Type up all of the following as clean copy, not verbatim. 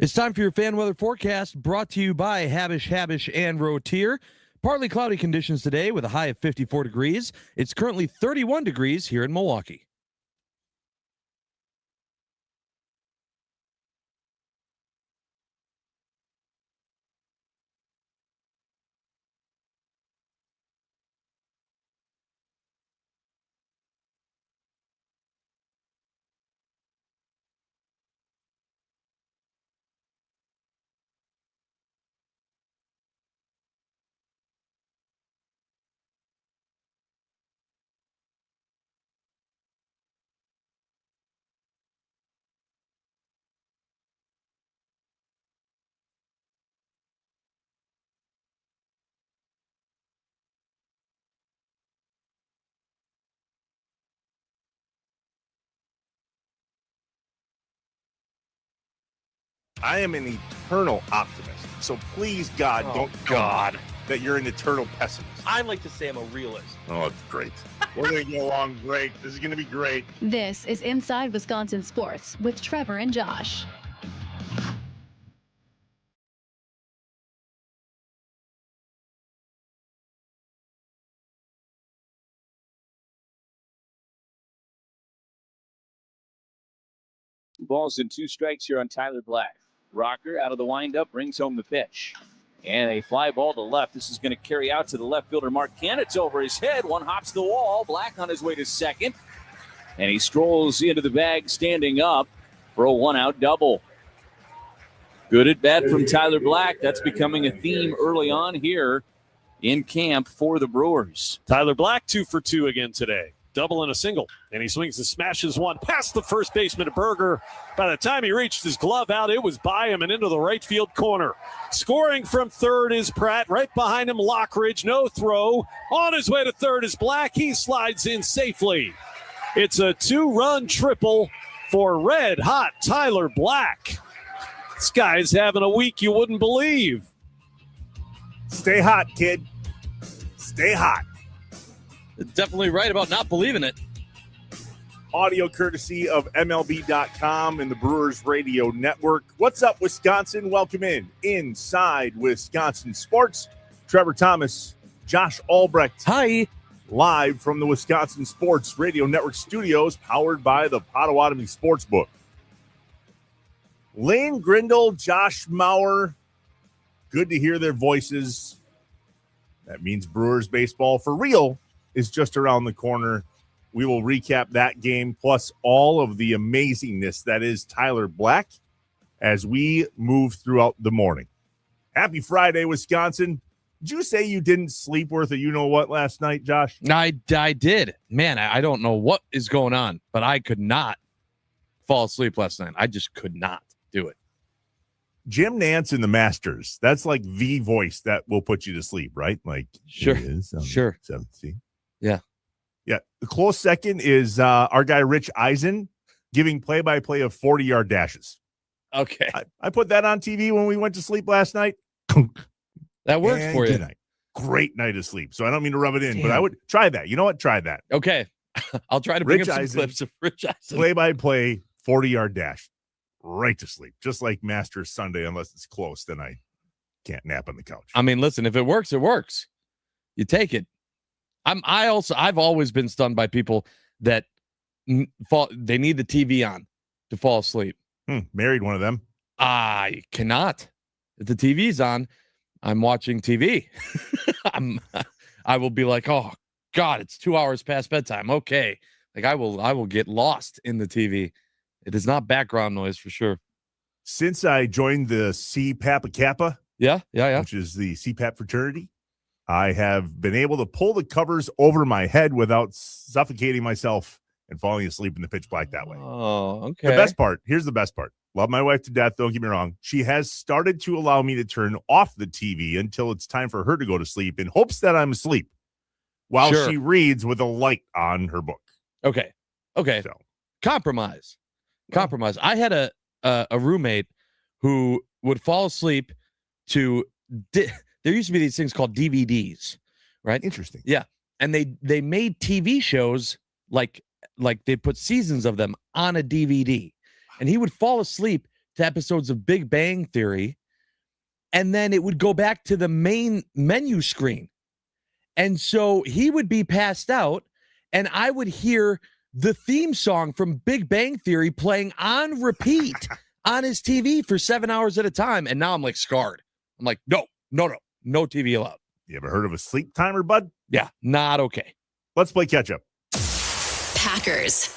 It's time for your fan weather forecast, brought to you by Habish, and Rotier. Partly cloudy conditions today with a high of 54 degrees. It's currently 31 degrees here in Milwaukee. I am an eternal optimist. So please, God, don't tell me that you're an eternal pessimist. I like to say I'm a realist. Oh, it's great. We're going to get along great. This is going to be great. This is Inside Wisconsin Sports with Trevor and Josh. Balls and 2 strikes here on Tyler Black. Rocker out of the windup brings home the pitch. And a fly ball to left. This is going to carry out to the left fielder, Mark Canitz, over his head. One hops the wall. Black on his way to second. And he strolls into the bag standing up for a 1-out double. Good at bat from Tyler Black. That's becoming a theme early on here in camp for the Brewers. Tyler Black 2 for 2 again today. Double and a single. And he swings and smashes one past the first baseman, Berger. By the time he reached his glove out, it was by him and into the right field corner. Scoring from third is Pratt. Right behind him, Lockridge. No throw. On his way to third is Black. He slides in safely. It's a 2-run triple for red-hot Tyler Black. This guy's having a week you wouldn't believe. Stay hot, kid. Stay hot. Definitely right about not believing it. Audio courtesy of MLB.com and the Brewers Radio Network. What's up, Wisconsin? Welcome Inside Wisconsin Sports. Trevor Thomas, Josh Albrecht. Hi. Live from the Wisconsin Sports Radio Network studios, powered by the Potawatomi Sportsbook. Lane Grindle, Josh Mauer. Good to hear their voices. That means Brewers baseball for real is just around the corner. We will recap that game plus all of the amazingness that is Tyler Black as we move throughout the morning. Happy Friday, Wisconsin. Did you say you didn't sleep worth a you-know-what last night, Josh? I did. Man, I don't know what is going on, but I could not fall asleep last night. I just could not do it. Jim Nantz in the Masters. That's like the voice that will put you to sleep, right? Like, sure. Sure. Yeah. Yeah. The close second is our guy Rich Eisen giving play-by-play of 40-yard dashes. Okay. I put that on TV when we went to sleep last night. That works for you. Great night of sleep. So I don't mean to rub it in, but I would try that. You know what? Try that. Okay. I'll try to bring up some clips of Rich Eisen. Play-by-play, 40-yard dash. Right to sleep. Just like Masters Sunday, unless it's close, then I can't nap on the couch. I mean, listen, if it works, it works. You take it. I've always been stunned by people that they need the TV on to fall asleep. Married one of them. I cannot. If the TV's on, I'm watching TV. I will be like, oh God, it's 2 hours past bedtime. Okay. Like I will get lost in the TV. It is not background noise for sure. Since I joined the Psi Kappa Kappa, which is the CPAP fraternity, I have been able to pull the covers over my head without suffocating myself and falling asleep in the pitch black that way. Oh, okay. The best part, here's the best part. Love my wife to death, don't get me wrong. She has started to allow me to turn off the TV until it's time for her to go to sleep in hopes that I'm asleep while she reads with a light on her book. Okay. So. Compromise. I had a roommate who would fall asleep to there used to be these things called DVDs, right? Interesting. Yeah. And they made TV shows like they put seasons of them on a DVD. And he would fall asleep to episodes of Big Bang Theory, and then it would go back to the main menu screen. And so he would be passed out, and I would hear the theme song from Big Bang Theory playing on repeat on his TV for 7 hours at a time. And now I'm like scarred. I'm like, no TV allowed. You ever heard of a sleep timer, bud? Yeah, not okay. Let's play catch up. Packers.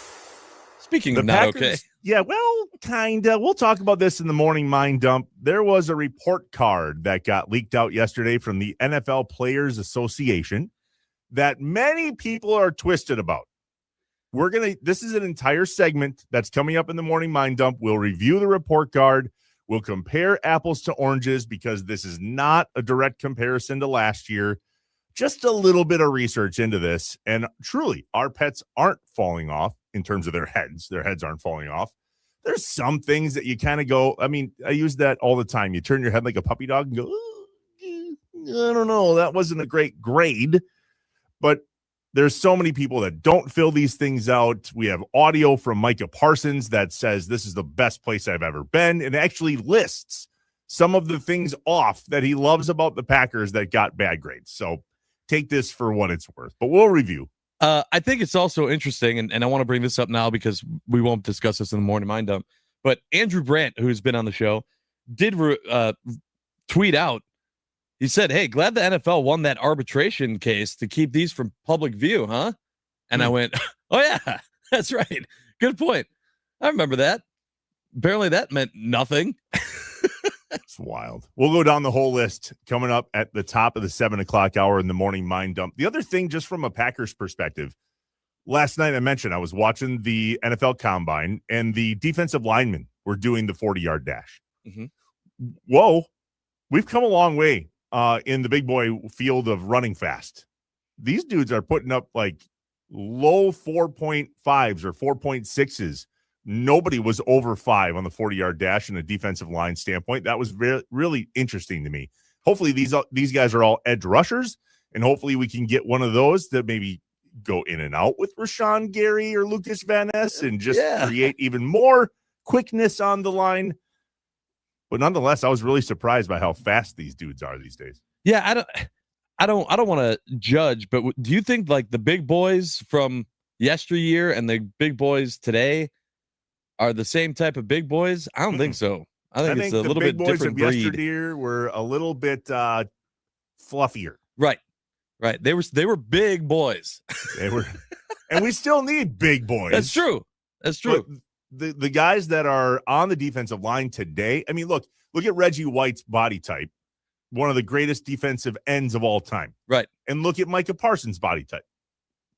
Speaking of not okay. Yeah, well, kind of. We'll talk about this in the morning mind dump. There was a report card that got leaked out yesterday from the NFL Players Association that many people are twisted about. This is an entire segment that's coming up in the morning mind dump. We'll review the report card. We'll compare apples to oranges because this is not a direct comparison to last year. Just a little bit of research into this. And truly, our pets aren't falling off in terms of their heads. Their heads aren't falling off. There's some things that you kind of go, I mean, I use that all the time. You turn your head like a puppy dog and go, I don't know, that wasn't a great grade. But there's so many people that don't fill these things out. We have audio from Micah Parsons that says this is the best place I've ever been, and actually lists some of the things off that he loves about the Packers that got bad grades. So take this for what it's worth, but we'll review. I think it's also interesting, and I want to bring this up now because we won't discuss this in the morning mind dump, but Andrew Brandt, who's been on the show, did tweet out. He said, hey, glad the NFL won that arbitration case to keep these from public view, huh? And I went, oh, yeah, that's right. Good point. I remember that. Apparently that meant nothing. It's wild. We'll go down the whole list coming up at the top of the 7 o'clock hour in the morning mind dump. The other thing, just from a Packers perspective, last night I mentioned I was watching the NFL Combine, and the defensive linemen were doing the 40-yard dash. Mm-hmm. Whoa, we've come a long way in the big boy field of running fast. These dudes are putting up like low 4.5s or 4.6s. Nobody was over 5 on the 40-yard dash in a defensive line standpoint. That was really interesting to me. Hopefully these guys are all edge rushers, and hopefully we can get one of those that maybe go in and out with Rashawn Gary or Lucas Van Ness and just create even more quickness on the line. But nonetheless, I was really surprised by how fast these dudes are these days. Yeah, I don't want to judge, but do you think like the big boys from yesteryear and the big boys today are the same type of big boys? I don't think so. I think it's a little bit different breed. Yesteryear were a little bit fluffier. Right. They were big boys. They were, and we still need big boys. That's true. But the guys that are on the defensive line today, I mean, look at Reggie White's body type, one of the greatest defensive ends of all time. Right. And look at Micah Parsons' body type.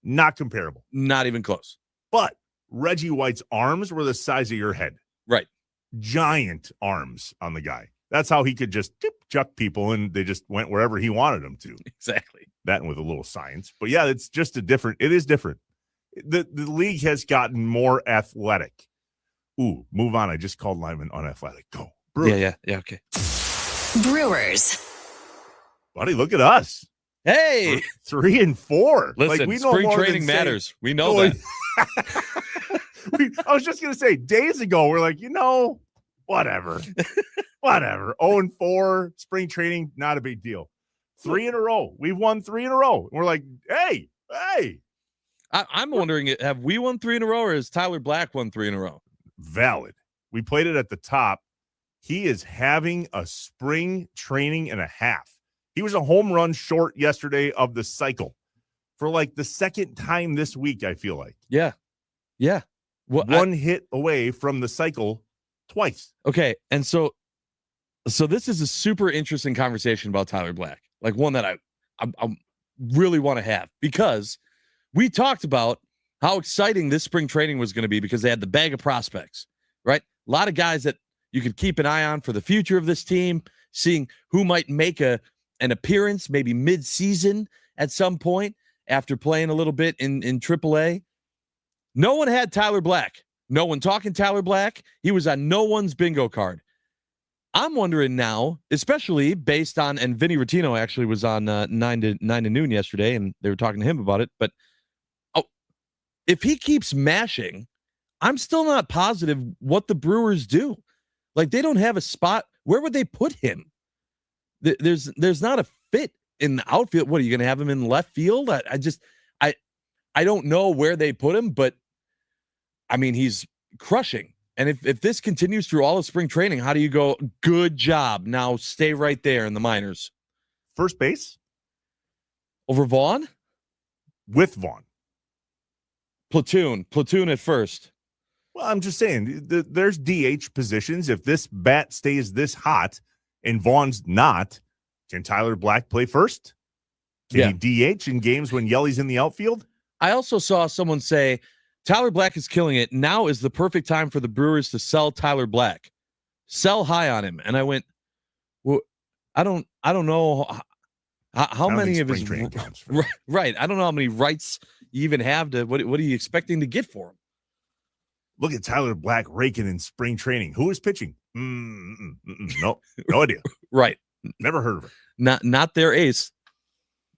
Not comparable. Not even close. But Reggie White's arms were the size of your head. Right. Giant arms on the guy. That's how he could just chuck people, and they just went wherever he wanted them to. Exactly. That and with a little science. But yeah, it is different. The league has gotten more athletic. Ooh, move on. I just called lineman unathletic. Go. Brewers. Yeah, okay. Brewers. Buddy, look at us. Hey. We're 3-4. Listen, like, we know spring more training matters. We know that. I was just going to say, days ago, we're like, whatever. 0-4, spring training, not a big deal. 3 in a row. We've won 3 in a row. We're like, hey. I'm wondering, have we won 3 in a row, or has Tyler Black won 3 in a row? Valid. We played it at the top. He is having a spring training and a half. He was a home run short yesterday of the cycle for like the second time this week, I feel like. Yeah. Well, one hit away from the cycle twice. Okay, and so this is a super interesting conversation about Tyler Black, like one that I really want to have, because we talked about how exciting this spring training was going to be because they had the bag of prospects, right? A lot of guys that you could keep an eye on for the future of this team, seeing who might make an appearance maybe mid-season at some point after playing a little bit in AAA. No one had Tyler Black. No one talking Tyler Black. He was on no one's bingo card. I'm wondering now, especially based on, and Vinny Rottino actually was on 9 to noon yesterday, and they were talking to him about it, but if he keeps mashing, I'm still not positive what the Brewers do. Like, they don't have a spot. Where would they put him? There's not a fit in the outfield. What, are you going to have him in left field? I don't know where they put him, but I mean, he's crushing. And if this continues through all of spring training, how do you go, good job, now stay right there in the minors? First base? Over Vaughn? With Vaughn. Platoon at first. Well, I'm just saying, there's DH positions. If this bat stays this hot and Vaughn's not, can Tyler Black play first? Can he DH in games when Yelly's in the outfield? I also saw someone say, Tyler Black is killing it. Now is the perfect time for the Brewers to sell Tyler Black. Sell high on him. And I went, well, I don't know how many of his right. I don't know how many rights you even have to. What are you expecting to get for him? Look at Tyler Black raking in spring training. Who is pitching? No idea. Right. Never heard of him. Not their ace.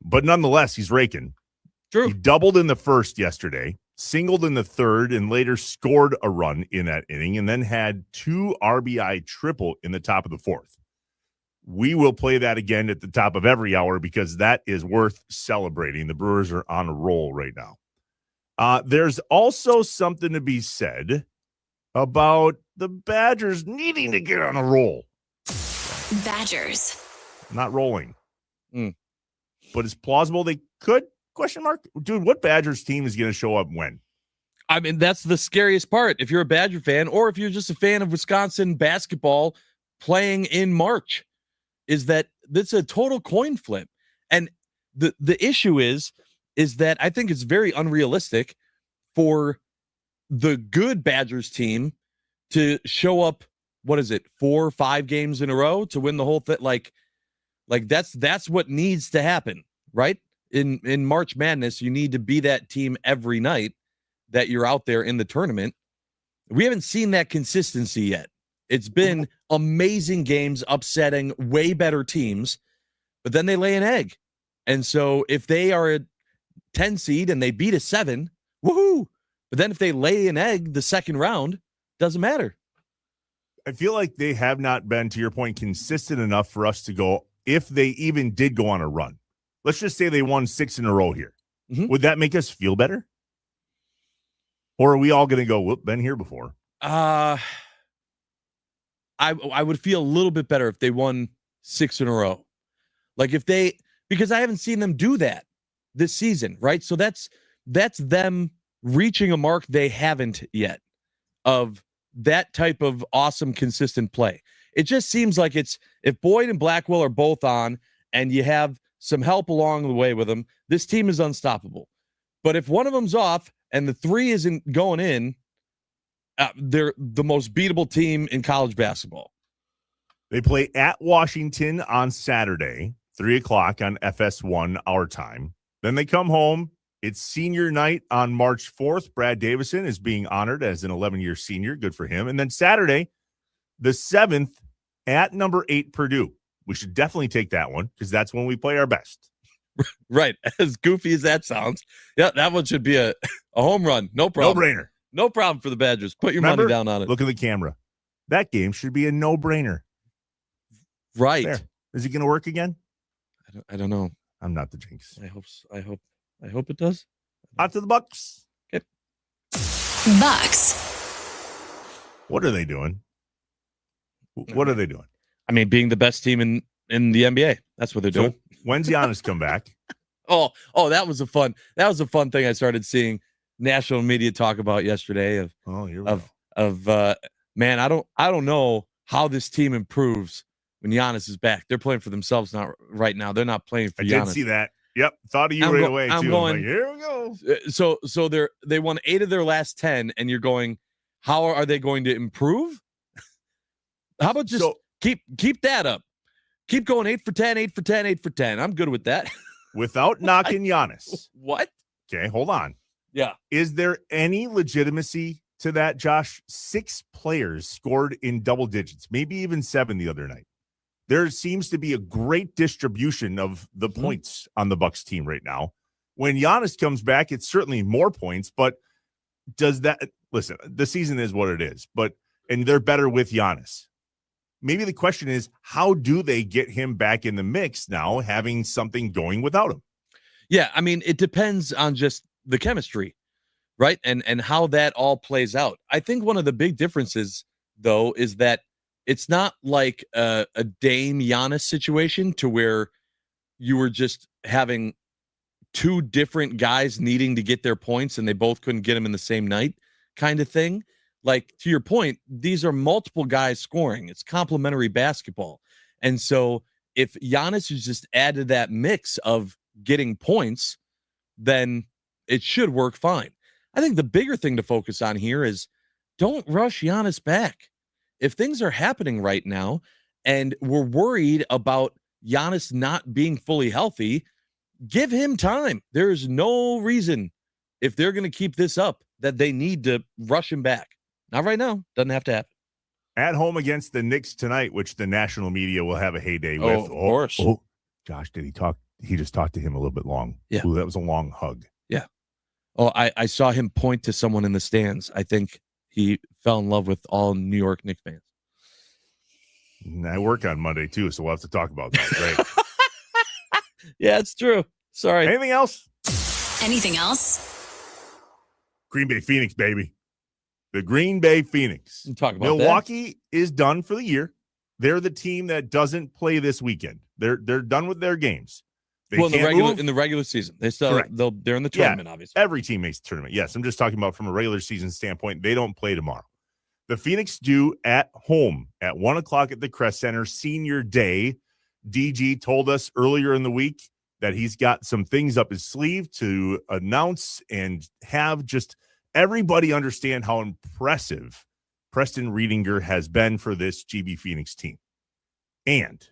But nonetheless, he's raking. True. He doubled in the first yesterday, singled in the third, and later scored a run in that inning, and then had 2 RBI triple in the top of the fourth. We will play that again at the top of every hour because that is worth celebrating. The Brewers are on a roll right now. There's also something to be said about the Badgers needing to get on a roll. Badgers. Not rolling. But it's plausible they could, question mark? Dude, what Badgers team is going to show up when? I mean, that's the scariest part. If you're a Badger fan or if you're just a fan of Wisconsin basketball playing in March, is that it's a total coin flip. And the issue is that I think it's very unrealistic for the good Badgers team to show up, 4 or 5 games in a row to win the whole thing. Like that's what needs to happen, right? In March Madness, you need to be that team every night that you're out there in the tournament. We haven't seen that consistency yet. It's been amazing games, upsetting way better teams, but then they lay an egg. And so if they are a 10 seed and they beat a 7, woohoo! But then if they lay an egg the second round, doesn't matter. I feel like they have not been, to your point, consistent enough for us to go, if they even did go on a run. Let's just say they won 6 in a row here. Mm-hmm. Would that make us feel better? Or are we all going to go, whoop, been here before? I would feel a little bit better if they won 6 in a row. Like because I haven't seen them do that this season, right? So that's them reaching a mark they haven't yet of that type of awesome, consistent play. It just seems like it's, if Boyd and Blackwell are both on and you have some help along the way with them, this team is unstoppable. But if one of them's off and the 3 isn't going in, they're the most beatable team in college basketball. They play at Washington on Saturday, 3:00 on FS1 our time. Then they come home. It's senior night on March 4th. Brad Davison is being honored as an 11-year senior. Good for him. And then Saturday, the 7th, at number 8 Purdue. We should definitely take that one because that's when we play our best. Right. As goofy as that sounds. Yeah, that one should be a home run. No problem. No-brainer. No problem for the Badgers. Put your money down on it. Look at the camera. That game should be a no-brainer. Right. There. Is it going to work again? I don't know. I'm not the jinx. I hope it does. Out to the Bucks. Okay. Bucks. What are they doing? What are they doing? I mean, being the best team in the NBA. That's what they're doing. When's Giannis come back? Oh, that was a fun thing I started seeing national media talk about yesterday man, I don't know how this team improves when Giannis is back. They're playing for themselves right now. They're not playing for Giannis. I did see that. Yep. Thought of you right away, too. I'm like, here we go. So they won 8 of their last 10, and you're going, how are they going to improve? How about just keep that up? Keep going 8 for 10, 8 for 10, 8 for 10. I'm good with that. Without knocking Giannis. What? Okay, hold on. Yeah. Is there any legitimacy to that, Josh? 6 players scored in double digits, maybe even 7 the other night. There seems to be a great distribution of the points on the Bucks team right now. When Giannis comes back, it's certainly more points, but does that – listen, the season is what it is, and they're better with Giannis. maybe the question is, how do they get him back in the mix now, having something going without him? Yeah, I mean, it depends on just the chemistry, right? And how that all plays out. I think one of the big differences, though, is that it's not like a Dame Giannis situation to where you were just having two different guys needing to get their points and they both couldn't get them in the same night kind of thing. Like, to your point, these are multiple guys scoring. It's complementary basketball. And so if Giannis is just added that mix of getting points, then it should work fine. I think the bigger thing to focus on here is don't rush Giannis back. If things are happening right now and we're worried about Giannis not being fully healthy, give him time. There's no reason, if they're going to keep this up, that they need to rush him back. Not right now. Doesn't have to happen. At home against the Knicks tonight, which the national media will have a heyday with. Of course. Josh, did he talk? He just talked to him a little bit long. Yeah. Ooh, that was a long hug. Yeah. Oh, I saw him point to someone in the stands. I think he fell in love with all New York Knicks fans. And I work on Monday, too, so we'll have to talk about that. Right? Yeah, it's true. Sorry. Anything else? Anything else? Green Bay Phoenix, baby. The Green Bay Phoenix. Talk about Milwaukee is done for the year. They're the team that doesn't play this weekend. They're done with their games. They well, can't in the regular season, they're in the tournament, obviously. Every team makes the tournament. Yes, I'm just talking about from a regular season standpoint. They don't play tomorrow. The Phoenix do at home at 1:00 at the Crest Center, Senior Day. DG told us earlier in the week that he's got some things up his sleeve to announce and have just everybody understand how impressive Preston Riedinger has been for this GB Phoenix team. And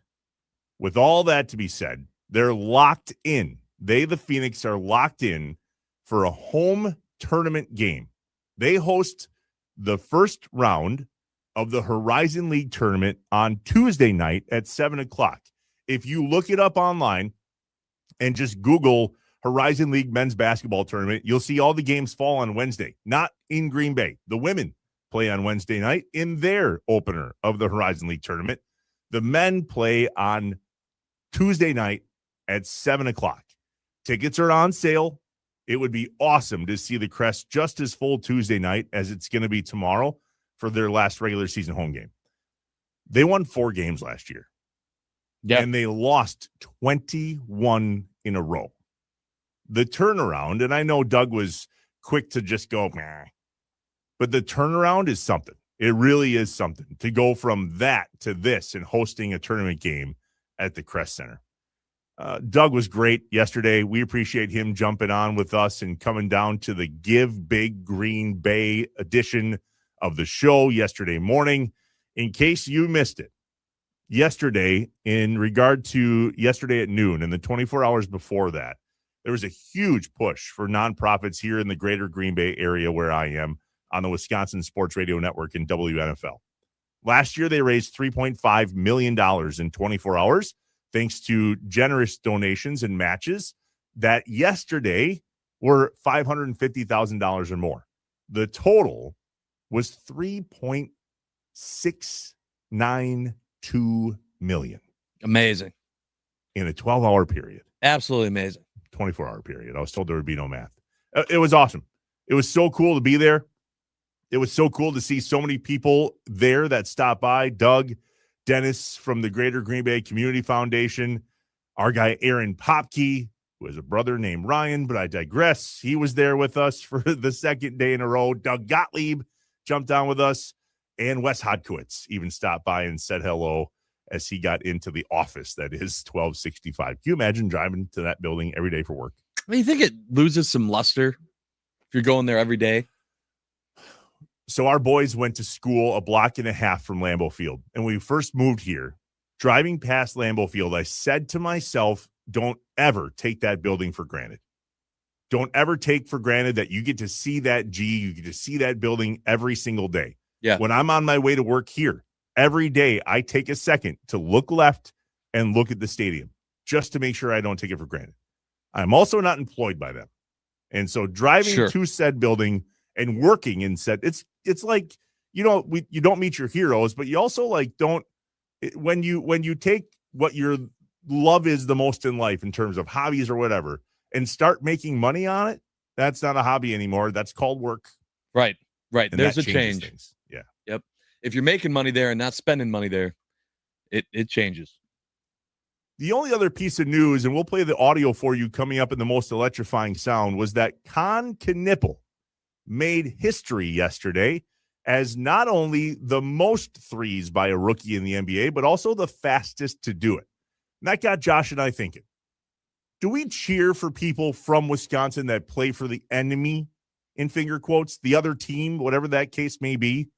with all that to be said, they're locked in. The Phoenix, are locked in for a home tournament game. They host the first round of the Horizon League tournament on Tuesday night at 7:00. If you look it up online and just Google Horizon League men's basketball tournament, you'll see all the games fall on Wednesday, not in Green Bay. The women play on Wednesday night in their opener of the Horizon League tournament. The men play on Tuesday night at 7:00. Tickets are on sale. It would be awesome to see the Crest just as full Tuesday night as it's going to be tomorrow for their last regular season home game. They won 4 games last year. Yeah. And they lost 21 in a row. The turnaround, and I know Doug was quick to just go, meh, but the turnaround is something. It really is something to go from that to this and hosting a tournament game at the Crest Center. Doug was great yesterday. We appreciate him jumping on with us and coming down to the Give Big Green Bay edition of the show yesterday morning. In case you missed it, yesterday, in regard to yesterday at noon and the 24 hours before that, there was a huge push for nonprofits here in the greater Green Bay area where I am on the Wisconsin Sports Radio Network in WNFL. Last year, they raised $3.5 million in 24 hours, thanks to generous donations and matches that yesterday were $550,000 or more. The total was $3.692 million. Amazing. In a 12-hour period. Absolutely amazing. 24-hour period. I was told there would be no math. It was awesome. It was so cool to be there. It was so cool to see so many people there that stopped by. Doug, Dennis from the Greater Green Bay Community Foundation, our guy Aaron Popke, who has a brother named Ryan, but I digress. He was there with us for the second day in a row. Doug Gottlieb jumped on with us, and Wes Hodkowitz even stopped by and said hello as he got into the office that is 1265. Can you imagine driving to that building every day for work? I mean, you think it loses some luster if you're going there every day? So our boys went to school a block and a half from Lambeau Field. And when we first moved here, driving past Lambeau Field, I said to myself, don't ever take that building for granted. Don't ever take for granted that you get to see that G, you get to see that building every single day. Yeah. When I'm on my way to work here, every day I take a second to look left and look at the stadium just to make sure I don't take it for granted. I'm also not employed by them. And so driving to said building and working in said, it's like, you don't meet your heroes, but you also like don't when you take what your love is the most in life in terms of hobbies or whatever and start making money on it, that's not a hobby anymore. That's called work. Right. And There's a changes change. Things. Yeah. Yep. If you're making money there and not spending money there, it changes. The only other piece of news, and we'll play the audio for you coming up in the most electrifying sound, was that Con Knippel made history yesterday as not only the most threes by a rookie in the NBA, but also the fastest to do it. And that got Josh and I thinking, do we cheer for people from Wisconsin that play for the enemy, in finger quotes, the other team, whatever that case may be?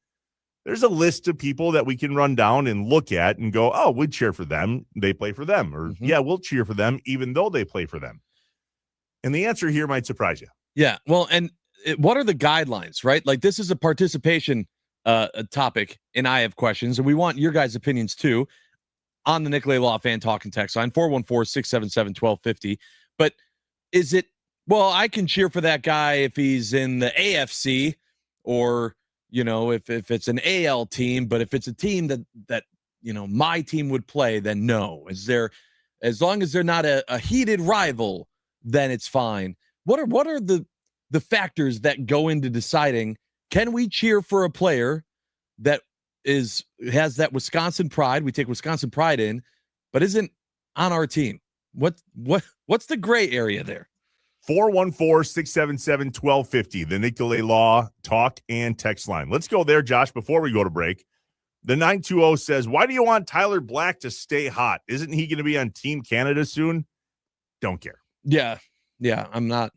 There's a list of people that we can run down and look at and go, oh, we'd cheer for them. They play for them. Or, yeah, we'll cheer for them even though they play for them. And the answer here might surprise you. Yeah. Well, and what are the guidelines, right? Like, this is a participation topic, and I have questions, and we want your guys' opinions too on the Nicolay Law Fan Talk and Text line, 414-677-1250. But is it, well, I can cheer for that guy if he's in the AFC, or, you know, if it's an AL team, but if it's a team that you know, my team would play, then no. As long as they're not a heated rival, then it's fine. What are the factors that go into deciding, can we cheer for a player that has that Wisconsin pride, we take Wisconsin pride in, but isn't on our team? What's the gray area there? 414-677-1250, the Nicolay Law Talk and Text line. Let's go there, Josh, before we go to break. The 920 says, why do you want Tyler Black to stay hot? Isn't he going to be on Team Canada soon? Don't care. Yeah, I'm not.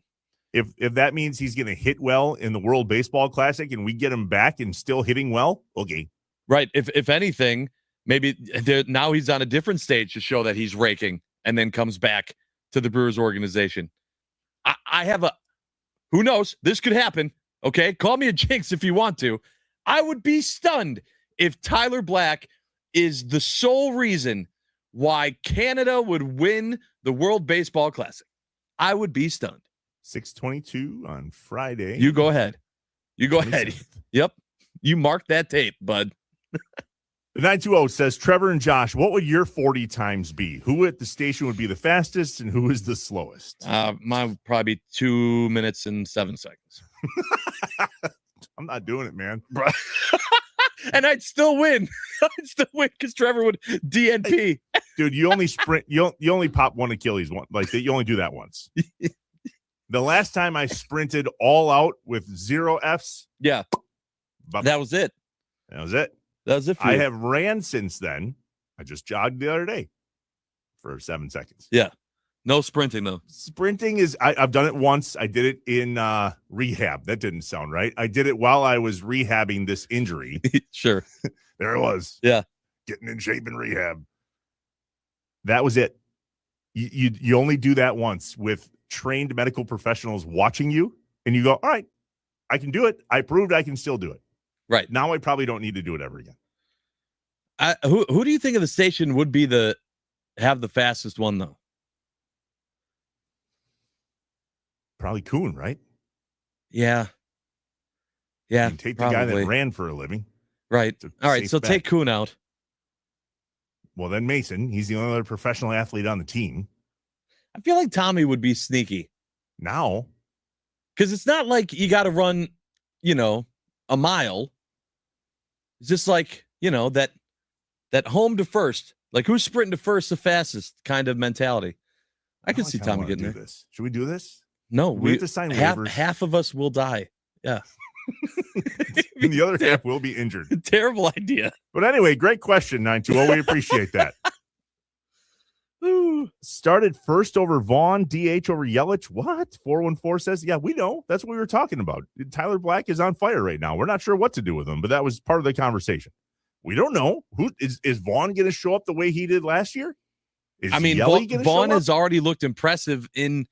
If that means he's going to hit well in the World Baseball Classic and we get him back and still hitting well, okay. Right. If anything, maybe now he's on a different stage to show that he's raking and then comes back to the Brewers organization. I have who knows? This could happen. Okay. Call me a jinx if you want to. I would be stunned if Tyler Black is the sole reason why Canada would win the World Baseball Classic. I would be stunned. 6:22 on Friday. You go ahead. 27th. Yep. You mark that tape, bud. The 920 says, Trevor and Josh, what would your 40 times be? Who at the station would be the fastest and who is the slowest? Mine would probably be 2 minutes and 7 seconds. I'm not doing it, man. And I'd still win. I'd still win because Trevor would DNP. Dude, you only sprint. You only pop one Achilles one. Like, you only do that once. The last time I sprinted all out with 0 Fs. Yeah. That was it. That was it. That was it for I you. have ran since then. I just jogged the other day for 7 seconds. Yeah. No sprinting, though. Sprinting is, I've done it once. I did it in rehab. That didn't sound right. I did it while I was rehabbing this injury. Sure. There it was. Yeah. Getting in shape in rehab. That was it. You only do that once with trained medical professionals watching you, and you go, all right, I can do it. I proved I can still do it. Right. Now I probably don't need to do it ever again. Who do you think of the station would be have the fastest one, though? Probably Kuhn, right? Yeah. Yeah. You can take probably. the guy that ran for a living. Right. All right. So take Kuhn out. Well, then Mason, he's the only other professional athlete on the team. I feel like Tommy would be sneaky. Now. Because it's not like you got to run, a mile. It's just like, that home to first. Like, who's sprinting to first the fastest kind of mentality. I can see Tommy getting there. This. Should we do this? No. We have to sign waivers. Half of us will die. Yeah. And the other half will be injured. Terrible idea. But anyway, great question, 920. We appreciate that. Started first over Vaughn, DH over Yelich. What? 414 says, yeah, we know. That's what we were talking about. Tyler Black is on fire right now. We're not sure what to do with him, but that was part of the conversation. We don't know. Who is Vaughn going to show up the way he did last year? Vaughn has already looked impressive in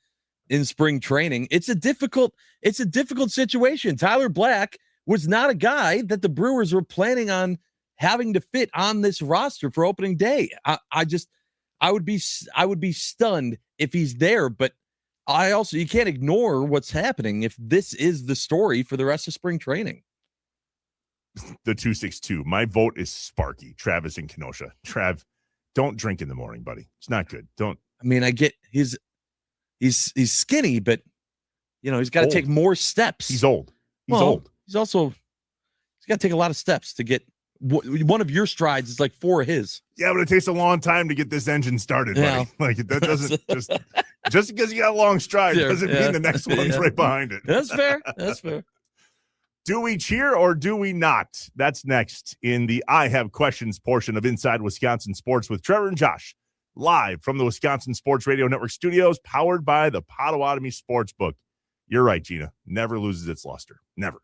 spring training. It's a difficult situation. Tyler Black was not a guy that the Brewers were planning on having to fit on this roster for opening day. I would be stunned if he's there, but you can't ignore what's happening if this is the story for the rest of spring training. the 262. My vote is Sparky, Travis in Kenosha. Trav, don't drink in the morning, buddy. It's not good. Don't. I mean, I get he's skinny, but he's got to take more steps. He's old. He's old. He's got to take a lot of steps to get one of your strides is like 4 of his. Yeah, but it takes a long time to get this engine started, buddy. Like that doesn't just because you got a long stride doesn't mean the next one's right behind it. That's fair. That's fair. Do we cheer or do we not? That's next in the I Have Questions portion of Inside Wisconsin Sports with Trevor and Josh, live from the Wisconsin Sports Radio Network studios, powered by the Potawatomi Sportsbook. You're right, Gina. Never loses its luster. Never.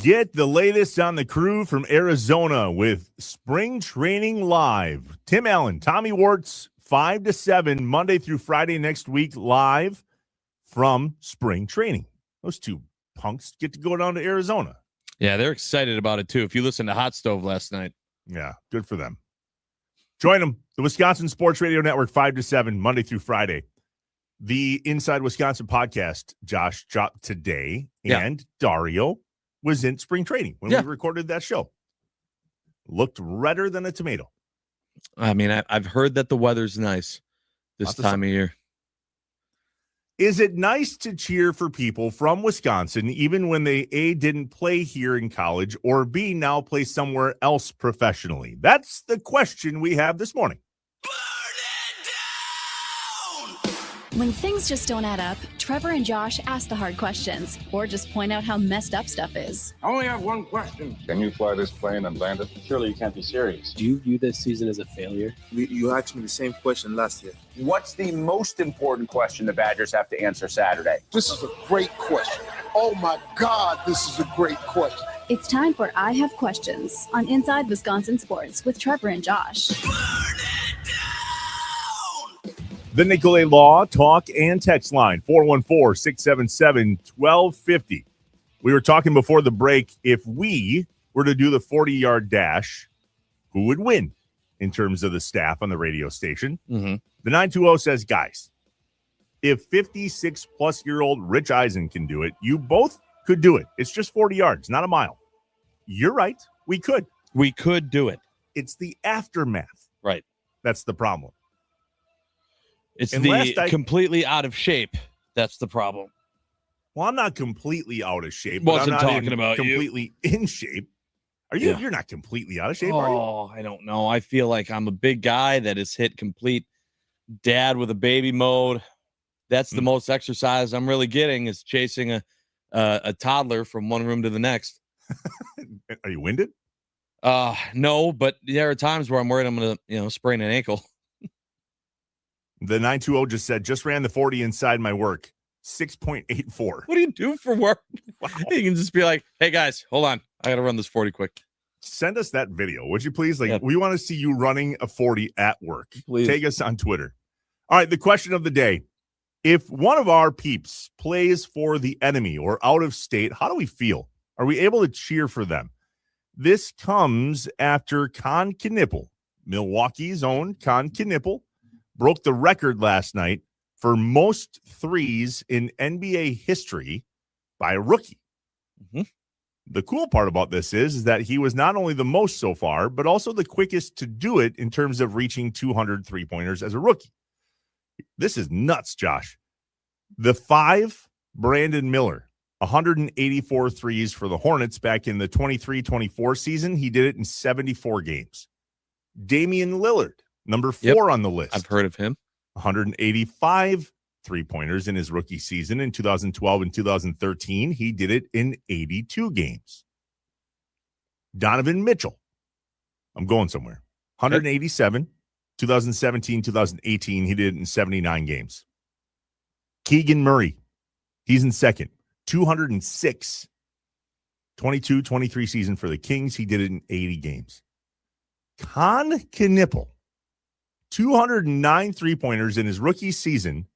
Get the latest on the crew from Arizona with Spring Training Live. Tim Allen, Tommy Wartz, 5 to 7, Monday through Friday next week, live from Spring Training. Those two punks get to go down to Arizona. Yeah, they're excited about it, too. If you listened to Hot Stove last night. Yeah, good for them. Join them, the Wisconsin Sports Radio Network, 5 to 7, Monday through Friday. The Inside Wisconsin podcast, Josh, dropped today, and Dario was in spring training when we recorded that show. Looked redder than a tomato. I mean, I've heard that the weather's nice this time of year. Is it nice to cheer for people from Wisconsin, even when they A, didn't play here in college, or B, now play somewhere else professionally? That's the question we have this morning. When things just don't add up, Trevor and Josh ask the hard questions or just point out how messed up stuff is. I only have one question. Can you fly this plane and land it? Surely you can't be serious. Do you view this season as a failure? You asked me the same question last year. What's the most important question the Badgers have to answer Saturday? This is a great question. Oh my God, this is a great question. It's time for I Have Questions on Inside Wisconsin Sports with Trevor and Josh. The Nicolay Law Talk and Text Line, 414-677-1250. We were talking before the break, if we were to do the 40-yard dash, who would win in terms of the staff on the radio station? Mm-hmm. The 920 says, guys, if 56-plus-year-old Rich Eisen can do it, you both could do it. It's just 40 yards, not a mile. You're right. We could. We could do it. It's the aftermath. Right. That's the problem. It's completely out of shape. That's the problem. Well, I'm not completely out of shape. Wasn't but I'm not talking about completely in shape. Are you? Yeah. You're not completely out of shape, are you? Oh, I don't know. I feel like I'm a big guy that has hit complete dad with a baby mode. That's the most exercise I'm really getting is chasing a toddler from one room to the next. Are you winded? No, but there are times where I'm worried I'm going to, sprain an ankle. The 920 just said, just ran the 40 inside my work. 6.84. What do you do for work? Wow. You can just be like, hey, guys, hold on. I got to run this 40 quick. Send us that video, would you please? We want to see you running a 40 at work. Please. Take us on Twitter. All right, the question of the day. If one of our peeps plays for the enemy or out of state, how do we feel? Are we able to cheer for them? This comes after Con Knippel, Milwaukee's own Con Knippel, broke the record last night for most threes in NBA history by a rookie. Mm-hmm. The cool part about this is that he was not only the most so far, but also the quickest to do it in terms of reaching 200 three-pointers as a rookie. This is nuts, Josh. The 5, Brandon Miller, 184 threes for the Hornets back in the 23-24 season. He did it in 74 games. Damian Lillard, number 4 on the list. I've heard of him. 185 three-pointers in his rookie season in 2012 and 2013. He did it in 82 games. Donovan Mitchell. I'm going somewhere. 187. 2017, 2018. He did it in 79 games. Keegan Murray. He's in second. 206. 22-23 season for the Kings. He did it in 80 games. Con Knippel. 209 three-pointers in his rookie season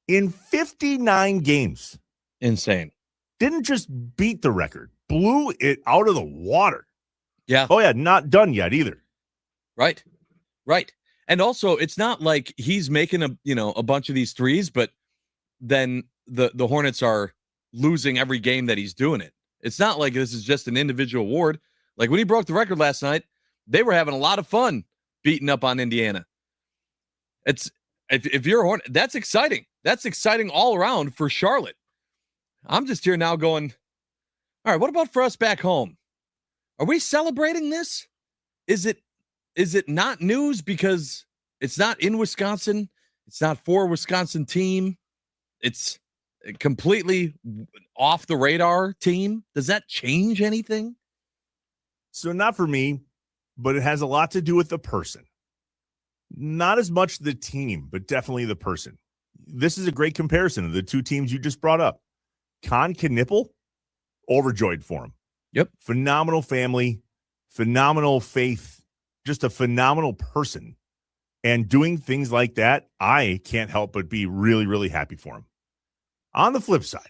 in 59 games. Insane. Didn't just beat the record, blew it out of the water. Yeah. Oh, yeah, not done yet either. Right. And also, it's not like he's making a bunch of these threes, but then the Hornets are losing every game that he's doing it. It's not like this is just an individual award. Like when he broke the record last night, they were having a lot of fun beating up on Indiana. If you're a Hornet, that's exciting. That's exciting all around for Charlotte. I'm just here now going, all right, what about for us back home? Are we celebrating this? Is it not news because it's not in Wisconsin? It's not for a Wisconsin team. It's a completely off the radar team. Does that change anything? So not for me, but it has a lot to do with the person. Not as much the team, but definitely the person. This is a great comparison of the two teams you just brought up. Con Knippel, overjoyed for him. Yep. Phenomenal family, phenomenal faith, just a phenomenal person. And doing things like that, I can't help but be really, really happy for him. On the flip side,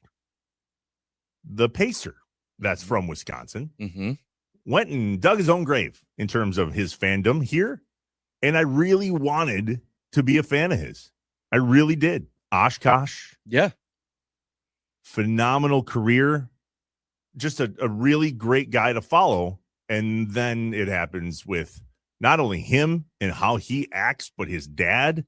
the Pacer that's from Wisconsin went and dug his own grave in terms of his fandom here. And I really wanted to be a fan of his. I really did. Oshkosh. Yeah. Phenomenal career. Just a really great guy to follow. And then it happens with not only him and how he acts, but his dad,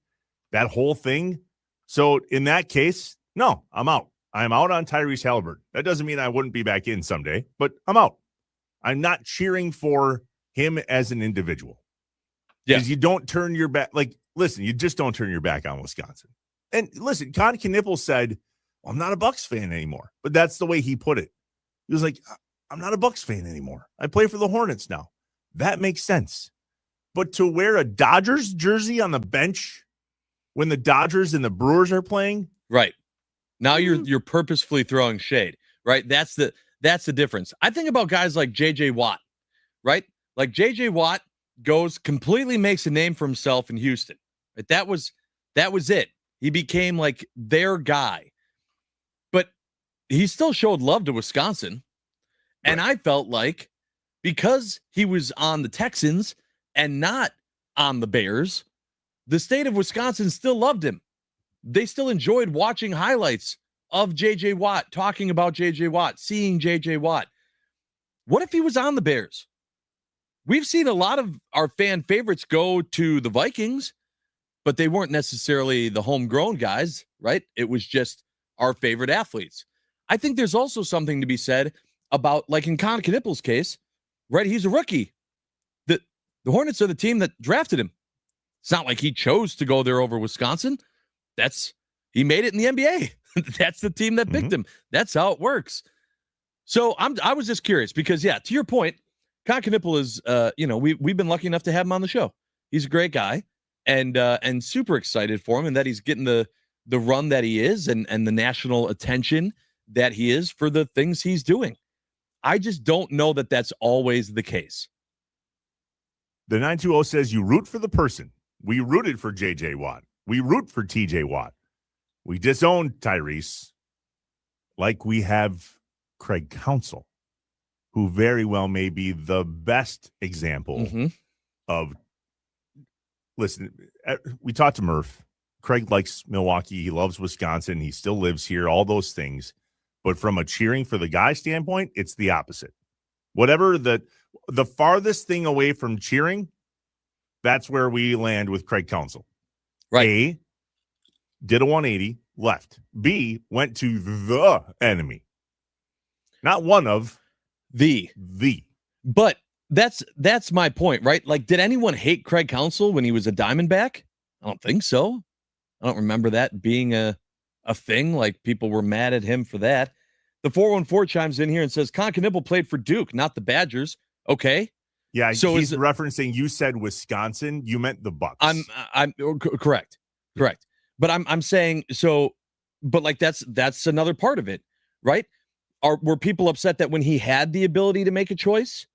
that whole thing. So in that case, no, I'm out. I'm out on Tyrese Halliburton. That doesn't mean I wouldn't be back in someday, but I'm out. I'm not cheering for him as an individual. Because you don't turn your back. Like, listen, you just don't turn your back on Wisconsin. And listen, Con Knippel said, well, I'm not a Bucks fan anymore. But that's the way he put it. He was like, I'm not a Bucks fan anymore. I play for the Hornets now. That makes sense. But to wear a Dodgers jersey on the bench when the Dodgers and the Brewers are playing, right. Now you're purposefully throwing shade, right? That's the difference. I think about guys like JJ Watt, right? Like JJ Watt completely makes a name for himself in Houston. Right? That was it. He became like their guy. But he still showed love to Wisconsin. Right. And I felt like because he was on the Texans and not on the Bears, the state of Wisconsin still loved him. They still enjoyed watching highlights of JJ Watt, talking about JJ Watt, seeing JJ Watt. What if he was on the Bears? We've seen a lot of our fan favorites go to the Vikings, but they weren't necessarily the homegrown guys, right? It was just our favorite athletes. I think there's also something to be said about, like in Con Knippel's case, right? He's a rookie. The Hornets are the team that drafted him. It's not like he chose to go there over Wisconsin. He made it in the NBA. That's the team that picked him. That's how it works. So I was just curious because, yeah, to your point, Con Knippel is, we've been lucky enough to have him on the show. He's a great guy and super excited for him and that he's getting the run that he is and the national attention that he is for the things he's doing. I just don't know that that's always the case. The 920 says you root for the person. We rooted for JJ Watt. We root for TJ Watt. We disowned Tyrese like we have Craig Counsell, who very well may be the best example of, listen, we talked to Murph. Craig likes Milwaukee. He loves Wisconsin. He still lives here, all those things. But from a cheering for the guy standpoint, it's the opposite. Whatever the farthest thing away from cheering, that's where we land with Craig Counsell. Right. A, did a 180, left. B, went to the enemy. Not one of, the. But that's my point, right? Like, did anyone hate Craig Counsell when he was a Diamondback? I don't think so. I don't remember that being a thing. Like, people were mad at him for that. The 414 chimes in here and says, Con Knippel played for Duke, not the Badgers. Okay. Yeah, so he's referencing, you said Wisconsin, you meant the Bucks. I'm correct. But I'm saying, so, but like that's another part of it, right? Were people upset that when he had the ability to make a choice,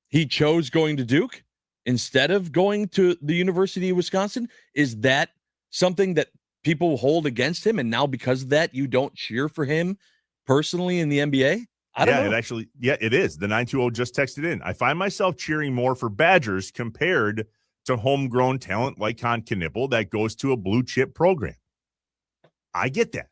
he chose going to Duke instead of going to the University of Wisconsin? Is that something that people hold against him? And now because of that, you don't cheer for him personally in the NBA? I don't know. It is. The 920 just texted in. I find myself cheering more for Badgers compared to homegrown talent like Con Knippel that goes to a blue chip program. I get that.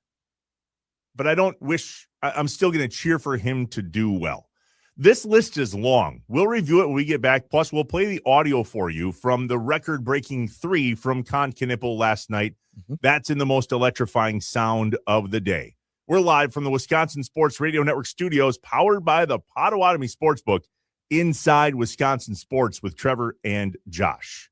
But I don't wish, I'm still going to cheer for him to do well. This list is long. We'll review it when we get back. Plus, we'll play the audio for you from the record-breaking 3 from Con Knippel last night. That's in the most electrifying sound of the day. We're live from the Wisconsin Sports Radio Network studios, powered by the Potawatomi Sportsbook, inside Wisconsin Sports with Trevor and Josh.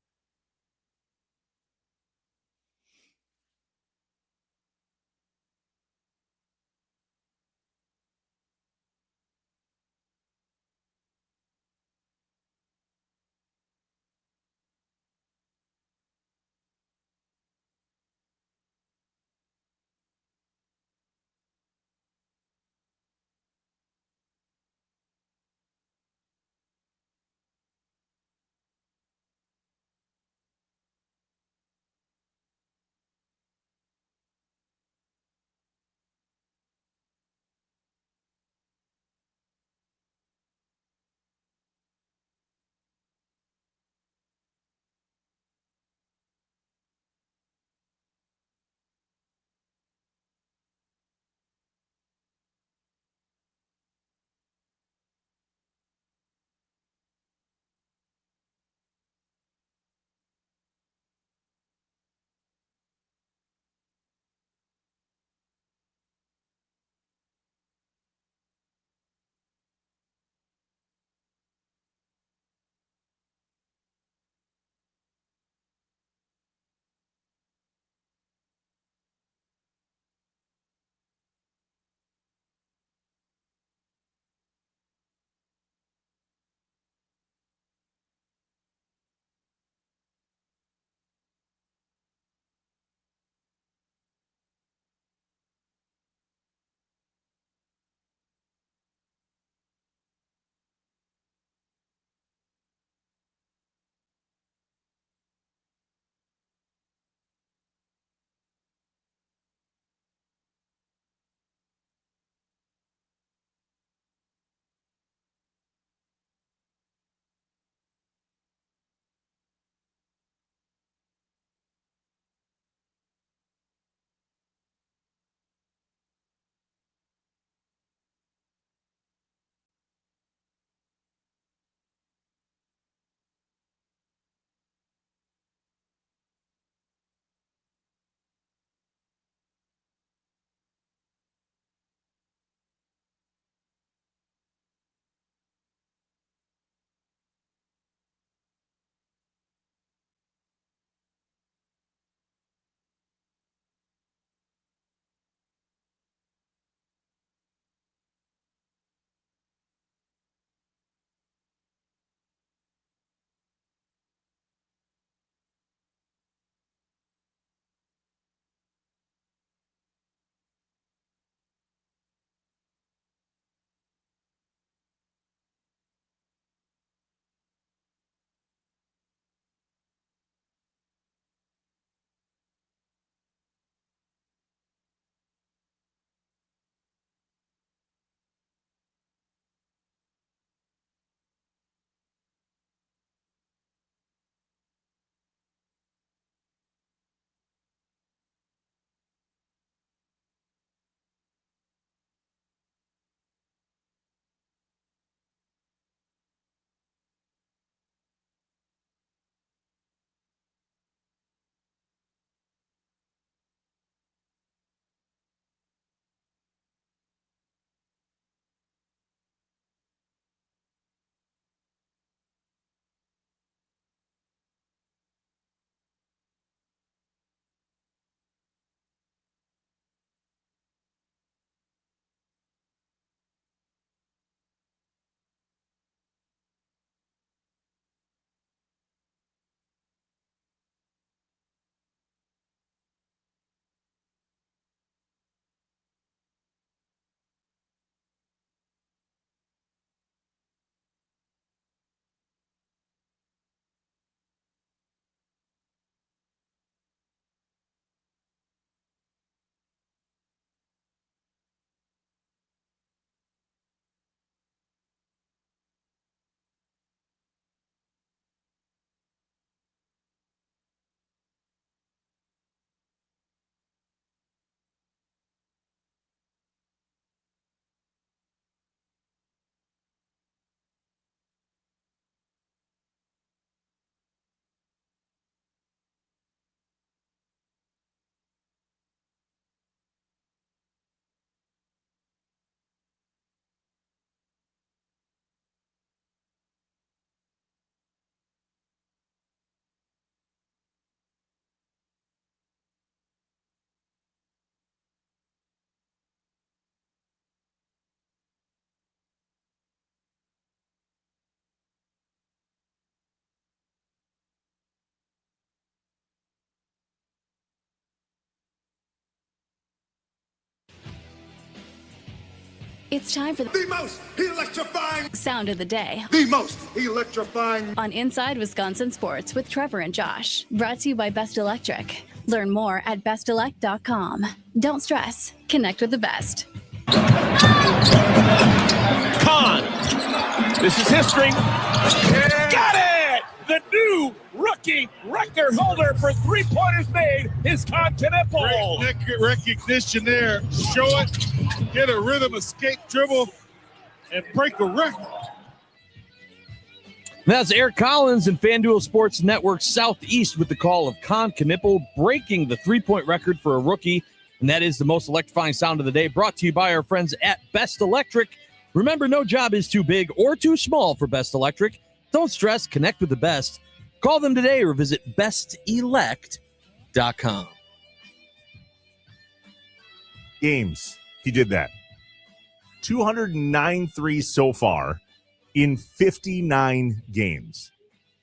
It's time for The most electrifying, sound of the day the most electrifying. on Inside Wisconsin Sports with Trevor and Josh. Brought to you by Best Electric. Learn more at bestelect.com. Don't stress. Connect with the best. Con. This is history. Got it! The new rookie record holder for three-pointers made is Con Knippel. Great recognition there. Show it, get a rhythm, escape, dribble, and break a record. That's Eric Collins and FanDuel Sports Network Southeast with the call of Con Knippel breaking the three-point record for a rookie. And that is the most electrifying sound of the day, brought to you by our friends at Best Electric. Remember, no job is too big or too small for Best Electric. Don't stress, connect with the best. Call them today or visit bestelect.com. Games. He did that. 209 threes so far in 59 games.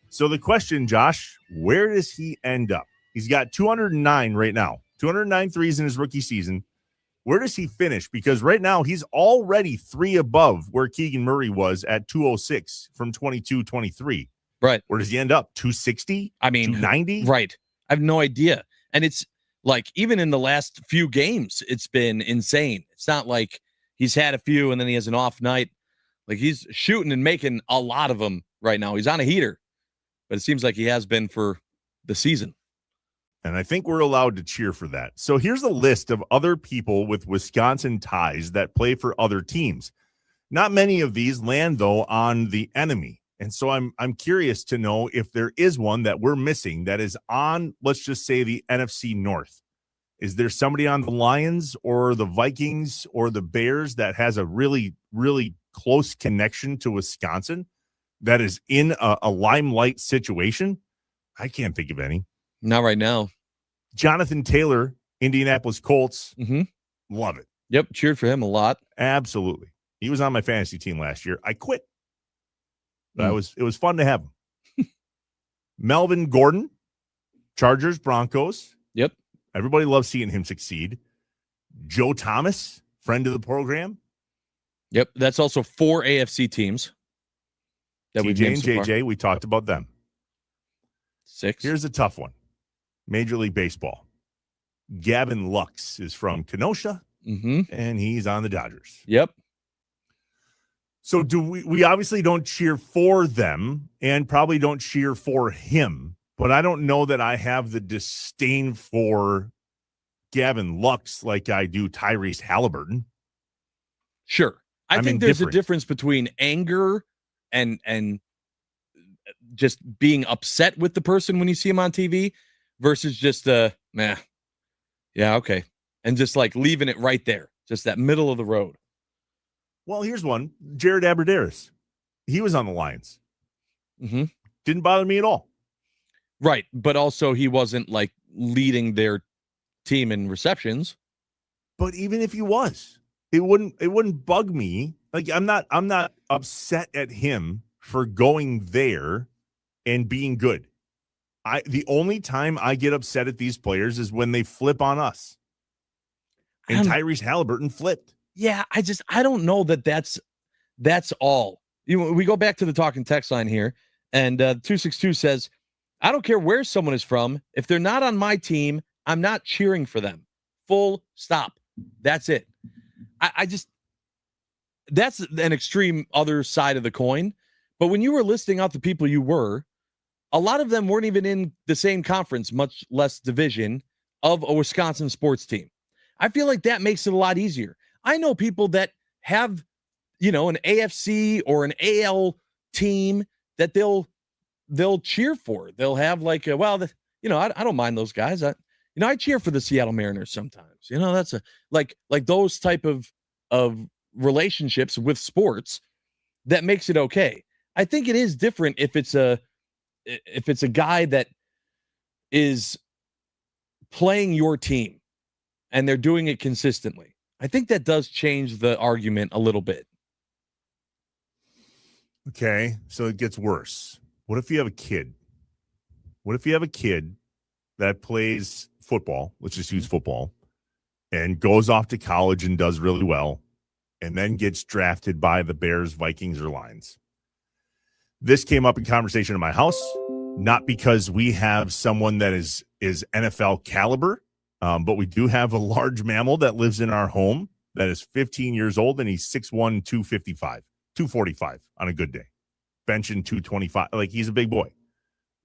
So the question, Josh, where does he end up? He's got 209 right now. 209 threes in his rookie season. Where does he finish? Because right now he's already 3 above where Keegan Murray was at 206 from 22-23. Right. Where does he end up? 260? I mean, 290? Right. I have no idea. And it's like, even in the last few games, it's been insane. It's not like he's had a few and then he has an off night. Like, he's shooting and making a lot of them right now. He's on a heater, but it seems like he has been for the season. And I think we're allowed to cheer for that. So here's a list of other people with Wisconsin ties that play for other teams. Not many of these land, though, on the enemy. And so I'm curious to know if there is one that we're missing that is on, let's just say, the NFC North. Is there somebody on the Lions or the Vikings or the Bears that has a really, really close connection to Wisconsin that is in a limelight situation? I can't think of any. Not right now. Jonathan Taylor, Indianapolis Colts. Mm-hmm. Love it. Yep. Cheered for him a lot. Absolutely. He was on my fantasy team last year. I quit. But it was fun to have him. Melvin Gordon, Chargers, Broncos. Yep. Everybody loves seeing him succeed. Joe Thomas, friend of the program. Yep. That's also 4 AFC teams. That TJ and JJ, we talked about them. 6. Here's a tough one. Major League Baseball. Gavin Lux is from Kenosha, and he's on the Dodgers. Yep. So do we obviously don't cheer for them and probably don't cheer for him, but I don't know that I have the disdain for Gavin Lux like I do Tyrese Halliburton. Sure. I think there's a difference between anger and just being upset with the person when you see him on TV versus just yeah, okay. And just like leaving it right there, just that middle of the road. Well, here's one. Jared Abbrederis. He was on the Lions. Didn't bother me at all. Right. But also he wasn't like leading their team in receptions. But even if he was, it wouldn't bug me. Like, I'm not upset at him for going there and being good. The only time I get upset at these players is when they flip on us. And Tyrese Halliburton flipped. Yeah, I don't know that's all. We go back to the talking text line here, and 262 says, I don't care where someone is from. If they're not on my team, I'm not cheering for them. Full stop. That's it. That's an extreme other side of the coin. But when you were listing out the people you were, a lot of them weren't even in the same conference, much less division of a Wisconsin sports team. I feel like that makes it a lot easier. I know people that have, an AFC or an AL team that they'll cheer for. They'll have like, I don't mind those guys. I cheer for the Seattle Mariners sometimes. That's like those type of relationships with sports that makes it okay. I think it is different if it's a guy that is playing your team and they're doing it consistently. I think that does change the argument a little bit. Okay, so it gets worse. What if you have a kid? What if you have a kid that plays football, let's just use football, and goes off to college and does really well, and then gets drafted by the Bears, Vikings, or Lions. This came up in conversation in my house, not because we have someone that is NFL caliber, but we do have a large mammal that lives in our home that is 15 years old, and he's 6'1", 245 on a good day. Benching 225. Like, he's a big boy.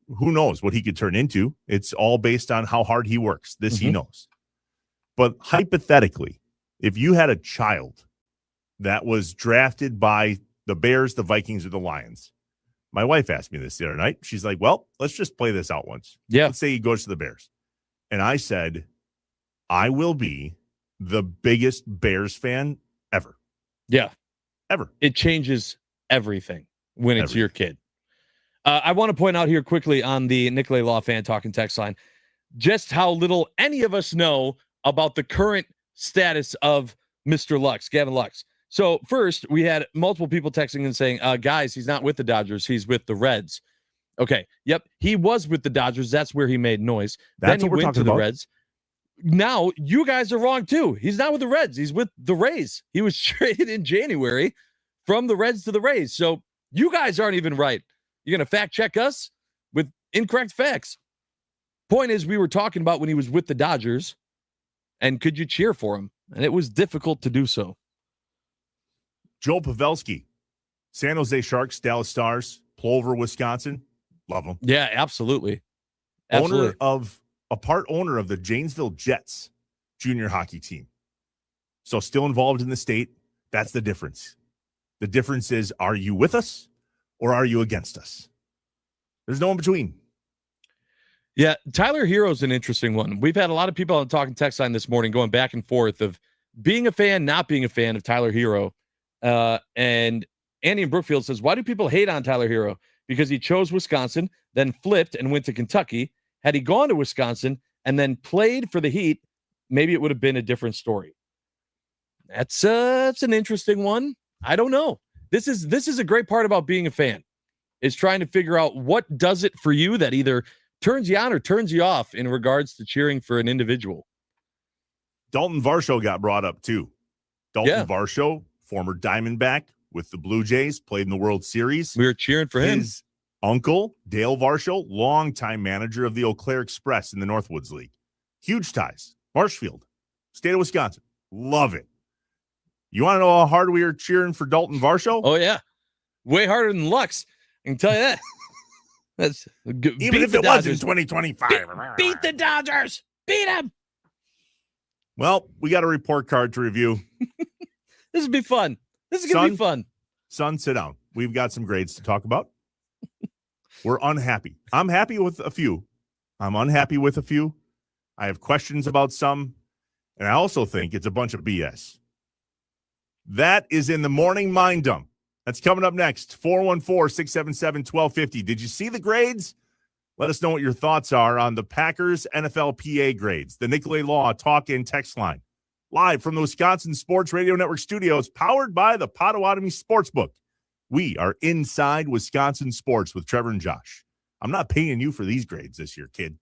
Who knows what he could turn into? It's all based on how hard he works. This he knows. But hypothetically, if you had a child that was drafted by the Bears, the Vikings, or the Lions, my wife asked me this the other night. She's like, well, let's just play this out once. Yeah. Let's say he goes to the Bears. And I said, I will be the biggest Bears fan ever. Yeah. Ever. It changes everything when it's your kid. I want to point out here quickly on the Nicolay Law Fan Talking text line just how little any of us know about the current status of Mr. Lux, Gavin Lux. So first, we had multiple people texting and saying, guys, he's not with the Dodgers. He's with the Reds. Okay. Yep. He was with the Dodgers. That's where he made noise. That's then he what we're went talking to the about. Reds. Now, you guys are wrong, too. He's not with the Reds. He's with the Rays. He was traded in January from the Reds to the Rays. So you guys aren't even right. You're going to fact check us with incorrect facts. Point is, we were talking about when he was with the Dodgers, and could you cheer for him? And it was difficult to do so. Joe Pavelski, San Jose Sharks, Dallas Stars, Plover, Wisconsin. Love him. Yeah, absolutely. Part owner of the Janesville Jets junior hockey team. So still involved in the state. That's the difference. The difference is, are you with us or are you against us? There's no in between. Yeah, Tyler Hero's an interesting one. We've had a lot of people on the Talking Text line this morning going back and forth of being a fan, not being a fan of Tyler Hero. And Andy in Brookfield says, why do people hate on Tyler Hero? Because he chose Wisconsin, then flipped and went to Kentucky. Had he gone to Wisconsin and then played for the Heat, maybe it would have been a different story. That's an interesting one. I don't know. This is a great part about being a fan, is trying to figure out what does it for you that either turns you on or turns you off in regards to cheering for an individual. Dalton Varsho got brought up too. Dalton Varsho, former Diamondback with the Blue Jays, played in the World Series. We were cheering for him. His uncle, Dale Varsho, longtime manager of the Eau Claire Express in the Northwoods League. Huge ties. Marshfield, state of Wisconsin. Love it. You want to know how hard we are cheering for Dalton Varsho? Oh, yeah. Way harder than Lux. I can tell you that. That's good. Even if it was in 2025. Beat the Dodgers. Beat them. Well, we got a report card to review. This would be fun. This is going to be fun. Son, sit down. We've got some grades to talk about. We're unhappy. I'm happy with a few. I'm unhappy with a few. I have questions about some. And I also think it's a bunch of BS. That is in the morning mind dump. That's coming up next. 414-677-1250. Did you see the grades? Let us know what your thoughts are on the Packers NFLPA grades. The Nicolay Law talk and text line. Live from the Wisconsin Sports Radio Network studios, powered by the Potawatomi Sportsbook. We are inside Wisconsin sports with Trevor and Josh. I'm not paying you for these grades this year, kid.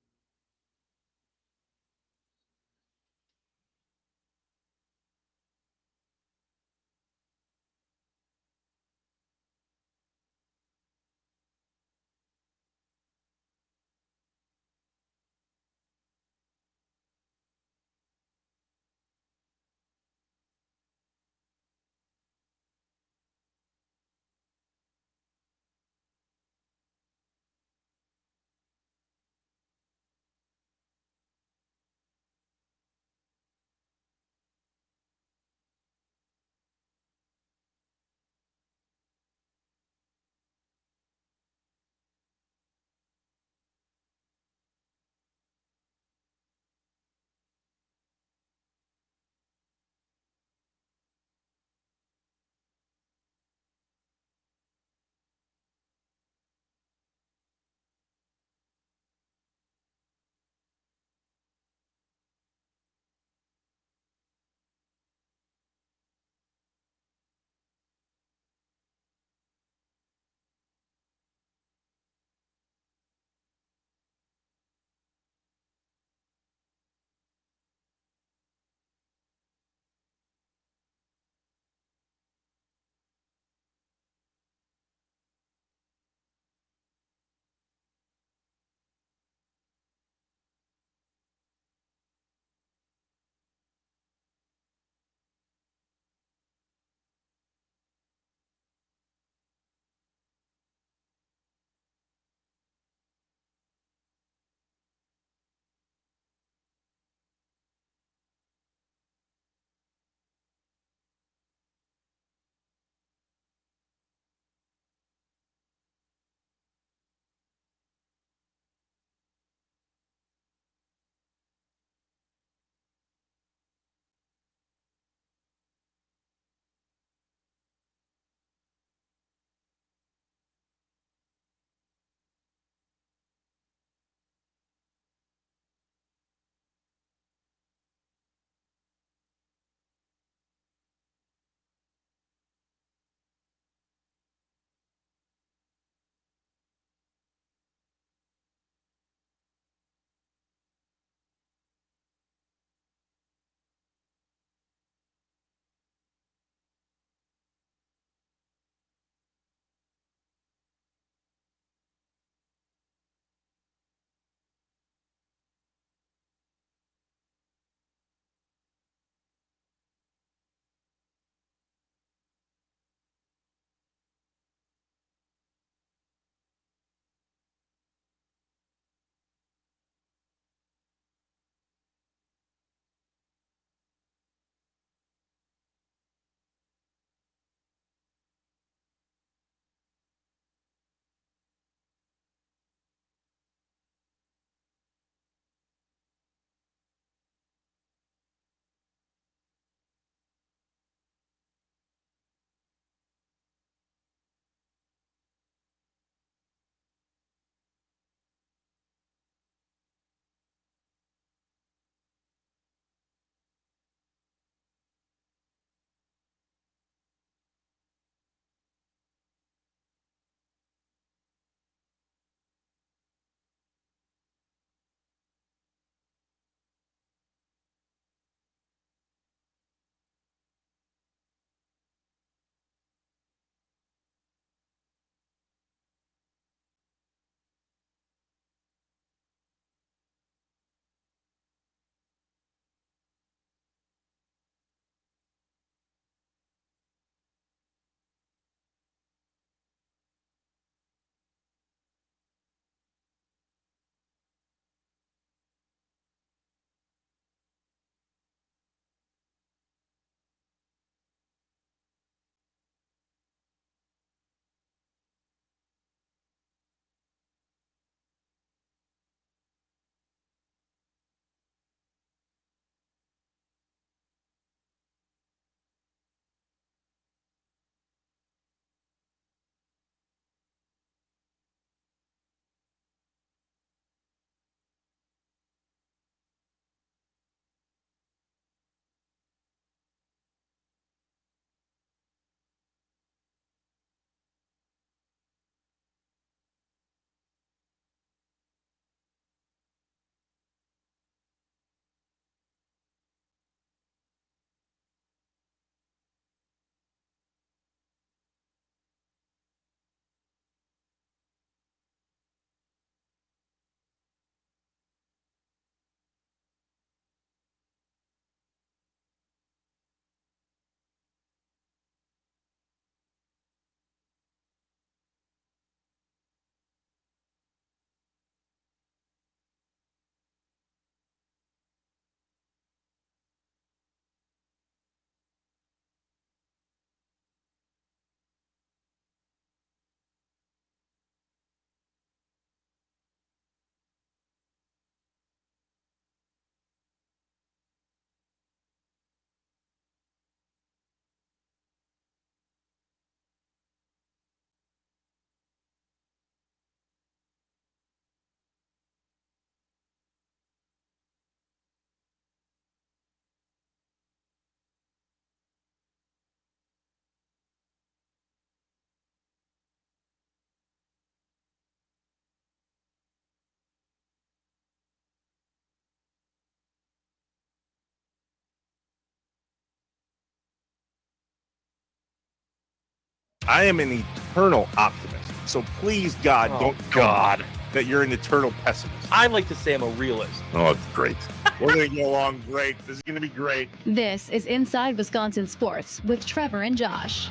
I am an eternal optimist. So please, God, don't tell me that you're an eternal pessimist. I like to say I'm a realist. Oh, it's great. We're going to get along great. This is going to be great. This is Inside Wisconsin Sports with Trevor and Josh.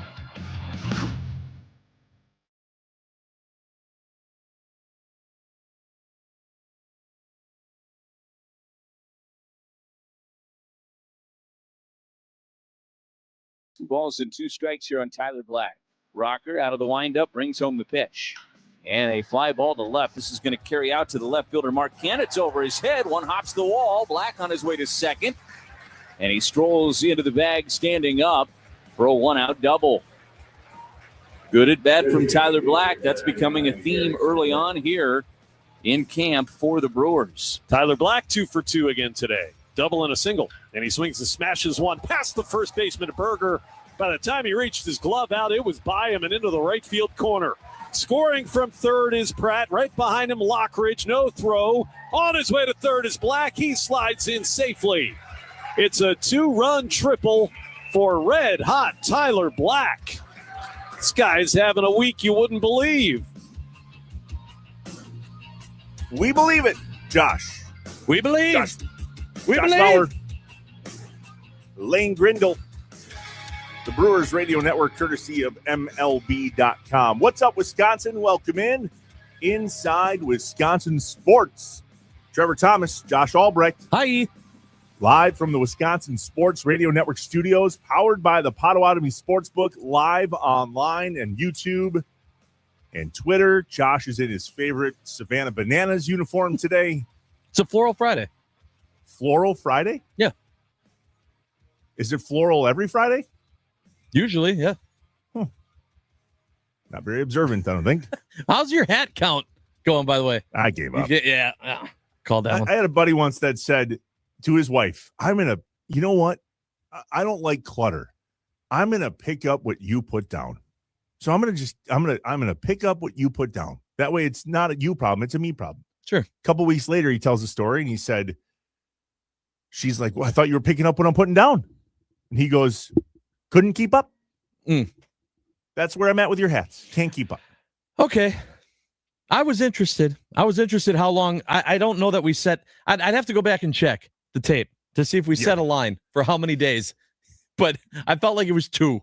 Balls and 2 strikes here on Tyler Black. Rocker out of the windup brings home the pitch. And a fly ball to left. This is going to carry out to the left fielder, Mark Canitz, over his head. One hops the wall. Black on his way to second. And he strolls into the bag standing up for a 1-out double. Good at bat from Tyler Black. That's becoming a theme early on here in camp for the Brewers. Tyler Black 2 for 2 again today. Double and a single. And he swings and smashes one past the first baseman to Berger. By the time he reached his glove out, it was by him and into the right field corner. Scoring from third is Pratt. Right behind him, Lockridge. No throw. On his way to third is Black. He slides in safely. It's a 2-run triple for red-hot Tyler Black. This guy's having a week you wouldn't believe. We believe it, Josh. We believe. Josh believe. Bauer, Lane Grindle, the Brewers Radio Network, courtesy of MLB.com. What's up, Wisconsin? Welcome in Inside Wisconsin Sports. Trevor Thomas, Josh Albrecht. Hi. Live from the Wisconsin Sports Radio Network studios, powered by the Potawatomi Sportsbook, live online and YouTube and Twitter. Josh is in his favorite Savannah Bananas uniform today. It's a Floral Friday. Floral Friday? Yeah. Is it floral every Friday? Usually, yeah. Not very observant, I don't think. How's your hat count going, by the way? I gave up. Yeah. Called that one. I had a buddy once that said to his wife, you know what? I don't like clutter. I'm going to pick up what you put down. So I'm going to pick up what you put down. That way it's not a you problem. It's a me problem. Sure. A couple weeks later, he tells a story and he said, she's like, well, I thought you were picking up what I'm putting down. And he goes, couldn't keep up. That's where I'm at with your hats. Can't keep up. Okay. I was interested how long. I don't know that we set. I'd have to go back and check the tape to see if we set a line for how many days. But I felt like it was 2.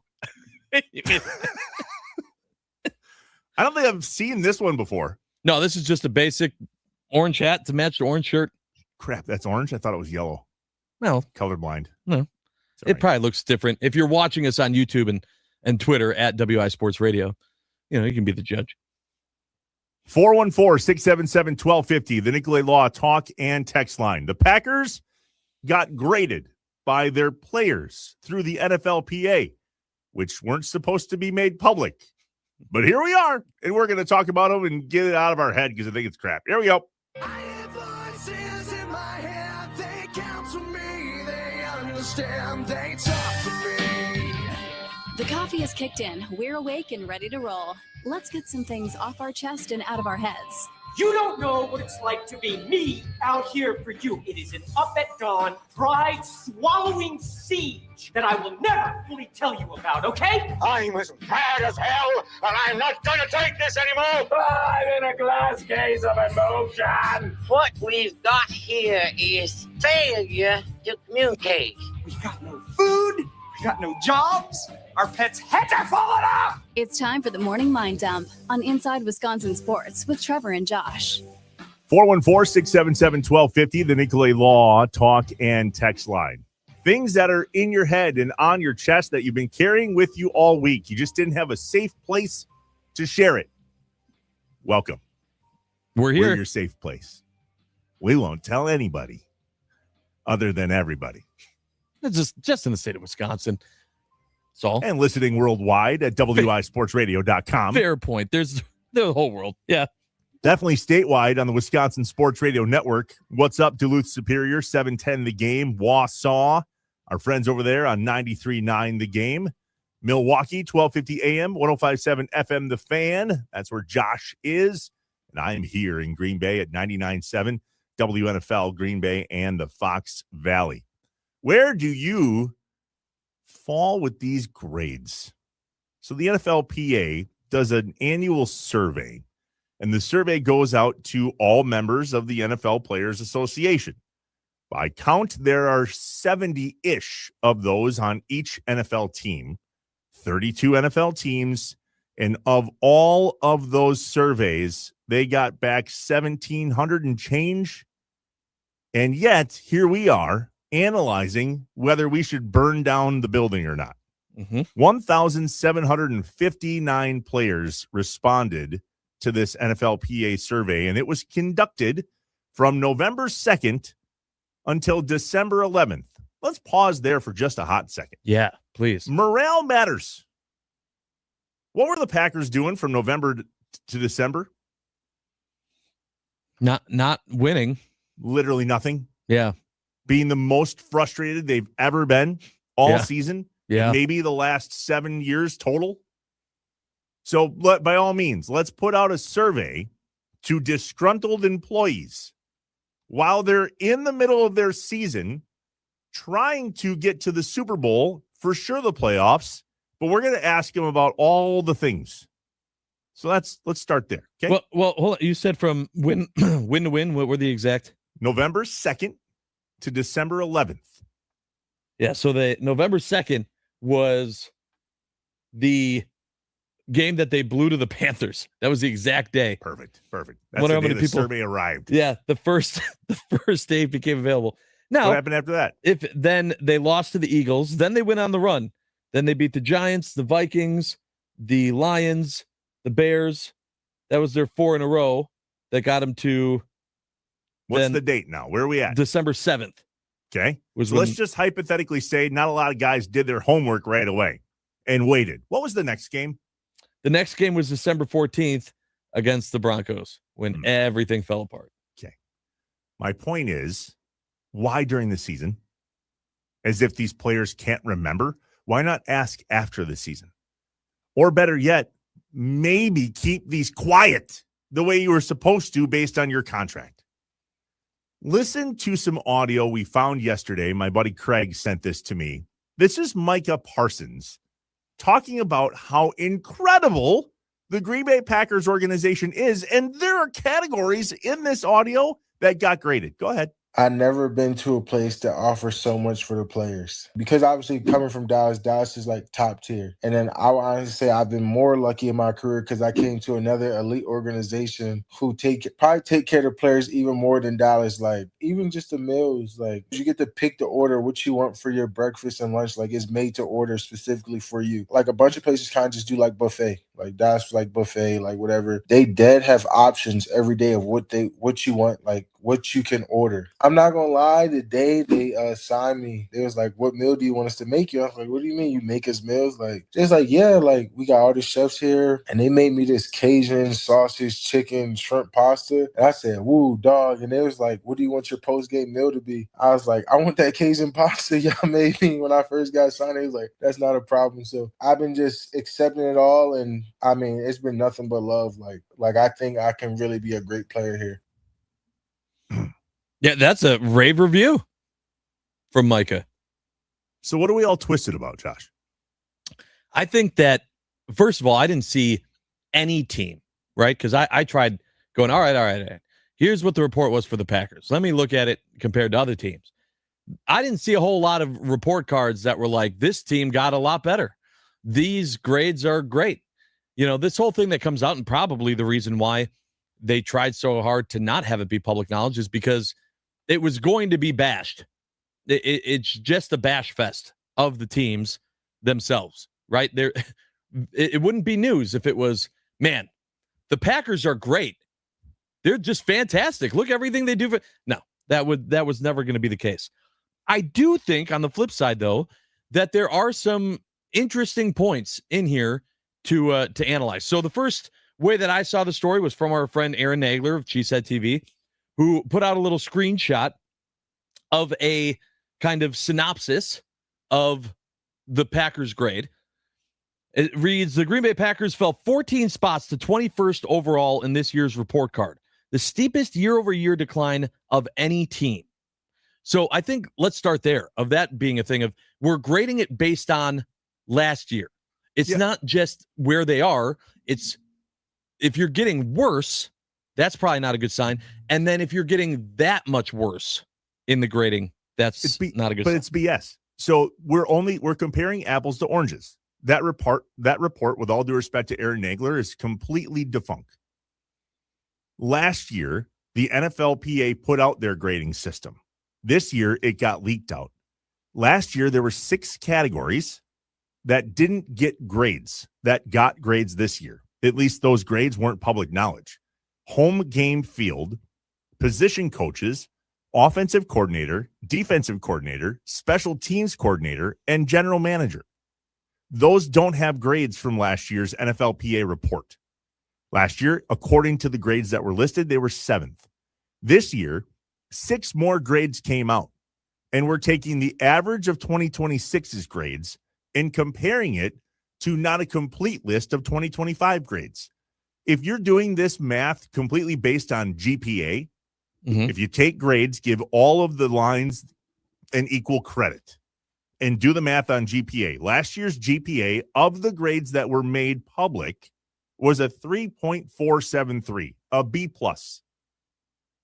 I don't think I've seen this one before. No, this is just a basic orange hat to match the orange shirt. Crap, that's orange? I thought it was yellow. Well, colorblind. No. It probably looks different. If you're watching us on YouTube and Twitter at WI Sports Radio, you can be the judge. 414-677-1250, the Nicolay Law talk and text line. The Packers got graded by their players through the NFLPA, which weren't supposed to be made public. But here we are, and we're going to talk about them and get it out of our head because I think it's crap. Here we go. I have voices in my head, they counsel me, they understand, they talk to me. The coffee has kicked in. We're awake and ready to roll. Let's get some things off our chest and out of our heads. You don't know what it's like to be me out here for you. It is an up at dawn, pride-swallowing siege that I will never fully tell you about, okay? I'm as mad as hell, and I'm not going to take this anymore. I'm in a glass case of emotion. What we've got here is failure to communicate. We got no food. We got no jobs. Our pets' heads are falling off. It's time for the morning mind dump on Inside Wisconsin Sports with Trevor and Josh. 414-677-1250, the Nicolay Law talk and text line. Things that are in your head and on your chest that you've been carrying with you all week. You just didn't have a safe place to share it. Welcome. We're here. We're your safe place. We won't tell anybody other than everybody. It's just in the state of Wisconsin. So, and listening worldwide at wisportsradio.com. Fair point. There's the whole world. Yeah. Definitely statewide on the Wisconsin Sports Radio Network. What's up, Duluth Superior, 710 The Game. Wausau, our friends over there on 93.9 The Game. Milwaukee, 1250 AM, 105.7 FM The Fan. That's where Josh is. And I'm here in Green Bay at 99.7 WNFL Green Bay and the Fox Valley. Where do you fall with these grades? So the NFLPA does an annual survey, and the survey goes out to all members of the NFL Players Association. By count, there are 70-ish of those on each NFL team, 32 NFL teams, and of all of those surveys, they got back 1,700 and change. And yet, here we are analyzing whether we should burn down the building or not. 1,759 players responded to this NFLPA survey, and it was conducted from November 2nd until December 11th. Let's pause there for just a hot second. Yeah, please. Morale matters. What were the Packers doing from November to December? Not winning. Literally nothing. Yeah. Being the most frustrated they've ever been all season. Yeah. Maybe the last 7 years total. So by all means, let's put out a survey to disgruntled employees while they're in the middle of their season trying to get to the Super Bowl, for sure the playoffs, but we're going to ask them about all the things. So let's start there. Okay. Well, hold on. You said from win to win. What were the exact? November 2nd to December 11th. Yeah. So the November 2nd was the game that they blew to the Panthers. That was the exact day. Perfect. That's the day the survey arrived. Yeah. The first day became available. Now, what happened after that? Then they lost to the Eagles. Then they went on the run. Then they beat the Giants, the Vikings, the Lions, the Bears. That was their 4 in a row that got them to. What's the date now? Where are we at? December 7th. Okay. Let's just hypothetically say not a lot of guys did their homework right away and waited. What was the next game? The next game was December 14th against the Broncos when everything fell apart. Okay. My point is, why during the season? As if these players can't remember. Why not ask after the season? Or better yet, maybe keep these quiet the way you were supposed to based on your contract. Listen to some audio we found yesterday. My buddy Craig sent this to me. This is Micah Parsons talking about how incredible the Green Bay Packers organization is. And there are categories in this audio that got graded. Go ahead. I've never been to a place that offers so much for the players. Because obviously coming from Dallas is like top tier. And then I would honestly say I've been more lucky in my career because I came to another elite organization who probably take care of the players even more than Dallas. Like even just the meals, like you get to pick the order, what you want for your breakfast and lunch. Like it's made to order specifically for you. Like a bunch of places kind of just do like buffet. Like that's like buffet, like whatever. They dead have options every day of what you want, like what you can order. I'm not gonna lie, the day they signed me, they was like, "What meal do you want us to make you?" I was like, "What do you mean you make us meals?" Like it's like, yeah, like we got all the chefs here, and they made me this Cajun sausage, chicken, shrimp pasta. And I said, "Woo, dog!" And they was like, "What do you want your post game meal to be?" I was like, "I want that Cajun pasta y'all made me when I first got signed." He was like, "That's not a problem." So I've been just accepting it all, and I mean, it's been nothing but love. Like I think I can really be a great player here. Yeah, that's a rave review from Micah. So what are we all twisted about, Josh? I think that, first of all, I didn't see any team, right? Because I tried going, all right. Here's what the report was for the Packers. Let me look at it compared to other teams. I didn't see a whole lot of report cards that were like, this team got a lot better. These grades are great. You know, this whole thing that comes out, and probably the reason why they tried so hard to not have it be public knowledge is because it was going to be bashed. It's just a bash fest of the teams themselves, right? It wouldn't be news if it was, man, the Packers are great. They're just fantastic. Look, everything they do. No, that was never going to be the case. I do think on the flip side, though, that there are some interesting points in here to analyze. So the first way that I saw the story was from our friend Aaron Nagler of Cheesehead TV, who put out a little screenshot of a kind of synopsis of the Packers grade. It reads, the Green Bay Packers fell 14 spots to 21st overall in this year's report card, the steepest year-over-year decline of any team. So I think let's start there, of that being a thing of we're grading it based on last year. It's not just where they are. It's if you're getting worse, that's probably not a good sign. And then if you're getting that much worse in the grading, that's not a good sign. But it's BS. So we're comparing apples to oranges. That report, with all due respect to Aaron Nagler, is completely defunct. Last year, the NFLPA put out their grading system. This year, it got leaked out. Last year, there were 6 categories that didn't get grades that got grades this year. At least those grades weren't public knowledge. Home game field, position coaches, offensive coordinator, defensive coordinator, special teams coordinator, and general manager. Those don't have grades from last year's NFLPA report. Last year, according to the grades that were listed, they were 7th. This year, 6 more grades came out, and we're taking the average of 2026's grades and comparing it to not a complete list of 2025 grades. If you're doing this math completely based on GPA, if you take grades, give all of the lines an equal credit, and do the math on GPA. Last year's GPA of the grades that were made public was a 3.473, a B+.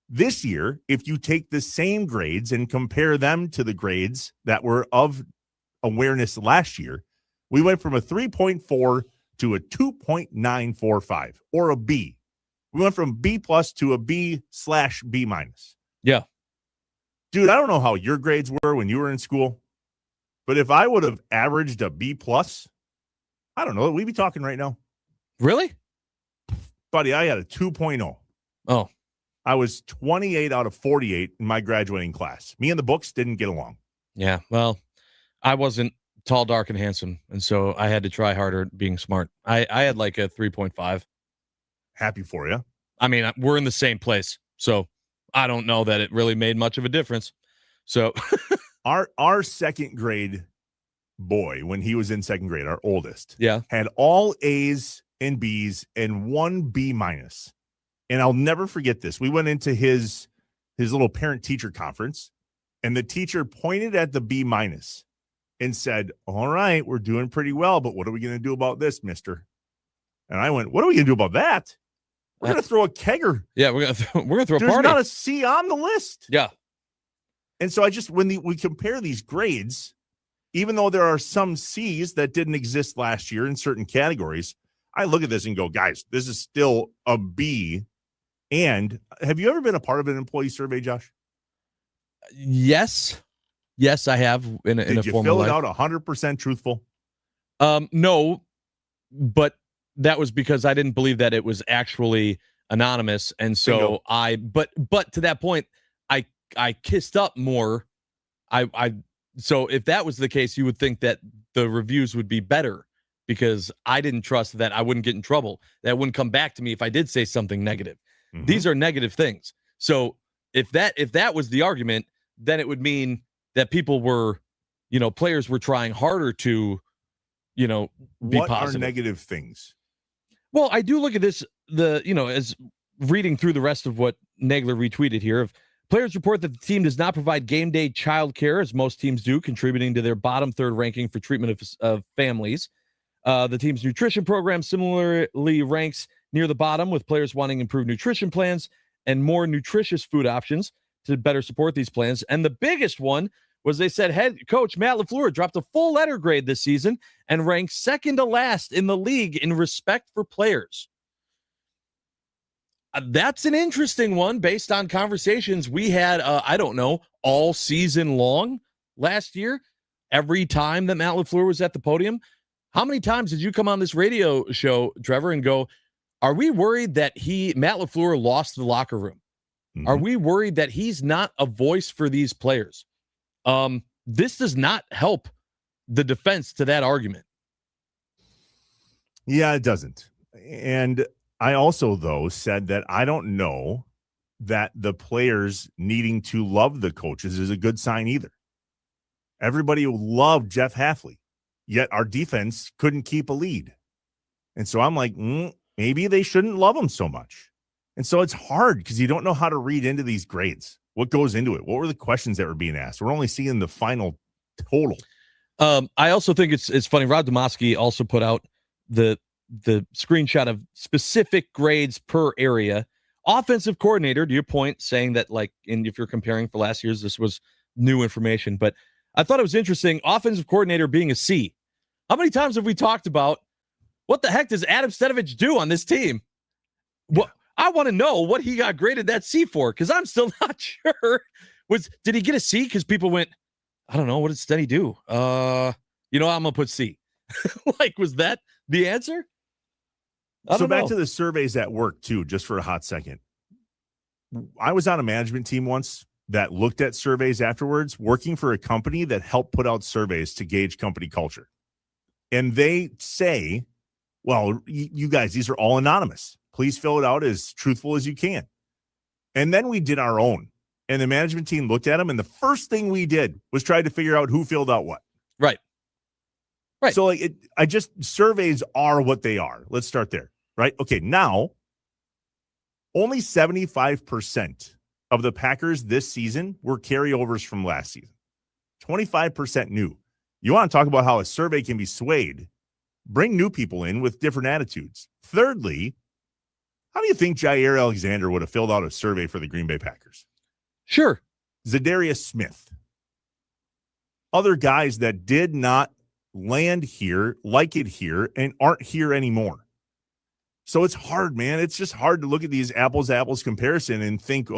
This year, if you take the same grades and compare them to the grades that were of awareness last year, we went from a 3.4 to a 2.945, or a B. We went from B+ to a B/B-. Yeah. Dude, I don't know how your grades were when you were in school, but if I would have averaged a B+, I don't know, we'd be talking right now. Really? Buddy, I had a 2.0. Oh. I was 28 out of 48 in my graduating class. Me and the books didn't get along. Yeah, well, I wasn't tall, dark, and handsome, and so I had to try harder at being smart. I had like a 3.5. Happy for you. I mean, we're in the same place, so I don't know that it really made much of a difference. So our second grade boy, when he was in second grade, our oldest, had all A's and B's and 1 B-. And I'll never forget this. We went into his little parent-teacher conference, and the teacher pointed at the B- and said, "All right, we're doing pretty well, but what are we going to do about this, mister?" And I went, "What are we going to do about that? We're going to throw a kegger." Yeah, we're going to throw a party. There's not a C on the list. Yeah. And so we compare these grades, even though there are some C's that didn't exist last year in certain categories, I look at this and go, guys, this is still a B. And have you ever been a part of an employee survey, Josh? Yes, I have. Did you fill it out 100% truthful? No, but that was because I didn't believe that it was actually anonymous, and so but to that point, I kissed up more. So if that was the case, you would think that the reviews would be better because I didn't trust that I wouldn't get in trouble. That wouldn't come back to me if I did say something negative. Mm-hmm. These are negative things. So if that was the argument, then it would mean that people were, players were trying harder to, be what positive. Are negative things? Well, I do look at this, as reading through the rest of what Nagler retweeted here. Of players report that the team does not provide game day child care, as most teams do, contributing to their bottom third ranking for treatment of families. The team's nutrition program similarly ranks near the bottom, with players wanting improved nutrition plans and more nutritious food options to better support these plans. And the biggest one was they said head coach Matt LaFleur dropped a full letter grade this season and ranked second to last in the league in respect for players. That's an interesting one based on conversations we had, all season long last year. Every time that Matt LaFleur was at the podium, how many times did you come on this radio show, Trevor, and go, are we worried that Matt LaFleur lost the locker room? Mm-hmm. Are we worried that he's not a voice for these players? This does not help the defense to that argument. Yeah, it doesn't. And I also, though, said that I don't know that the players needing to love the coaches is a good sign either. Everybody loved Jeff Hafley, yet our defense couldn't keep a lead. And so I'm like, maybe they shouldn't love him so much. And so it's hard because you don't know how to read into these grades. What goes into it? What were the questions that were being asked? We're only seeing the final total. I also think it's funny. Rod Domofsky also put out the screenshot of specific grades per area. Offensive coordinator, to your point, saying that if you're comparing for last year's, this was new information. But I thought it was interesting. Offensive coordinator being a C. How many times have we talked about what the heck does Adam Stenavich do on this team? Well, I want to know what he got graded that C for, because I'm still not sure. Did he get a C? Because people went, I don't know, what did Stenny do? I'm gonna put C. Was that the answer? So back to the surveys at work too, just for a hot second. I was on a management team once that looked at surveys afterwards, working for a company that helped put out surveys to gauge company culture. And they say, well, you guys, these are all anonymous. Please fill it out as truthful as you can. And then we did our own. And the management team looked at them, and the first thing we did was try to figure out who filled out what. Right. So surveys are what they are. Let's start there. Right. Okay. Now, only 75% of the Packers this season were carryovers from last season. 25% new. You want to talk about how a survey can be swayed? Bring new people in with different attitudes. Thirdly, how do you think Jair Alexander would have filled out a survey for the Green Bay Packers? Sure. Zadarius Smith. Other guys that did not land here, like it here, and aren't here anymore. So it's hard, man. It's just hard to look at these apples comparison and think,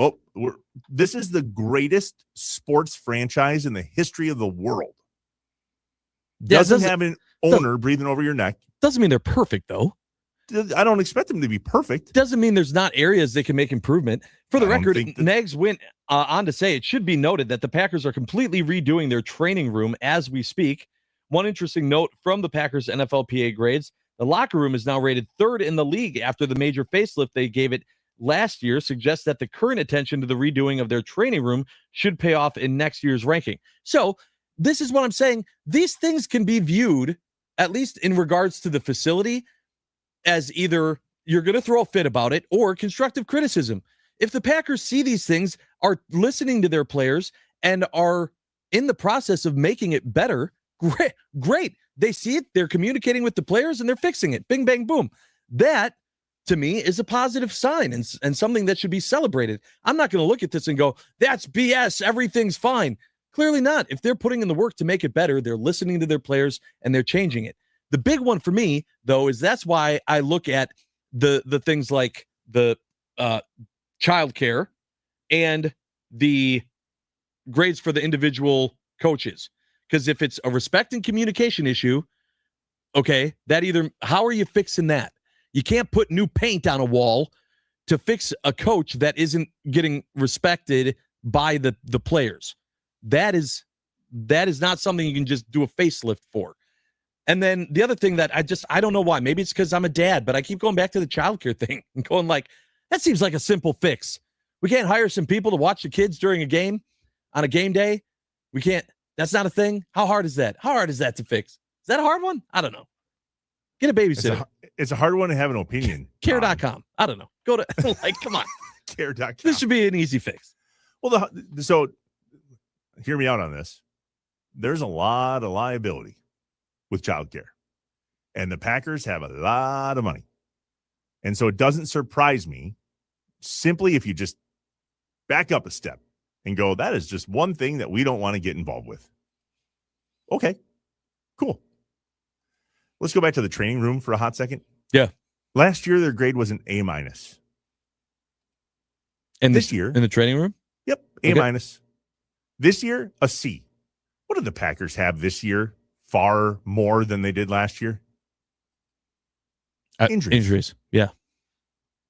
this is the greatest sports franchise in the history of the world. Doesn't have an owner breathing over your neck. Doesn't mean they're perfect, though. I don't expect them to be perfect. Doesn't mean there's not areas they can make improvement. For the record, Nags went on to say it should be noted that the Packers are completely redoing their training room as we speak. One interesting note from the Packers NFLPA grades, the locker room is now rated 3rd in the league after the major facelift they gave it last year, suggests that the current attention to the redoing of their training room should pay off in next year's ranking. So this is what I'm saying. These things can be viewed, at least in regards to the facility, as either you're going to throw a fit about it or constructive criticism. If the Packers see these things, are listening to their players, and are in the process of making it better, great. They see it, they're communicating with the players, and they're fixing it. Bing, bang, boom. That, to me, is a positive sign and something that should be celebrated. I'm not going to look at this and go, that's BS, everything's fine. Clearly not. If they're putting in the work to make it better, they're listening to their players, and they're changing it. The big one for me, though, is that's why I look at the things like the childcare and the grades for the individual coaches. Because if it's a respect and communication issue, okay, how are you fixing that? You can't put new paint on a wall to fix a coach that isn't getting respected by the players. That is not something you can just do a facelift for. And then the other thing that I don't know why. Maybe it's because I'm a dad, but I keep going back to the childcare thing and going that seems like a simple fix. We can't hire some people to watch the kids during a game on a game day. We can't. That's not a thing. How hard is that? How hard is that to fix? Is that a hard one? I don't know. Get a babysitter. It's a hard one to have an opinion. Care.com. I don't know. Go to come on. Care.com. This should be an easy fix. Well, so hear me out on this. There's a lot of liability with childcare, and the Packers have a lot of money. And so it doesn't surprise me simply if you just back up a step and go, that is just one thing that we don't want to get involved with. Okay, cool. Let's go back to the training room for a hot second. Yeah. Last year, their grade was an A-. And this year, in the training room? Yep, A-. Okay. This year, a C. What did the Packers have this year? Far more than they did last year? Injuries. Yeah.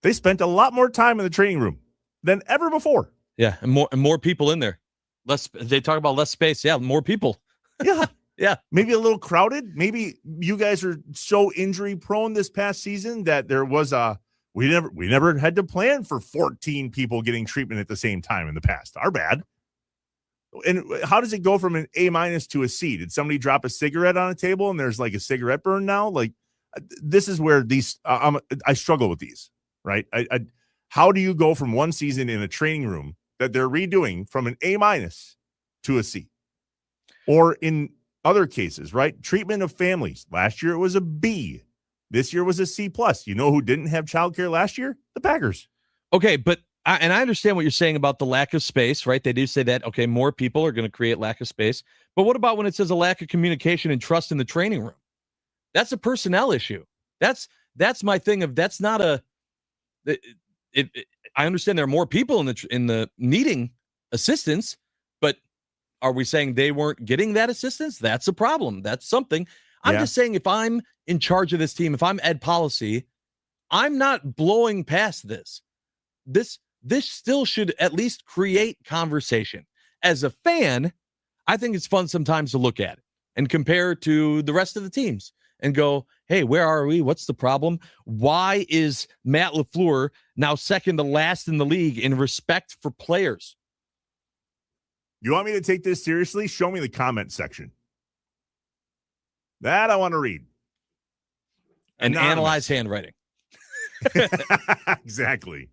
They spent a lot more time in the training room than ever before. Yeah, and more people in there. They talk about less space. Yeah, more people. Yeah. Yeah. Maybe a little crowded. Maybe you guys are so injury prone this past season that there was we never had to plan for 14 people getting treatment at the same time in the past. Our bad. And how does it go from an A- to a C? Did somebody drop a cigarette on a table and there's like a cigarette burn now? This is where these I struggle with these, right? How do you go from one season in a training room that they're redoing from an A- to a C? Or in Other cases, right? Treatment of families. Last year it was a B. This year was a C+. You know who didn't have childcare last year? The Packers. Okay, but I understand what you're saying about the lack of space, right? They do say that, okay, more people are going to create lack of space. But what about when it says a lack of communication and trust in the training room? That's a personnel issue. That's my thing of that's not a I understand there are more people in the needing assistance, but are we saying they weren't getting that assistance? That's a problem. That's something. I'm just saying if I'm in charge of this team, if I'm ed policy, I'm not blowing past this. This still should at least create conversation. As a fan, I think it's fun sometimes to look at it and compare to the rest of the teams and go, hey, where are we? What's the problem? Why is Matt LaFleur now second to last in the league in respect for players? You want me to take this seriously? Show me the comment section. That I want to read. And analyze handwriting. Exactly.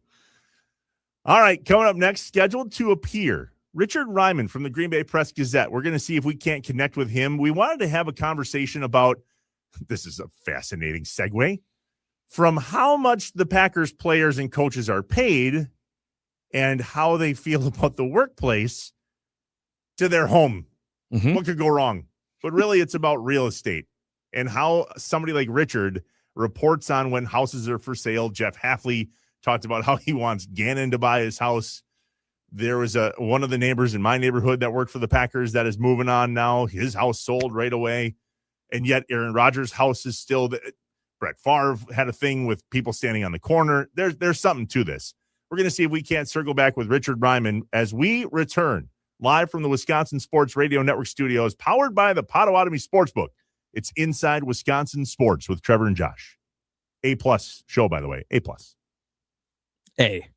All right, coming up next, scheduled to appear, Richard Ryman from the Green Bay Press Gazette. We're going to see if we can't connect with him. We wanted to have a conversation about, this is a fascinating segue, from how much the Packers players and coaches are paid and how they feel about the workplace to their home. Mm-hmm. What could go wrong? But really, it's about real estate and how somebody like Richard reports on when houses are for sale. Jeff Hafley talked about how he wants Gannon to buy his house. There was one of the neighbors in my neighborhood that worked for the Packers that is moving on now. His house sold right away. And yet Aaron Rodgers' house is still Brett Favre had a thing with people standing on the corner. There's something to this. We're going to see if we can't circle back with Richard Ryman as we return live from the Wisconsin Sports Radio Network studios, powered by the Potawatomi Sportsbook. It's Inside Wisconsin Sports with Trevor and Josh. A+ show, by the way. A+. A.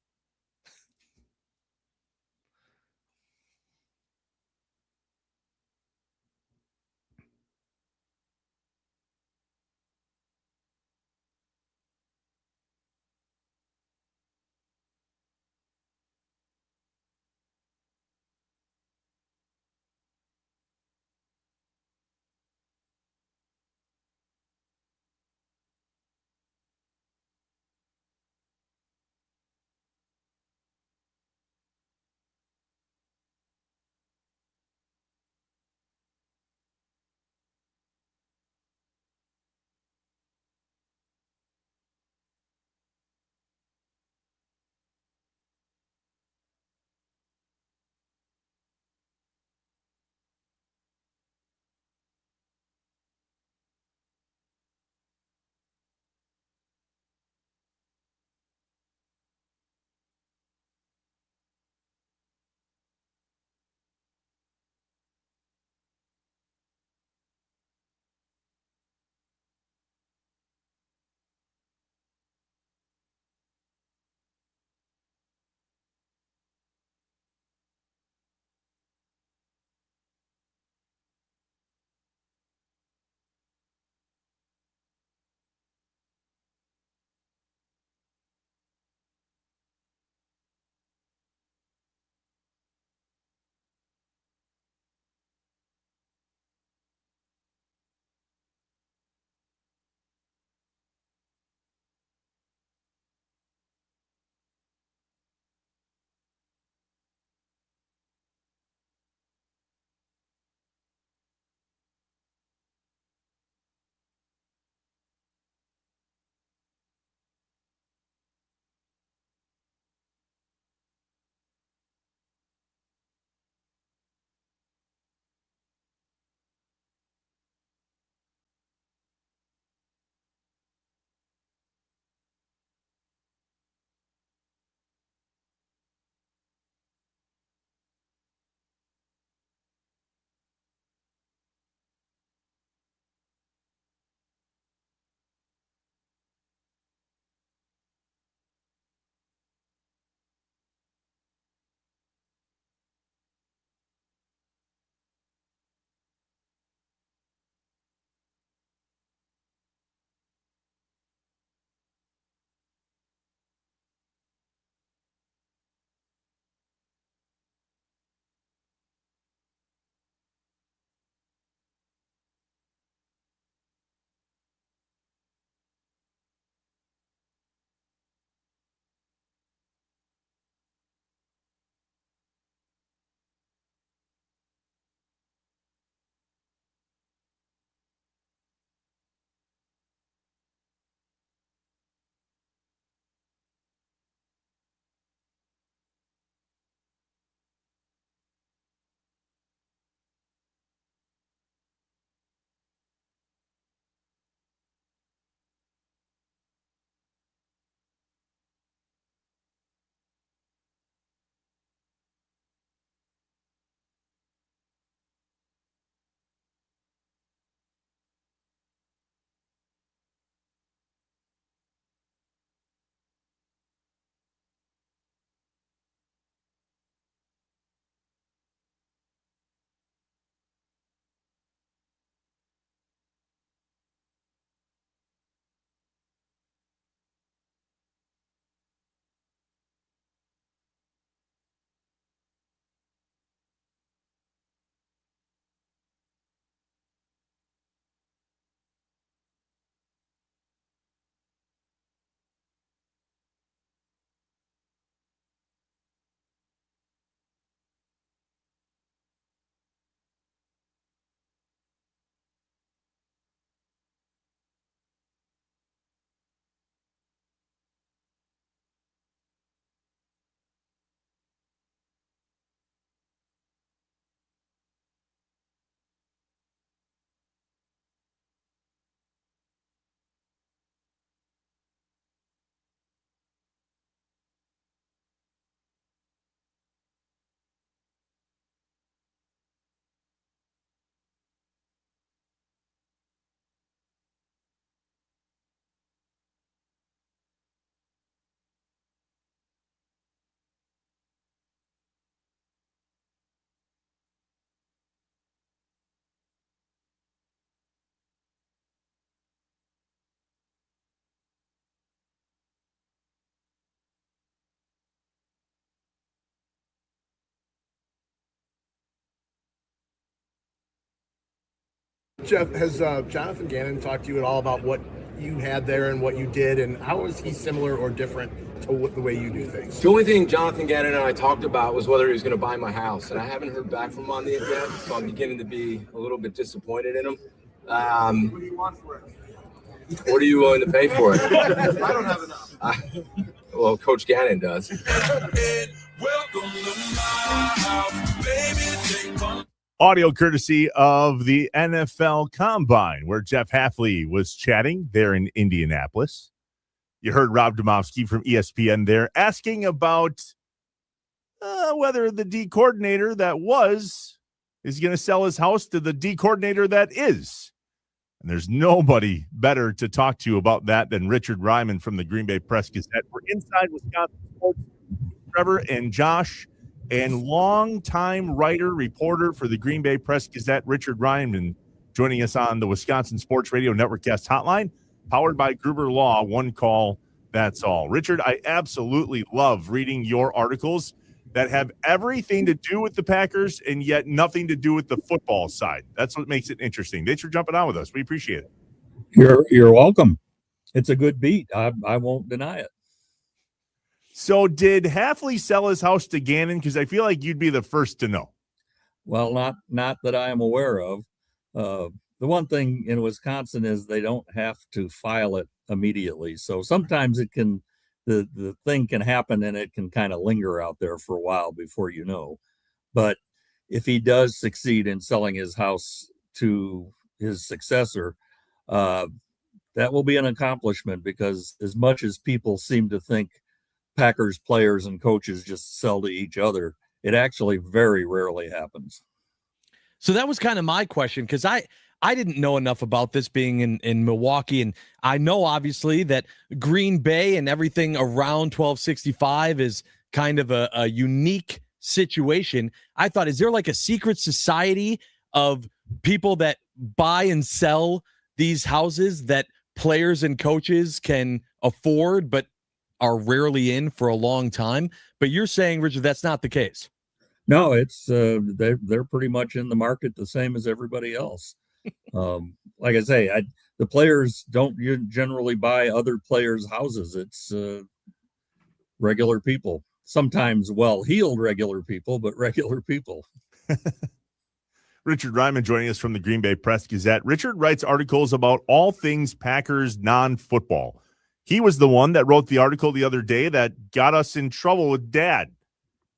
Jeff, has Jonathan Gannon talked to you at all about what you had there and what you did, and how is he similar or different to the way you do things? The only thing Jonathan Gannon and I talked about was whether he was going to buy my house, and I haven't heard back from him on it yet, so I'm beginning to be a little bit disappointed in him. What do you want for it? What are you willing to pay for it? I don't have enough. Well, Coach Gannon does. Audio courtesy of the NFL Combine, where Jeff Hafley was chatting there in Indianapolis. You heard Rob Domofsky from ESPN there asking about whether the D coordinator that is going to sell his house to the D coordinator that is. And there's nobody better to talk to about that than Richard Ryman from the Green Bay Press-Gazette. We're inside Wisconsin Sports. Trevor and Josh, and longtime writer, reporter for the Green Bay Press-Gazette, Richard Ryman, joining us on the Wisconsin Sports Radio Network guest hotline, powered by Gruber Law. One call, that's all. Richard, I absolutely love reading your articles that have everything to do with the Packers and yet nothing to do with the football side. That's what makes it interesting. Thanks for jumping on with us. We appreciate it. You're welcome. It's a good beat. I won't deny it. So did Hafley sell his house to Gannon? Because I feel like you'd be the first to know. Well, not that I am aware of. The one thing in Wisconsin is they don't have to file it immediately. So sometimes the thing can happen and it can kind of linger out there for a while before you know. But if he does succeed in selling his house to his successor, that will be an accomplishment, because as much as people seem to think Packers players and coaches just sell to each other, it actually very rarely happens. So that was kind of my question, because I didn't know enough about this being in Milwaukee. And I know obviously that Green Bay and everything around 1265 is kind of a unique situation. I thought, is there like a secret society of people that buy and sell these houses that players and coaches can afford, but are rarely in for a long time? But you're saying, Richard, that's not the case. No, it's they're pretty much in the market the same as everybody else. Like I say, the players don't generally buy other players' houses. It's regular people, sometimes well-heeled regular people, but regular people. Richard Ryman joining us from the Green Bay Press-Gazette. Richard writes articles about all things Packers non-football. He was the one that wrote the article the other day that got us in trouble with Dad.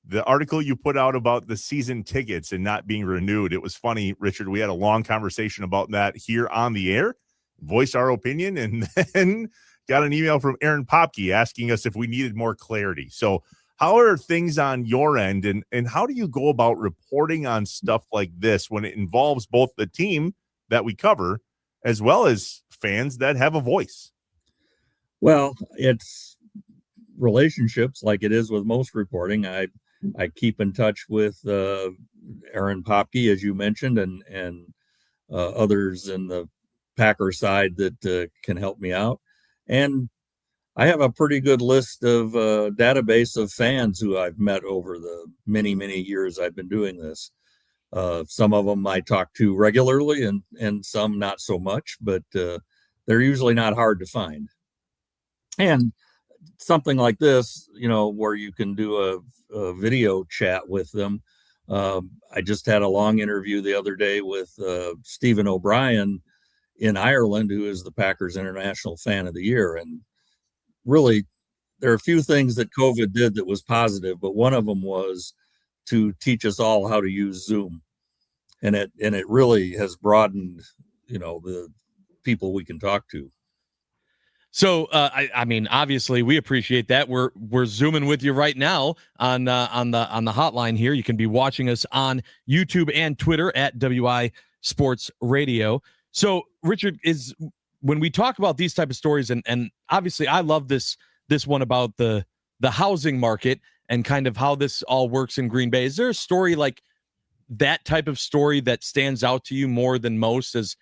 The article you put out about the season tickets and not being renewed. It was funny, Richard. We had a long conversation about that here on the air, voiced our opinion, and then got an email from Aaron Popke asking us if we needed more clarity. So how are things on your end, and how do you go about reporting on stuff like this when it involves both the team that we cover as well as fans that have a voice? Well, it's relationships like it is with most reporting. I keep in touch with Aaron Popke, as you mentioned, and others in the Packer side that can help me out. And I have a pretty good list of database of fans who I've met over the many, many years I've been doing this. Some of them I talk to regularly and some not so much, but they're usually not hard to find. And something like this, where you can do a video chat with them. I just had a long interview the other day with Stephen O'Brien in Ireland, who is the Packers International Fan of the Year. And really, there are a few things that COVID did that was positive, but one of them was to teach us all how to use Zoom. And it really has broadened, the people we can talk to. So, I mean, obviously, we appreciate that. We're Zooming with you right now on the hotline here. You can be watching us on YouTube and Twitter at WI Sports Radio. So, Richard, when we talk about these type of stories, and obviously, I love this one about the housing market and kind of how this all works in Green Bay. Is there a story like that type of story that stands out to you more than most as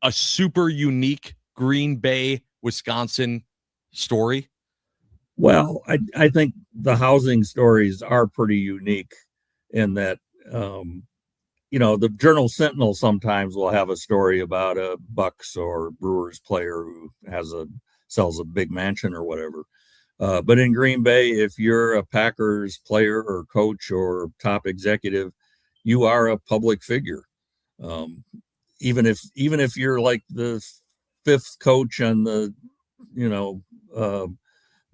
a super unique Green Bay, Wisconsin story? Well, I think the housing stories are pretty unique in that the Journal Sentinel sometimes will have a story about a Bucks or Brewers player who sells a big mansion or whatever. But in Green Bay, if you're a Packers player or coach or top executive, you are a public figure. Even if you're like the fifth coach on the,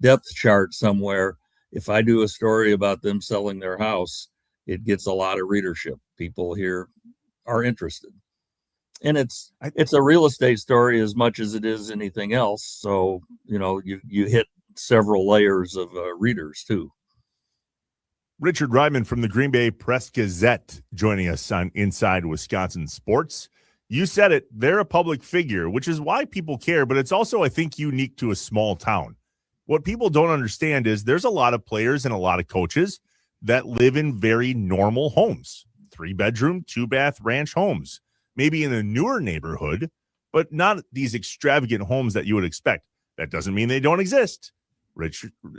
depth chart somewhere, if I do a story about them selling their house, it gets a lot of readership. People here are interested. And it's a real estate story as much as it is anything else. So, you hit several layers of readers too. Richard Ryman from the Green Bay Press-Gazette joining us on Inside Wisconsin Sports. You said it, they're a public figure, which is why people care, but it's also, I think, unique to a small town. What people don't understand is there's a lot of players and a lot of coaches that live in very normal homes, 3-bedroom, 2-bath ranch homes, maybe in a newer neighborhood, but not these extravagant homes that you would expect. That doesn't mean they don't exist.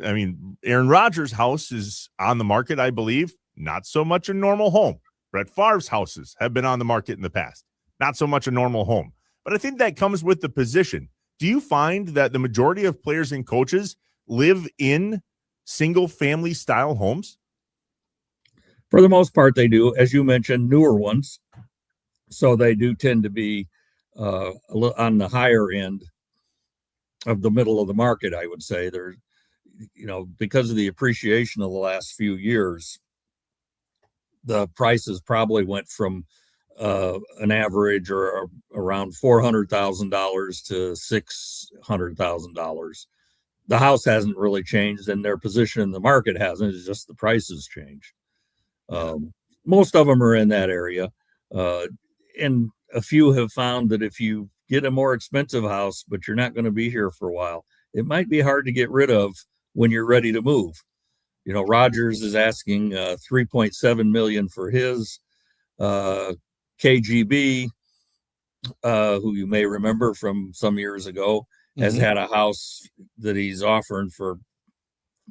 Aaron Rodgers' house is on the market, I believe. Not so much a normal home. Brett Favre's houses have been on the market in the past. Not so much a normal home. But I think that comes with the position. Do you find that the majority of players and coaches live in single-family style homes? For the most part, they do. As you mentioned, newer ones. So they do tend to be on the higher end of the middle of the market, I would say. They're, because of the appreciation of the last few years, the prices probably went from an average or around $400,000 to $600,000. The house hasn't really changed, and their position in the market hasn't. It's just the prices changed. Most of them are in that area, and a few have found that if you get a more expensive house, but you're not going to be here for a while, it might be hard to get rid of when you're ready to move. Rodgers is asking $3.7 million for his. KGB, who you may remember from some years ago, has had a house that he's offering for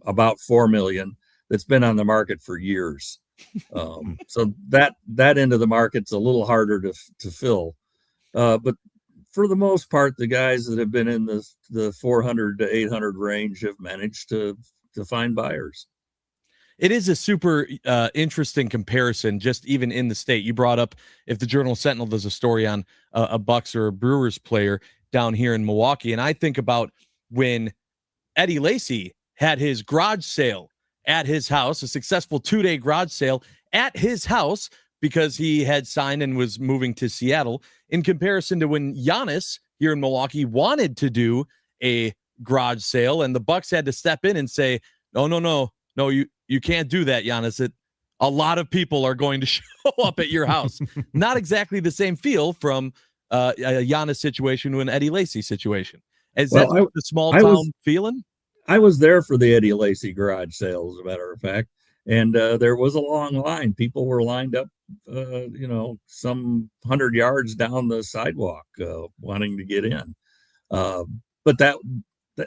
about $4 million that's been on the market for years. So that end of the market's a little harder to fill. But for the most part, the guys that have been in the 400 to 800 range have managed to find buyers. It is a super interesting comparison, just even in the state. You brought up if the Journal Sentinel does a story on a Bucks or a Brewers player down here in Milwaukee, and I think about when Eddie Lacy had his garage sale at his house, a successful 2-day garage sale at his house because he had signed and was moving to Seattle, in comparison to when Giannis here in Milwaukee wanted to do a garage sale, and the Bucks had to step in and say, no, you can't do that, Giannis. A lot of people are going to show up at your house. Not exactly the same feel from a Giannis situation to an Eddie Lacy situation. Is that the small town feeling? I was there for the Eddie Lacy garage sale, as a matter of fact, and there was a long line. People were lined up, some 100 yards down the sidewalk, wanting to get in. But that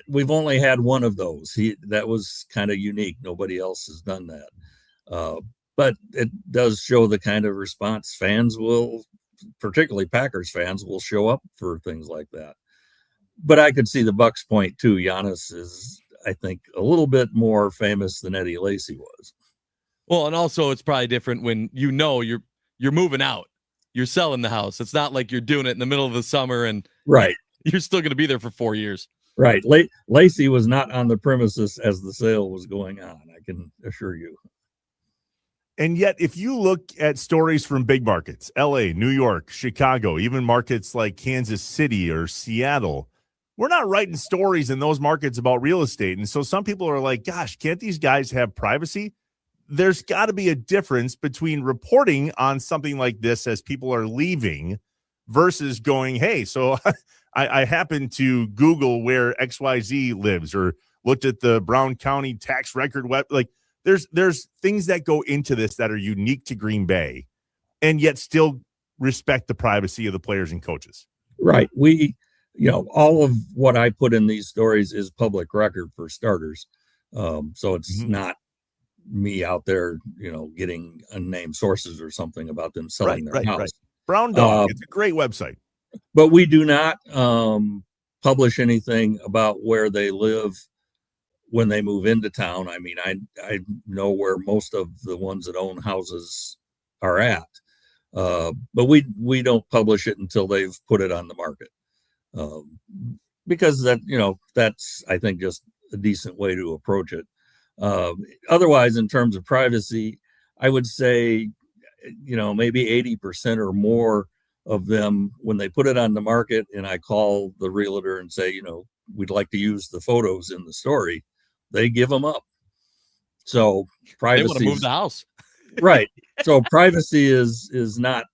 we've only had one of those. That was kind of unique. Nobody else has done that. But it does show the kind of response fans will, particularly Packers fans, will show up for things like that. But I could see the Bucks point too. Giannis is, I think, a little bit more famous than Eddie Lacy was. Well, and also it's probably different when you're moving out. You're selling the house. It's not like you're doing it in the middle of the summer and right. You're still going to be there for 4 years. Right. Lacy was not on the premises as the sale was going on, I can assure you. And yet, if you look at stories from big markets, LA, New York, Chicago, even markets like Kansas City or Seattle, we're not writing stories in those markets about real estate. And so some people are like, gosh, can't these guys have privacy? There's got to be a difference between reporting on something like this as people are leaving versus going, hey, so I happened to Google where XYZ lives or looked at the Brown County tax record web. Like there's things that go into this that are unique to Green Bay and yet still respect the privacy of the players and coaches. Right. All of what I put in these stories is public record for starters. So it's not me out there, getting unnamed sources or something about them selling their house. Right. Brown Dog. It's a great website. But we do not publish anything about where they live when they move into town. I mean, I know where most of the ones that own houses are at, but we don't publish it until they've put it on the market, because that's, I think, just a decent way to approach it. Otherwise, in terms of privacy, I would say, maybe 80% or more of them, when they put it on the market and I call the realtor and say, we'd like to use the photos in the story, they give them up. So privacy, they want to move the house. Right. So privacy is not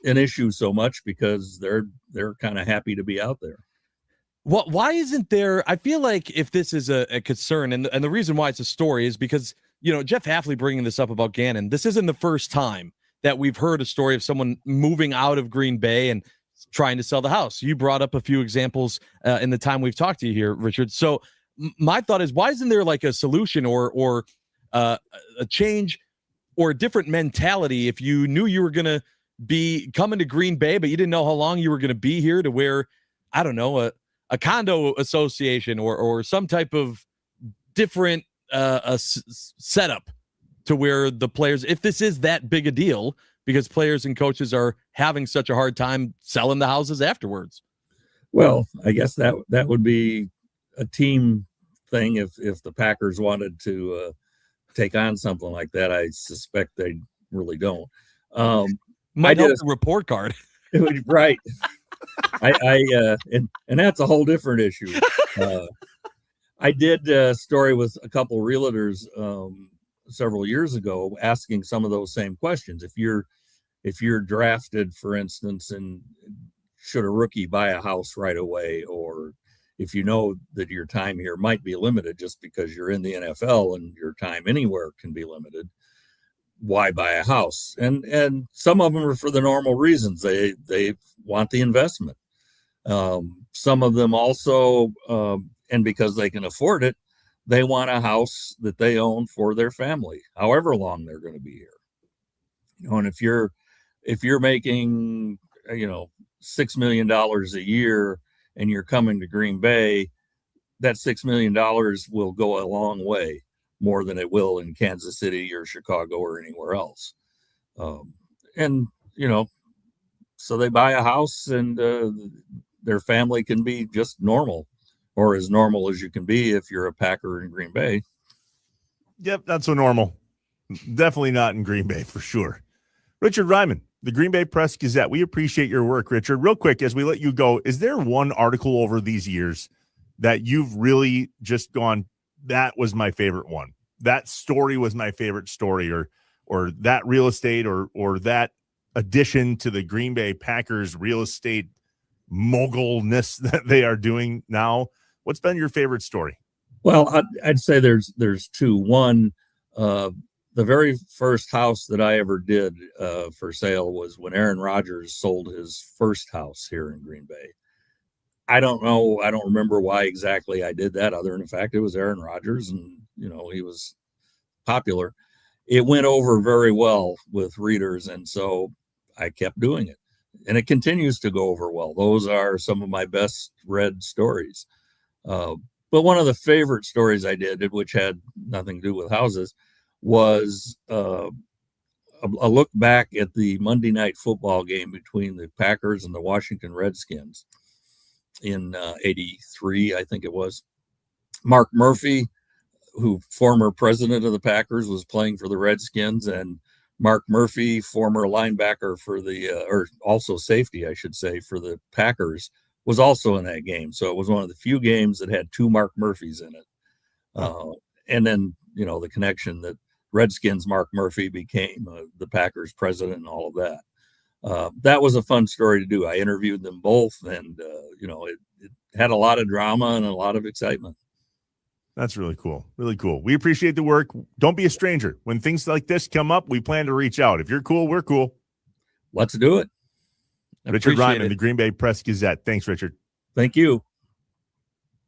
an issue so much because they're kind of happy to be out there. Why isn't there? I feel like if this is a concern, and the reason why it's a story is because, Jeff Hafley bringing this up about Gannon, this isn't the first time that we've heard a story of someone moving out of Green Bay and trying to sell the house. You brought up a few examples in the time we've talked to you here, Richard. So my thought is, why isn't there like a solution or a change or a different mentality if you knew you were going to be coming to Green Bay, but you didn't know how long you were going to be here, to where, I don't know, a condo association or some type of different setup to where the players, if this is that big a deal, because players and coaches are having such a hard time selling the houses afterwards. Well, I guess that would be a team thing if the Packers wanted to take on something like that. I suspect they really don't. Might help the report card. Right. And that's a whole different issue. I did a story with a couple of realtors several years ago asking some of those same questions. If you're drafted, for instance, and should a rookie buy a house right away, or if you know that your time here might be limited just because you're in the NFL and your time anywhere can be limited, why buy a house? And some of them are for the normal reasons. They want the investment. Some of them also, and because they can afford it, they want a house that they own for their family, however long they're going to be here. And if you're making, $6 million a year and you're coming to Green Bay, that $6 million will go a long way, more than it will in Kansas City or Chicago or anywhere else. So they buy a house and their family can be just normal, or as normal as you can be if you're a Packer in Green Bay. Yep, not so normal. Definitely not in Green Bay, for sure. Richard Ryman, the Green Bay Press Gazette. We appreciate your work, Richard. Real quick, as we let you go, is there one article over these years that you've really just gone, that was my favorite one? That story was my favorite story, or that real estate or that addition to the Green Bay Packers real estate mogulness that they are doing now? What's been your favorite story? Well, I'd say there's two. One, the very first house that I ever did for sale was when Aaron Rodgers sold his first house here in Green Bay. I don't know. I don't remember why exactly I did that, other than the fact it was Aaron Rodgers and, he was popular. It went over very well with readers, and so I kept doing it. And it continues to go over well. Those are some of my best read stories. But one of the favorite stories I did, which had nothing to do with houses, was a look back at the Monday Night Football game between the Packers and the Washington Redskins in '83, I think it was. Mark Murphy, who former president of the Packers, was playing for the Redskins, and Mark Murphy, former linebacker for or also safety, I should say, for the Packers, was also in that game. So it was one of the few games that had two Mark Murphys in it. And then, the connection that Redskins Mark Murphy became the Packers president and all of that. That was a fun story to do. I interviewed them both, and, it had a lot of drama and a lot of excitement. That's really cool. Really cool. We appreciate the work. Don't be a stranger. When things like this come up, we plan to reach out. If you're cool, we're cool. Let's do it. Richard Ryman, the Green Bay Press Gazette. Thanks, Richard. Thank you.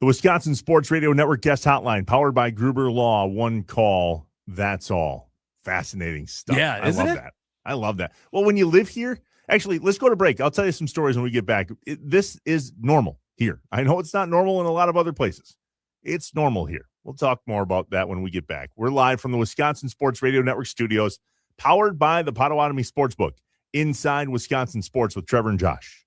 The Wisconsin Sports Radio Network guest hotline, powered by Gruber Law. One call That's all. Fascinating stuff. Yeah, I isn't love it? that. I love that. Well, when you live here, actually, let's go to break. I'll tell you some stories when we get back. This is normal here. I know it's not normal in a lot of other places. It's normal here. We'll talk more about that when we get back. We're live from the Wisconsin Sports Radio Network studios, powered by the Potawatomi Sportsbook, inside Wisconsin Sports with Trevor and Josh.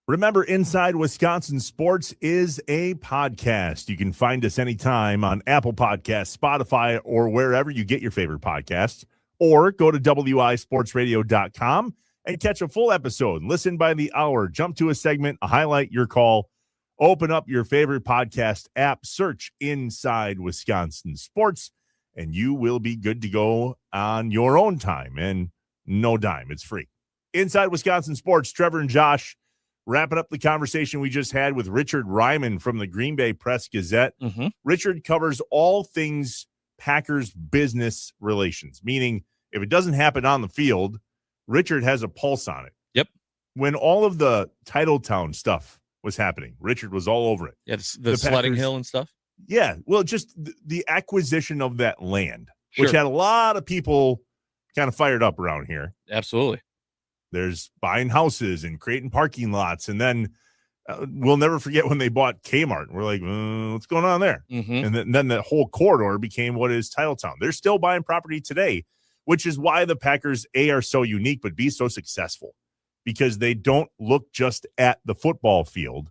Remember, Inside Wisconsin Sports is a podcast. You can find us anytime on Apple Podcasts, Spotify, or wherever you get your favorite podcasts. Or go to wisportsradio.com and catch a full episode. Listen by the hour. Jump to a segment, a highlight, your call. Open up your favorite podcast app. Search Inside Wisconsin Sports, and you will be good to go on your own time. And no dime. It's free. Inside Wisconsin Sports, Trevor and Josh. Wrapping up the conversation we just had with Richard Ryman from the Green Bay Press-Gazette. Richard covers all things Packers business relations, meaning if it doesn't happen on the field, Richard has a pulse on it. Yep. When all of the Titletown stuff was happening, Richard was all over it. Yeah, the sledding Packers, hill and stuff. Yeah, well, just the acquisition of that land, which Sure. had a lot of people kind of fired up around here. Absolutely. There's buying houses and creating parking lots. And then we'll never forget when they bought Kmart. We're like, what's going on there? And then the whole corridor became what is Titletown. They're still buying property today, which is why the Packers, A, are so unique, but B, so successful. Because they don't look just at the football field.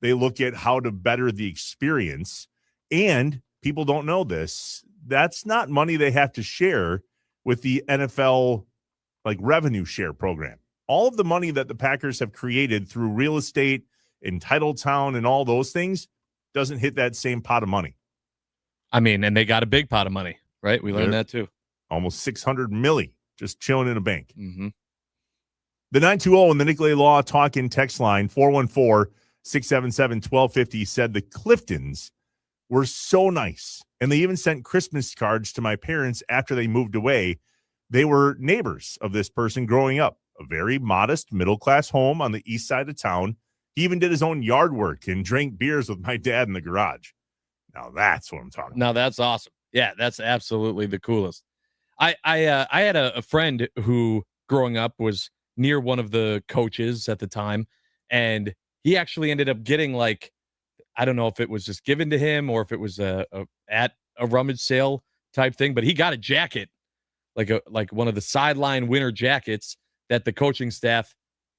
They look at how to better the experience. And people don't know this. That's not money they have to share with the NFL revenue share program. All of the money that the Packers have created through real estate and Titletown and all those things doesn't hit that same pot of money. I mean, and they got a big pot of money, right? We learned that too. Almost $600 million just chilling in a bank. The 920 and the Nicolay Law talk in text line 414-677-1250 said the Cliftons were so nice. And they even sent Christmas cards to my parents after they moved away. They were neighbors of this person growing up, a very modest middle-class home on the east side of town. He even did his own yard work and drank beers with my dad in the garage. Now that's what I'm talking about. Now that's awesome. Yeah, that's absolutely the coolest. I had a friend who growing up was near one of the coaches at the time, and he actually ended up getting I don't know if it was just given to him or if it was at a rummage sale type thing, but he got a jacket. Like one of the sideline winter jackets that the coaching staff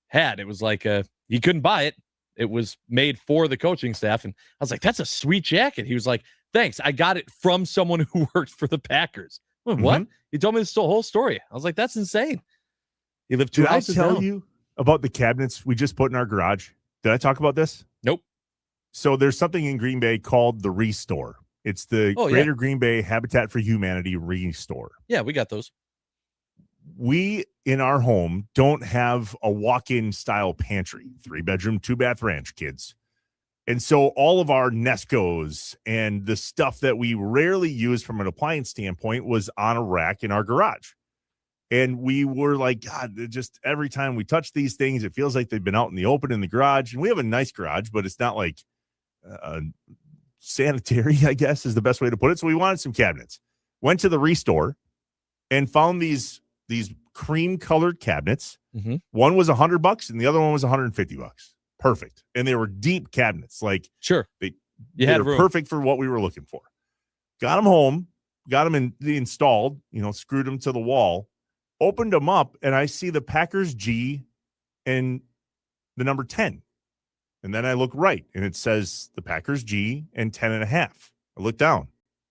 had. It was he couldn't buy it. It was made for the coaching staff. And I was like, that's a sweet jacket. He was like, thanks. I got it from someone who worked for the Packers. I went, what? He told me this whole story. I was like, that's insane. He lived two houses down. Did I tell you about the cabinets we just put in our garage? Did I talk about this? Nope. So there's something in Green Bay called the Restore. It's the Greater Green Bay Habitat for Humanity Restore. Yeah, we got those. We, in our home, don't have a walk-in style pantry. 3-bedroom, 2-bath ranch, kids. And so all of our Nescos and the stuff that we rarely use from an appliance standpoint was on a rack in our garage. And we were like, God, just every time we touch these things, it feels like they've been out in the open in the garage. And we have a nice garage, but it's not sanitary, I guess is the best way to put it. So we wanted some cabinets. Went to the Restore and found these cream colored cabinets. One was $100 and the other one was $150. Perfect. And they were deep cabinets. Sure. They had were room. perfect for what we were looking for. Got them home, got them installed, screwed them to the wall, opened them up, and I see the Packers G and the number 10. And then I look right, and it says the Packers G and 10.5. I look down.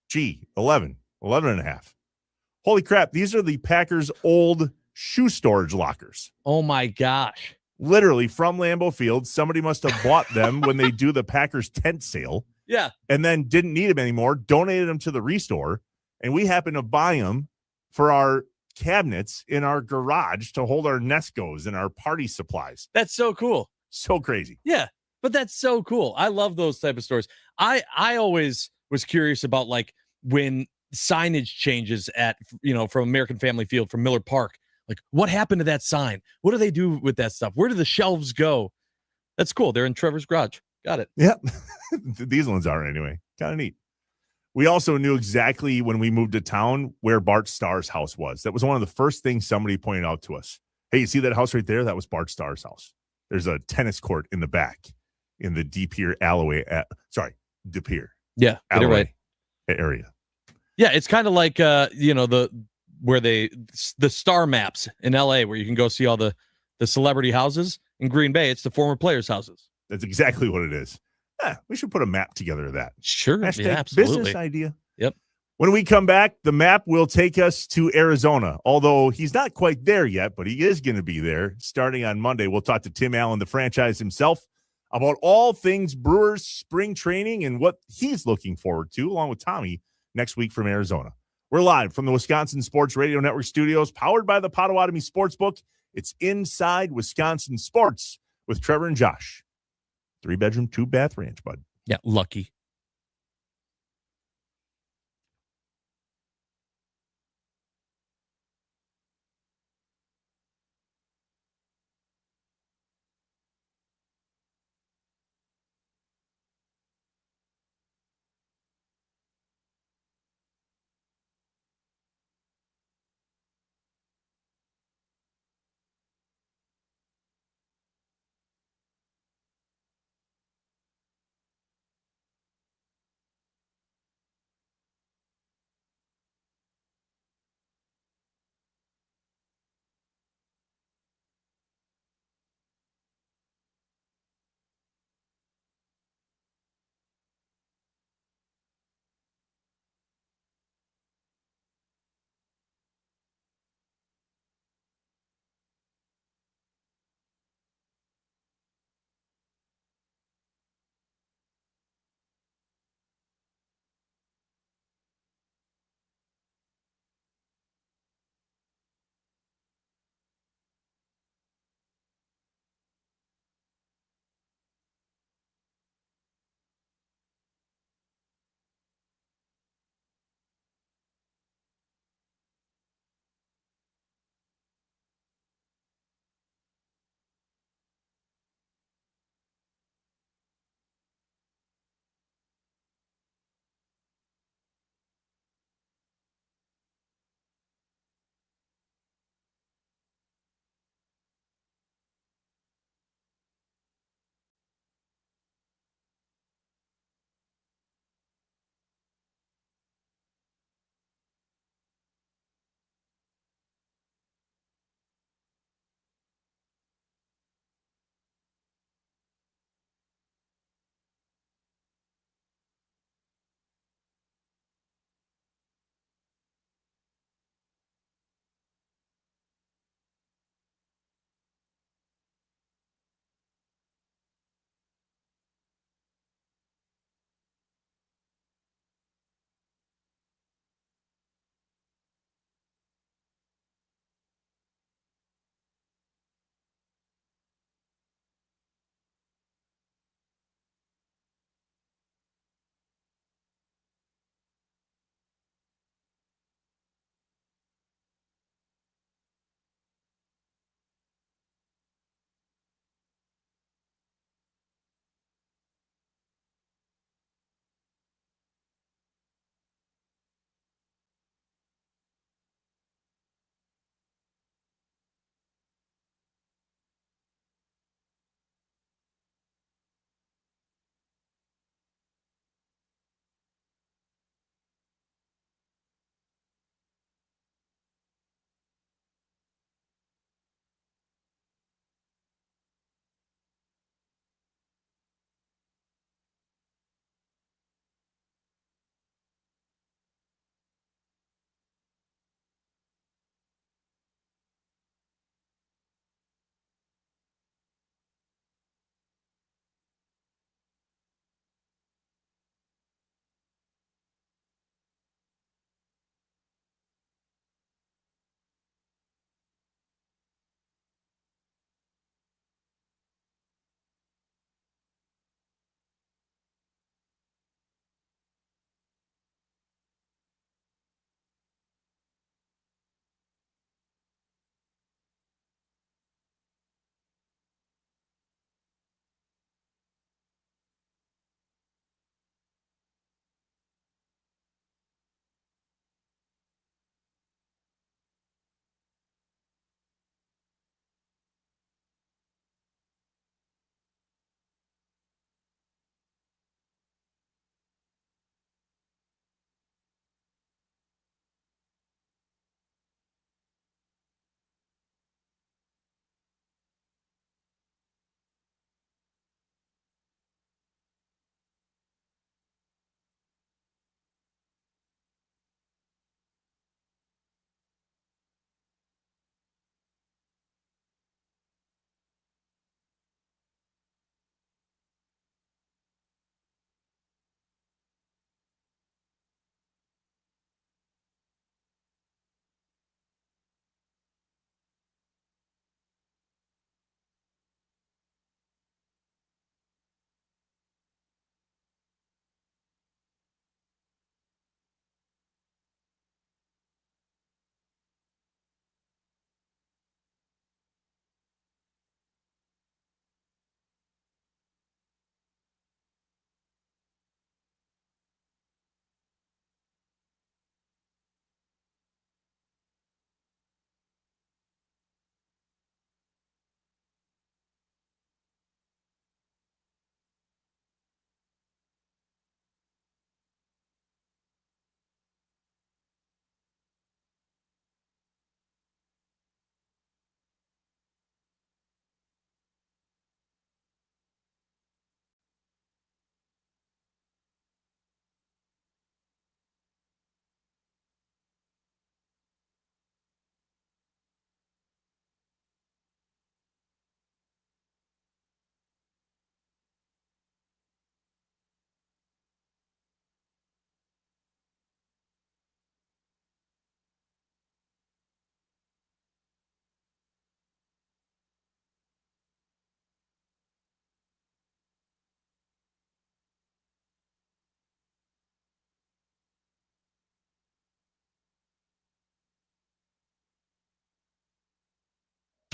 G, 11, 11.5. Holy crap, these are the Packers' old shoe storage lockers. Oh, my gosh. Literally from Lambeau Field. Somebody must have bought them when they do the Packers tent sale. Yeah. And then didn't need them anymore, donated them to the Restore, and we happened to buy them for our cabinets in our garage to hold our Nescos and our party supplies. That's so cool. So crazy. Yeah, but that's so cool. I love those type of stories. I always was curious about when signage changes at, from American Family Field, from Miller Park. What happened to that sign? What do they do with that stuff? Where do the shelves go? That's cool. They're in Trevor's garage. Got it. Yeah. These ones are anyway. Kind of neat. We also knew exactly when we moved to town where Bart Starr's house was. That was one of the first things somebody pointed out to us. Hey, you see that house right there? That was Bart Starr's house. There's a tennis court in the back in the De Pere alleyway. De Pere. Yeah, get it right. Area. Yeah, it's kind of like the Star Maps in LA where you can go see all the celebrity houses. In Green Bay, it's the former players' houses. That's exactly what it is. We should put a map together of that. Sure. Hashtag Yeah, absolutely. business idea. Yep. When we come back, the map will take us to Arizona, although he's not quite there yet, but he is going to be there starting on Monday. We'll talk to Tim Allen, the franchise himself, about all things Brewers spring training and what he's looking forward to, along with Tommy, next week from Arizona. We're live from the Wisconsin Sports Radio Network studios, powered by the Potawatomi Sportsbook. It's Inside Wisconsin Sports with Trevor and Josh. 3-bedroom, 2-bath ranch, bud. Yeah, lucky.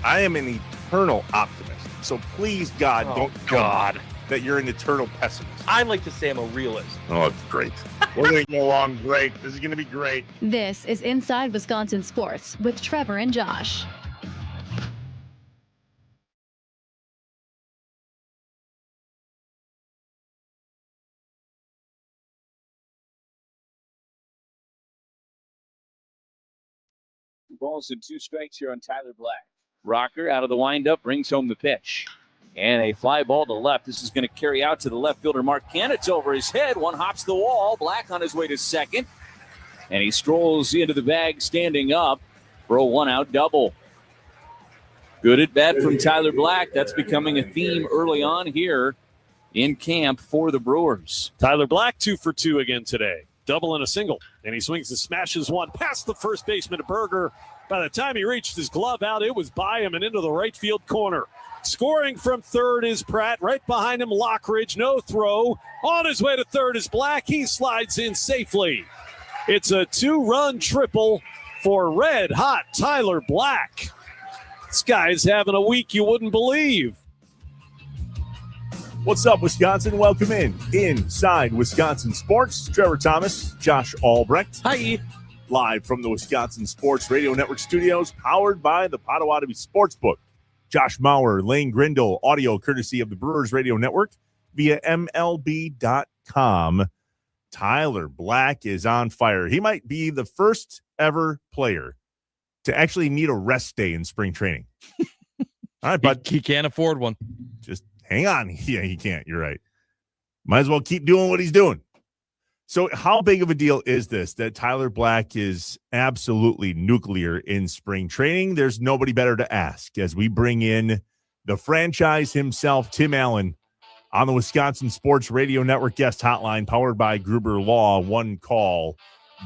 I am an eternal optimist. So please, God, don't tell me that you're an eternal pessimist. I like to say I'm a realist. Oh, it's great. We're going to go along great. This is going to be great. This is Inside Wisconsin Sports with Trevor and Josh. Balls and 2 strikes here on Tyler Black. Rocker out of the windup brings home the pitch. And a fly ball to left. This is going to carry out to the left fielder, Mark Canitz, over his head. One hops the wall. Black on his way to second. And he strolls into the bag standing up for a 1-out double. Good at bat from Tyler Black. That's becoming a theme early on here in camp for the Brewers. Tyler Black 2 for 2 again today. Double and a single. And he swings and smashes one past the first baseman, Berger. By the time he reached his glove out, it was by him and into the right field corner. Scoring from third is Pratt. Right behind him, Lockridge. No throw. On his way to third is Black. He slides in safely. It's a 2-run triple for red-hot Tyler Black. This guy's having a week you wouldn't believe. What's up, Wisconsin? Welcome Inside Wisconsin Sports. Trevor Thomas, Josh Albrecht. Hi. Live from the Wisconsin Sports Radio Network studios, powered by the Potawatomi Sportsbook. Josh Mauer, Lane Grindle, audio courtesy of the Brewers Radio Network via MLB.com. Tyler Black is on fire. He might be the first ever player to actually need a rest day in spring training. All right, but he can't afford one. Just hang on. Yeah, he can't. You're right. Might as well keep doing what he's doing. So how big of a deal is this that Tyler Black is absolutely nuclear in spring training? There's nobody better to ask as we bring in the franchise himself, Tim Allen, on the Wisconsin Sports Radio Network guest hotline powered by Gruber Law. One call,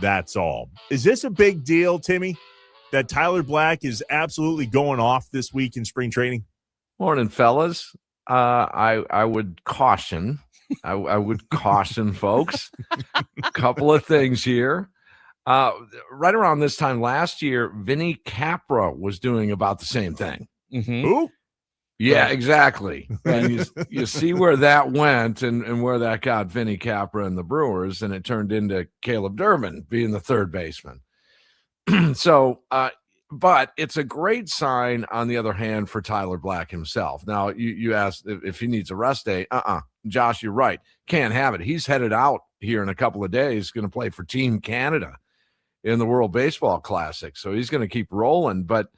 that's all. Is this a big deal, Timmy, that Tyler Black is absolutely going off this week in spring training? Morning, fellas. I would caution. I would caution folks. A couple of things here. Right around this time last year, Vinny Capra was doing about the same thing. Mm-hmm. Who? Yeah, exactly. And you see where that went and where that got Vinny Capra and the Brewers, and it turned into Caleb Durbin being the third baseman. So, but it's a great sign, on the other hand, for Tyler Black himself. Now, you asked if he needs a rest day. Josh, you're right. Can't have it. He's headed out here in a couple of days, going to play for Team Canada in the World Baseball Classic. So he's going to keep rolling. But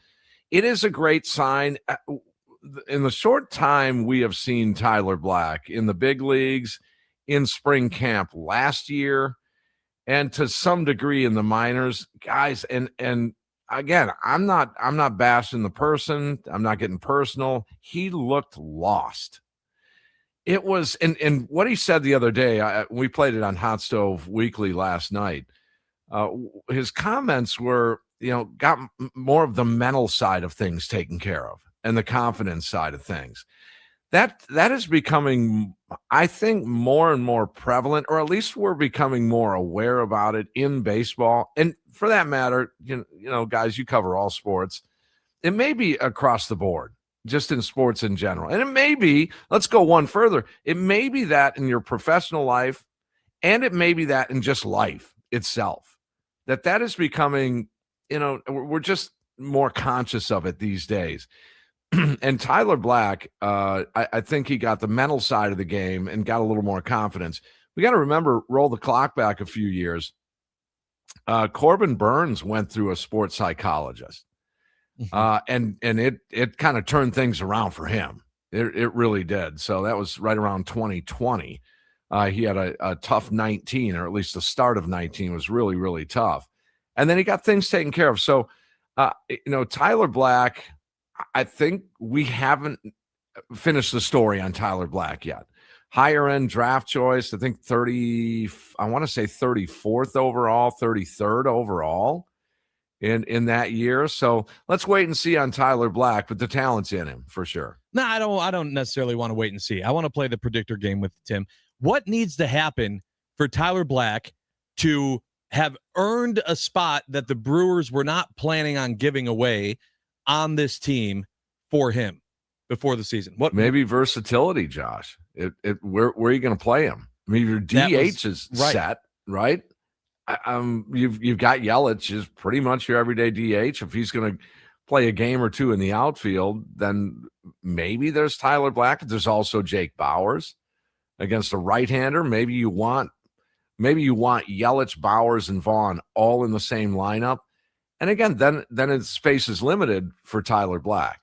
it is a great sign. In the short time we have seen Tyler Black in the big leagues, in spring camp last year, and to some degree in the minors, guys, and again, I'm not bashing the person. I'm not getting personal. He looked lost. It was, and what he said the other day, we played it on Hot Stove Weekly last night. His comments were, got more of the mental side of things taken care of and the confidence side of things. That is becoming, I think, more and more prevalent, or at least we're becoming more aware about it in baseball. And for that matter, guys, you cover all sports. It may be across the board, just in sports in general. And it may be, let's go one further, it may be that in your professional life, and it may be that in just life itself, that is becoming, we're just more conscious of it these days. And Tyler Black, I think he got the mental side of the game and got a little more confidence. We got to remember, roll the clock back a few years. Corbin Burns went through a sports psychologist, and it kind of turned things around for him. It really did. So that was right around 2020. He had a tough 19, or at least the start of 19 was really, really tough. And then he got things taken care of. So, Tyler Black, I think we haven't finished the story on Tyler Black yet. Higher end draft choice, I think 34th overall, 33rd overall in that year. So let's wait and see on Tyler Black, but the talent's in him for sure. No, I don't necessarily want to wait and see. I want to play the predictor game with Tim. What needs to happen for Tyler Black to have earned a spot that the Brewers were not planning on giving away on this team for him before the season? What maybe versatility, Josh? Where are you going to play him? I mean, your DH is set, right? You've got Yelich is pretty much your everyday DH. If he's going to play a game or two in the outfield, then maybe there's Tyler Black. There's also Jake Bauers against a right-hander. Maybe you want Yelich, Bauers, and Vaughn all in the same lineup. And again, then its space is limited for Tyler Black.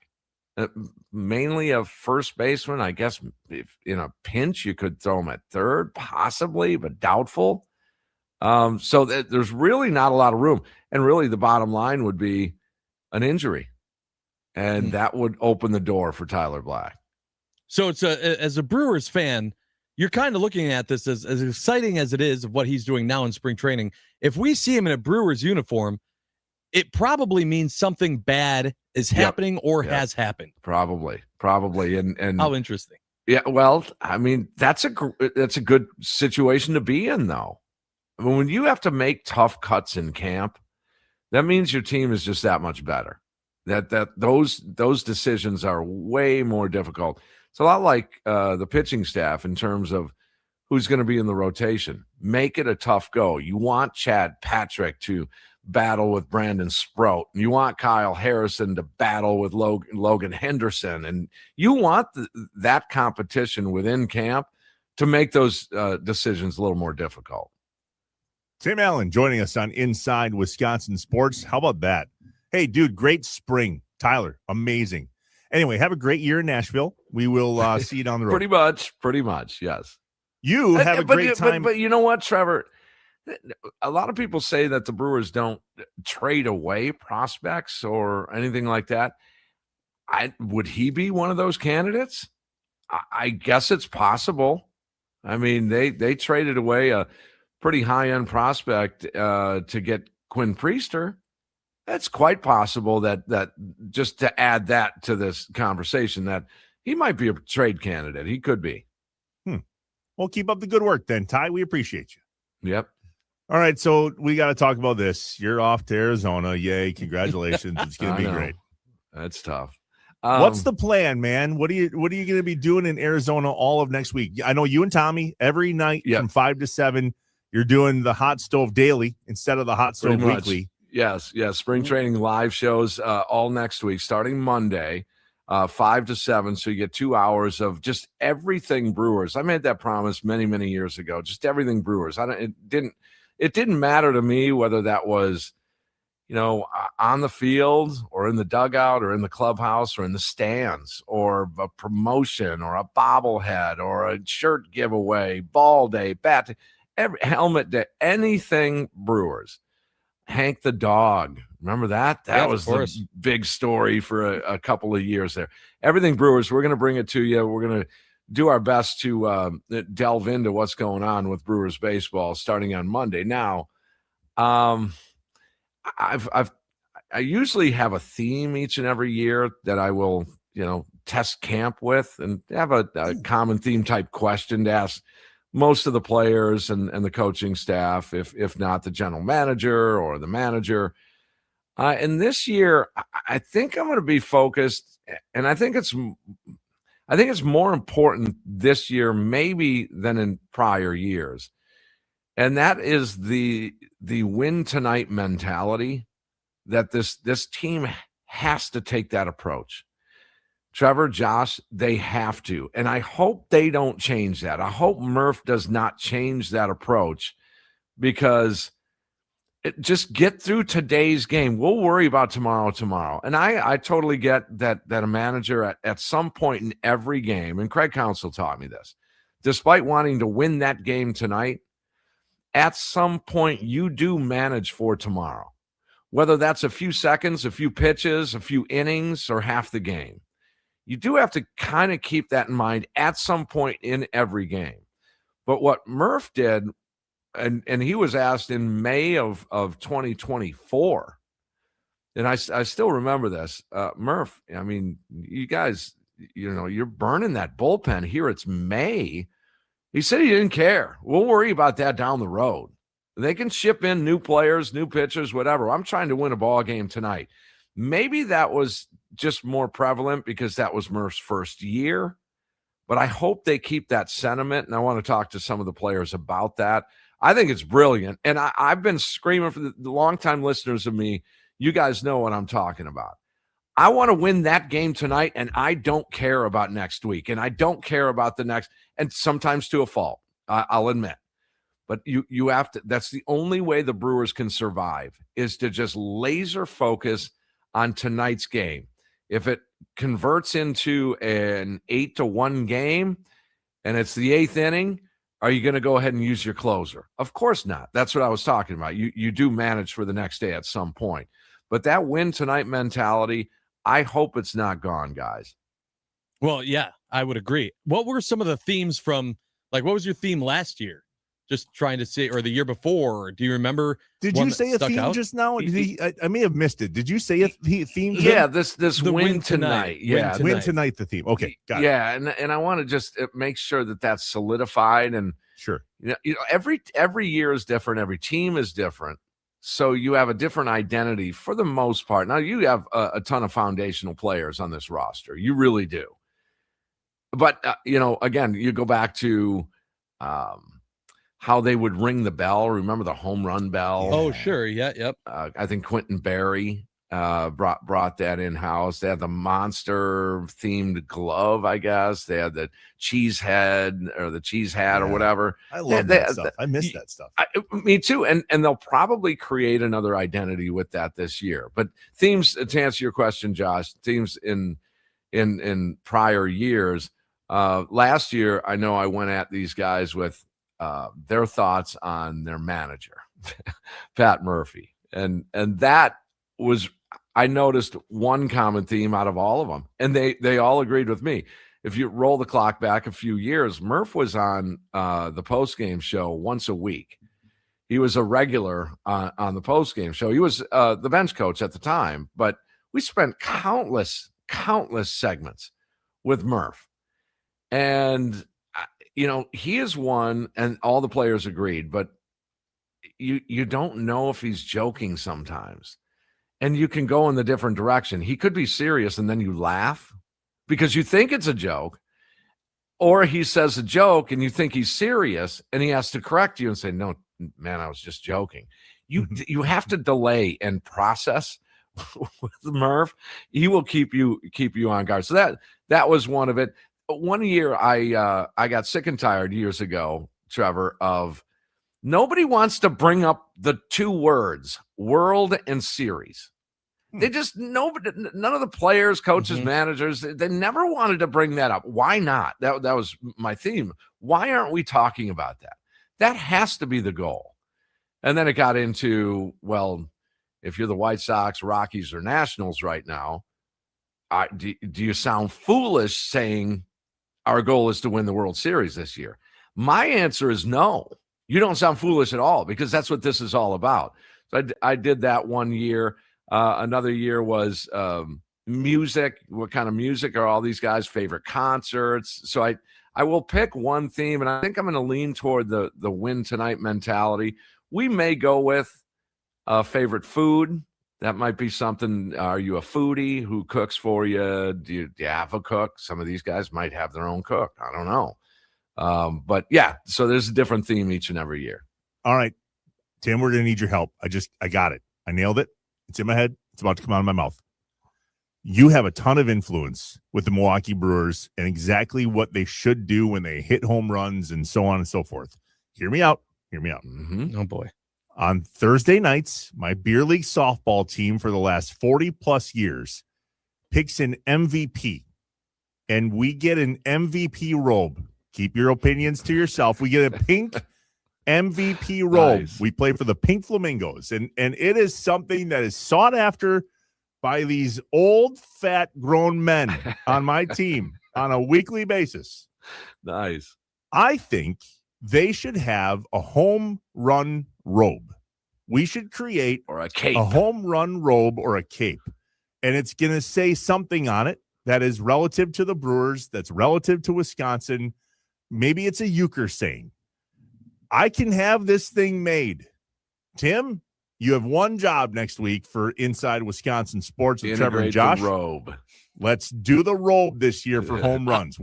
Mainly a first baseman. I guess if in a pinch you could throw him at third, possibly, but doubtful. So there's really not a lot of room. And really the bottom line would be an injury. And that would open the door for Tyler Black. So it's as a Brewers fan, you're kind of looking at this as exciting as it is of what he's doing now in spring training. If we see him in a Brewers uniform, it probably means something bad is happening or has happened. Probably. And how interesting. Yeah. Well, I mean, that's a good situation to be in, though. I mean, when you have to make tough cuts in camp, that means your team is just that much better. Those decisions are way more difficult. It's a lot like the pitching staff in terms of who's going to be in the rotation. Make it a tough go. You want Chad Patrick to battle with Brandon Sprout. You want Kyle Harrison to battle with Logan Henderson. And you want that competition within camp to make those decisions a little more difficult. Tim Allen joining us on Inside Wisconsin Sports. How about that? Hey, dude, great spring. Tyler, amazing. Anyway, have a great year in Nashville. We will see you down the road. Pretty much, yes. You have a great time. But you know what, Trevor? A lot of people say that the Brewers don't trade away prospects or anything like that. Would he be one of those candidates? I guess it's possible. I mean, they traded away a pretty high-end prospect to get Quinn Priester. It's quite possible that just to add that to this conversation, that he might be a trade candidate. He could be. Well, keep up the good work then, Ty. We appreciate you. Yep. All right, so we got to talk about this. You're off to Arizona. Yay, congratulations. It's going to be great. That's tough. What's the plan, man? What are you going to be doing in Arizona all of next week? I know you and Tommy every night from 5 to 7, you're doing the Hot Stove Daily instead of the Hot Stove Weekly. Yes. Spring training live shows all next week, starting Monday, 5 to 7. So you get 2 hours of just everything Brewers. I made that promise many, many years ago. Just everything Brewers. It didn't matter to me whether that was, on the field or in the dugout or in the clubhouse or in the stands or a promotion or a bobblehead or a shirt giveaway, ball day, bat, helmet day, anything Brewers. Hank the dog. Remember that? That was the big story for a couple of years there. Everything Brewers, we're going to bring it to you. We're going to do our best to delve into what's going on with Brewers baseball starting on Monday. Now, I usually have a theme each and every year that I will, test camp with and have a common theme type question to ask most of the players and the coaching staff, if not the general manager or the manager. And this year, I think I'm going to be focused, and I think it's more important this year maybe than in prior years. And that is the win tonight mentality, that this team has to take that approach. Trevor, Josh, they have to. And I hope they don't change that. I hope Murph does not change that approach, because just get through today's game. We'll worry about tomorrow. And I totally get that a manager at some point in every game, and Craig Counsell taught me this, despite wanting to win that game tonight, at some point you do manage for tomorrow, whether that's a few seconds, a few pitches, a few innings, or half the game. You do have to kind of keep that in mind at some point in every game. But what Murph did, and he was asked in May of 2024, and I still remember this, Murph, I mean, you guys, you're burning that bullpen here. It's May. He said he didn't care. We'll worry about that down the road. They can ship in new players, new pitchers, whatever. I'm trying to win a ball game tonight. Maybe that was just more prevalent because that was Murph's first year. But I hope they keep that sentiment, and I want to talk to some of the players about that. I think it's brilliant, and I've been screaming for the longtime listeners of me. You guys know what I'm talking about. I want to win that game tonight, and I don't care about next week, and I don't care about the next, and sometimes to a fault, I'll admit. But you have to. That's the only way the Brewers can survive, is to just laser focus on tonight's game. If it converts into an 8-1 game and it's the 8th inning, are you going to go ahead and use your closer? Of course not. That's what I was talking about. You do manage for the next day at some point. But that win tonight mentality, I hope it's not gone, guys. Well, yeah, I would agree. What were some of the themes from, like, what was your theme last year? Just trying to say, or the year before. Do you remember? Did you say a theme just now? I may have missed it. Did you say a theme? Yeah, this win tonight. Yeah, win tonight. The theme. Okay, got it. Yeah, and I want to just make sure that that's solidified. And sure, you know, every year is different. Every team is different. So you have a different identity for the most part. Now you have a ton of foundational players on this roster. You really do. But again, you go back to how they would ring the bell. Remember the home run bell? Oh, sure. Yeah. Yep. I think Quentin Berry brought that in-house. They had the monster-themed glove, I guess. They had the cheese head or the cheese hat or whatever. I love that stuff. I miss that stuff. Me too. And they'll probably create another identity with that this year. But themes, to answer your question, Josh, themes in prior years. Last year, I know I went at these guys with their thoughts on their manager, Pat Murphy. And that was, I noticed one common theme out of all of them. And they all agreed with me. If you roll the clock back a few years, Murph was on the postgame show once a week. He was a regular on the postgame show. He was the bench coach at the time, but we spent countless segments with Murph. And he is one, and all the players agreed, but you don't know if he's joking sometimes. And you can go in the different direction. He could be serious, and then you laugh because you think it's a joke. Or he says a joke, and you think he's serious, and he has to correct you and say, no, man, I was just joking. You have to delay and process with Murph. He will keep you on guard. So that was one of it. One year I got sick and tired years ago, Trevor, of nobody wants to bring up the two words, world and series. They just, none of the players, coaches, managers, they never wanted to bring that up. Why not? That was my theme. Why aren't we talking about that? That has to be the goal. And then it got into, well, if you're the White Sox, Rockies, or Nationals right now, do you sound foolish saying our goal is to win the World Series this year? My answer is no. You don't sound foolish at all, because that's what this is all about. So I did that one year. Another year was music. What kind of music are all these guys' favorite concerts? So I will pick one theme, and I think I'm going to lean toward the win tonight mentality. We may go with favorite food. That might be something. Are you a foodie? Who cooks for you? Do you have a cook? Some of these guys might have their own cook. I don't know. But yeah, so there's a different theme each and every year. All right, Tim, we're going to need your help. I got it. I nailed it. It's in my head. It's about to come out of my mouth. You have a ton of influence with the Milwaukee Brewers and exactly what they should do when they hit home runs and so on and so forth. Hear me out. Mm-hmm. Oh, boy. On Thursday nights, my beer league softball team for the last 40 plus years picks an MVP, and we get an MVP robe. Keep your opinions to yourself. We get a pink MVP robe. Nice. We play for the Pink Flamingos, and it is something that is sought after by these old, fat, grown men on my team on a weekly basis. Nice. I think they should have a home run robe. We should create or a cape, a home run robe or a cape. And it's going to say something on it that is relative to the Brewers, that's relative to Wisconsin. Maybe it's a euchre saying. I can have this thing made. Tim, You have one job next week for Inside Wisconsin Sports with Trevor and Integrate Josh. the robe. Let's do the robe this year for home runs.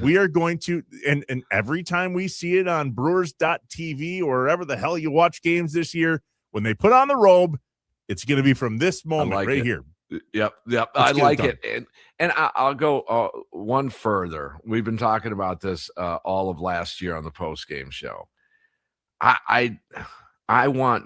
We are going to, and every time we see it on Brewers.tv or wherever the hell you watch games this year, when they put on the robe, it's going to be from this moment here. Yep. I like it. And I'll go one further. We've been talking about this all of last year on the post-game show. I want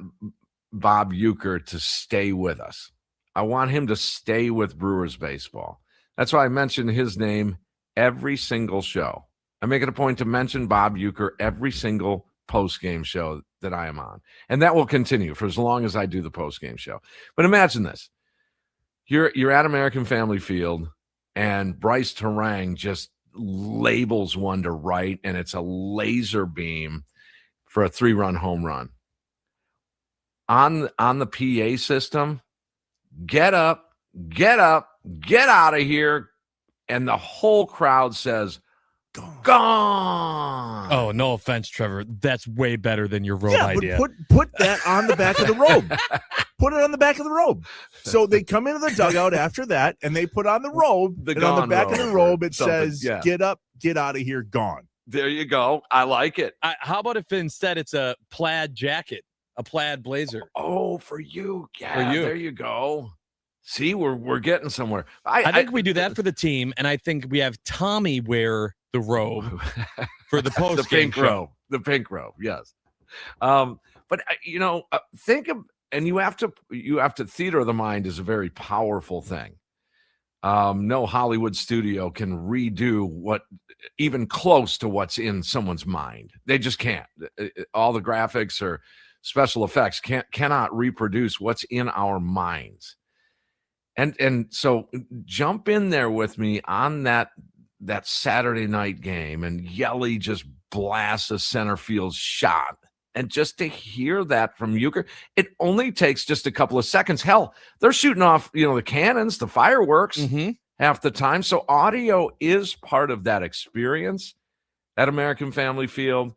Bob Uecker to stay with us. I want him to stay with Brewers baseball. That's why I mention his name every single show. I make it a point to mention Bob Uecker every single post-game show that I am on. And that will continue for as long as I do the post-game show. But imagine this. You're at American Family Field, and Bryce Terang just labels one to right, and it's a laser beam for a 3-run home run. On the PA system, get up, get out of here, and the whole crowd says, gone. Oh, no offense, Trevor. That's way better than your robe idea. But put that on the back of the robe. Put it on the back of the robe. So they come into the dugout after that, and they put on the robe. And on the back of the robe, it says, get up, get out of here, gone. There you go. I like it. How about if instead it's a plaid jacket, a plaid blazer? Oh, for you. Yeah, for you. There you go. See, we're getting somewhere. I think we do that for the team, and I think we have Tommy wear the robe for the post the pink robe. The pink robe, yes. But think of, and you have to theater of the mind is a very powerful thing. No Hollywood studio can redo what even close to what's in someone's mind. They just can't. All the graphics or special effects cannot reproduce what's in our minds. And so jump in there with me on that Saturday night game, and Yelly just blasts a center field shot. And just to hear that from Uecker, it only takes just a couple of seconds. Hell, they're shooting off, the cannons, the fireworks half the time. So audio is part of that experience at American Family Field.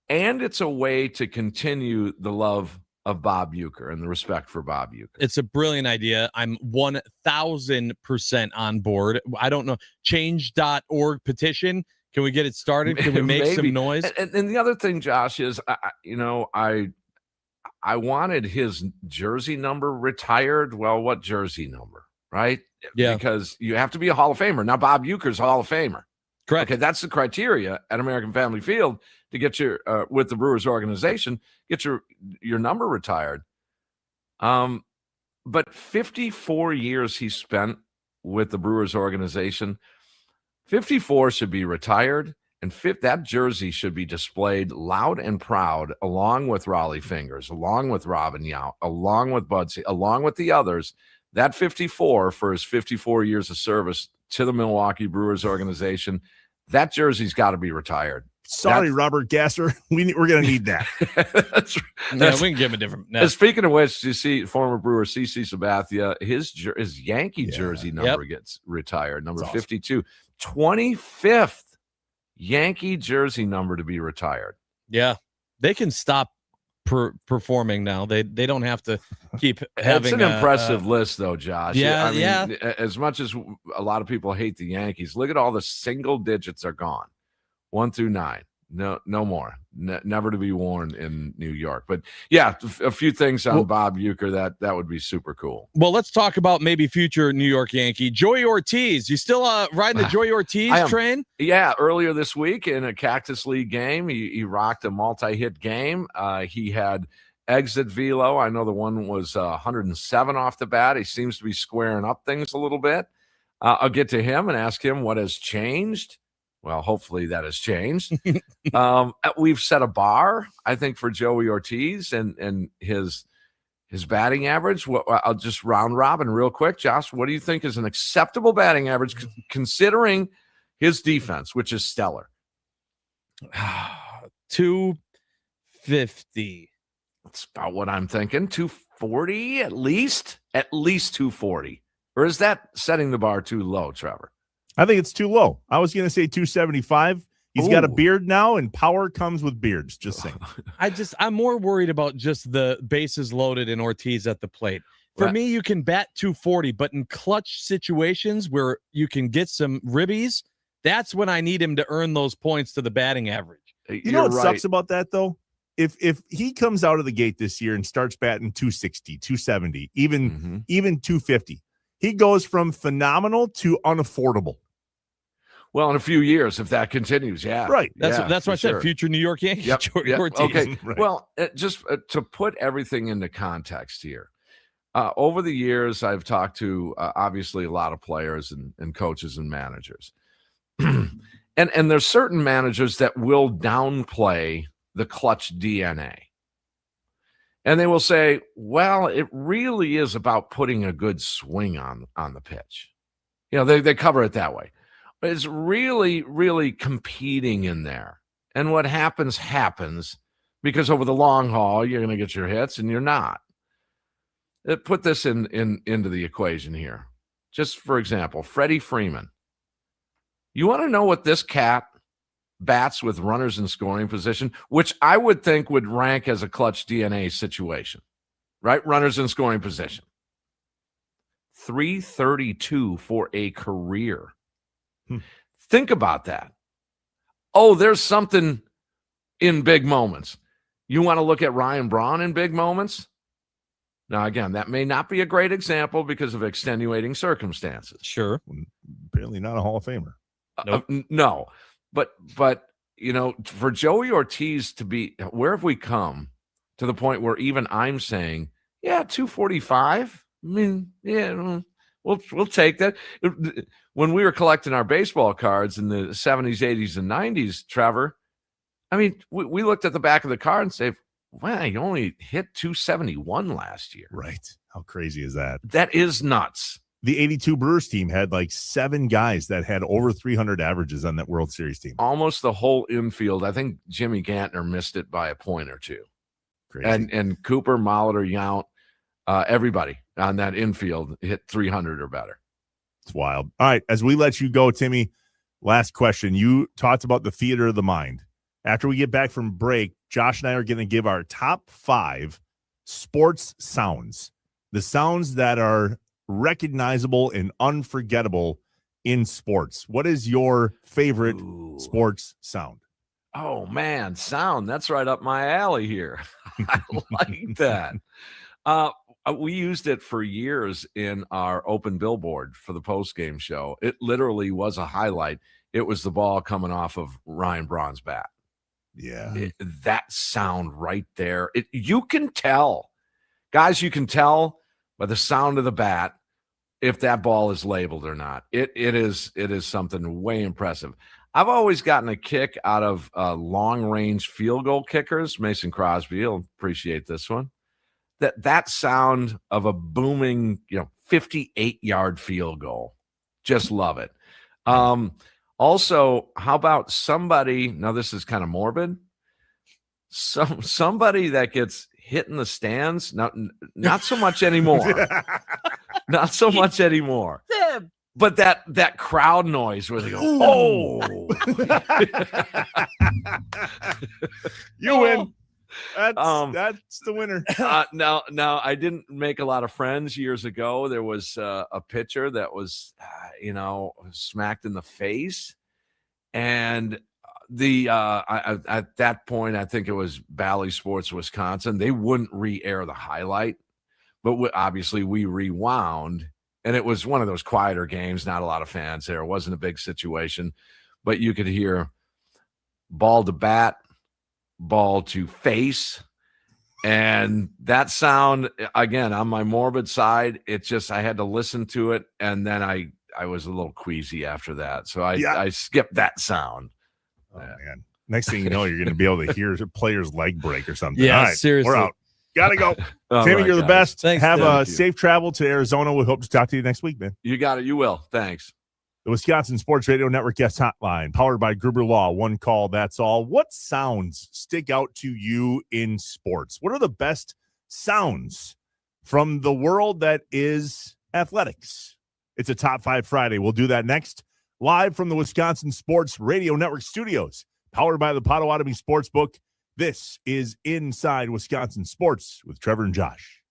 And it's a way to continue the love of Bob Uecker and the respect for Bob Uecker. It's a brilliant idea. I'm 1,000% on board. I don't know. Change.org petition. Can we get it started? Can we make some noise? And the other thing, Josh, is, I wanted his jersey number retired. Well, what jersey number, right? Yeah. Because you have to be a Hall of Famer. Now, Bob Uecker's a Hall of Famer. Correct. Okay, that's the criteria at American Family Field to get your with the Brewers organization, get your number retired. But 54 years he spent with the Brewers organization. 54 should be retired, and that jersey should be displayed loud and proud, along with Raleigh Fingers, along with Robin Yount, along with Budsy, along with the others. That 54 for his 54 years of service to the Milwaukee Brewers organization, that jersey's got to be retired. Sorry, Robert Gasser. We're going to need that. That's we can give him a different. No. Speaking of which, you see former Brewer CC Sabathia, his Yankee jersey number gets retired, number 52. 25th Yankee jersey number to be retired. Yeah, they can stop performing now. They don't have to keep having. It's an impressive list, though, Josh. Yeah, I mean, as much as a lot of people hate the Yankees, look at all the single digits are gone. 1 through 9. No more. Never to be worn in New York. But yeah, a few things on Bob Uecker that would be super cool. Well, let's talk about maybe future New York Yankee Joey Ortiz. You still riding the Joey Ortiz train? Yeah, earlier this week in a Cactus League game, he rocked a multi-hit game. He had exit velo. I know the one was 107 off the bat. He seems to be squaring up things a little bit. I'll get to him and ask him what has changed. Well, hopefully that has changed. We've set a bar, I think, for Joey Ortiz and his batting average. I'll just round robin real quick. Josh, what do you think is an acceptable batting average considering his defense, which is stellar? 250. That's about what I'm thinking. 240 at least 240. Or is that setting the bar too low, Trevor? I think it's too low. I was going to say 275. He's got a beard now, and power comes with beards. Just saying. I'm more worried about just the bases loaded in Ortiz at the plate. For me, you can bat 240, but in clutch situations where you can get some ribbies, that's when I need him to earn those points to the batting average. You know what sucks about that, though? If he comes out of the gate this year and starts batting 260, 270, even 250, he goes from phenomenal to unaffordable. Well, in a few years, if that continues, yeah. Right. That's what I said, future New York Yankees. Yep. Ortiz. Okay. Right. Well, just to put everything into context here, over the years, I've talked to obviously a lot of players and coaches and managers. and there's certain managers that will downplay the clutch DNA. And they will say, well, it really is about putting a good swing on the pitch. They cover it that way. But it's really, really competing in there. And what happens because over the long haul, you're going to get your hits and you're not. Put this into the equation here. Just for example, Freddie Freeman. You want to know what this cat bats with runners in scoring position, which I would think would rank as a clutch DNA situation, right? Runners in scoring position. 332 for a career. Think about that. Oh, there's something in big moments. You want to look at Ryan Braun in big moments? Now, again, that may not be a great example because of extenuating circumstances. Sure. Apparently not a Hall of Famer. Nope. No. But for Joey Ortiz to be, where have we come to the point where even I'm saying, 245? I mean, we'll take that. When we were collecting our baseball cards in the 70s, 80s, and 90s, Trevor, I mean, we looked at the back of the card and said, wow, he only hit 271 last year. Right. How crazy is that? That is nuts. The 82 Brewers team had like 7 guys that had over 300 averages on that World Series team. Almost the whole infield. I think Jimmy Gantner missed it by a point or two. Crazy. And Cooper, Molitor, Yount, everybody on that infield hit 300 or better. It's wild. All right, as we let you go, Timmy, last question. You talked about the theater of the mind. After we get back from break, Josh and I are going to give our top 5 sports sounds, the sounds that are recognizable and unforgettable in sports. What is your favorite sports sound? Oh, man, sound. That's right up my alley here. I like that. We used it for years in our open billboard for the postgame show. It literally was a highlight. It was the ball coming off of Ryan Braun's bat. Yeah. That sound right there. You can tell. Guys, you can tell by the sound of the bat if that ball is labeled or not. It is something way impressive. I've always gotten a kick out of long-range field goal kickers. Mason Crosby will appreciate this one. That sound of a booming, 58-yard field goal. Just love it. Also, how about somebody, now this is kind of morbid, somebody that gets hit in the stands? Not so much anymore. Not so much anymore. But that crowd noise where they go, oh. You win. That's the winner. Now, I didn't make a lot of friends years ago. There was a pitcher that was, smacked in the face. And at that point, I think it was Bally Sports Wisconsin. They wouldn't re-air the highlight. But obviously, we rewound. And it was one of those quieter games, not a lot of fans there. It wasn't a big situation. But you could hear ball to bat, ball to face, and that sound, again, on my morbid side, I had to listen to it, and then I was a little queasy after that, so I skipped that sound. Oh man, next thing you know, you're going to be able to hear a player's leg break or something. Yeah, all right, seriously, we're out. Gotta go. Timmy, right, you're the guys. best. Thanks, Have Tim. a safe travel to Arizona. We hope to talk to you next week, man. You got it. You will. Thanks. The Wisconsin Sports Radio Network guest hotline, powered by Gruber Law. One call, that's all. What sounds stick out to you in sports? What are the best sounds from the world that is athletics? It's a Top 5 Friday. We'll do that next live from the Wisconsin Sports Radio Network studios, powered by the Potawatomi Sportsbook. This is Inside Wisconsin Sports with Trevor and Josh.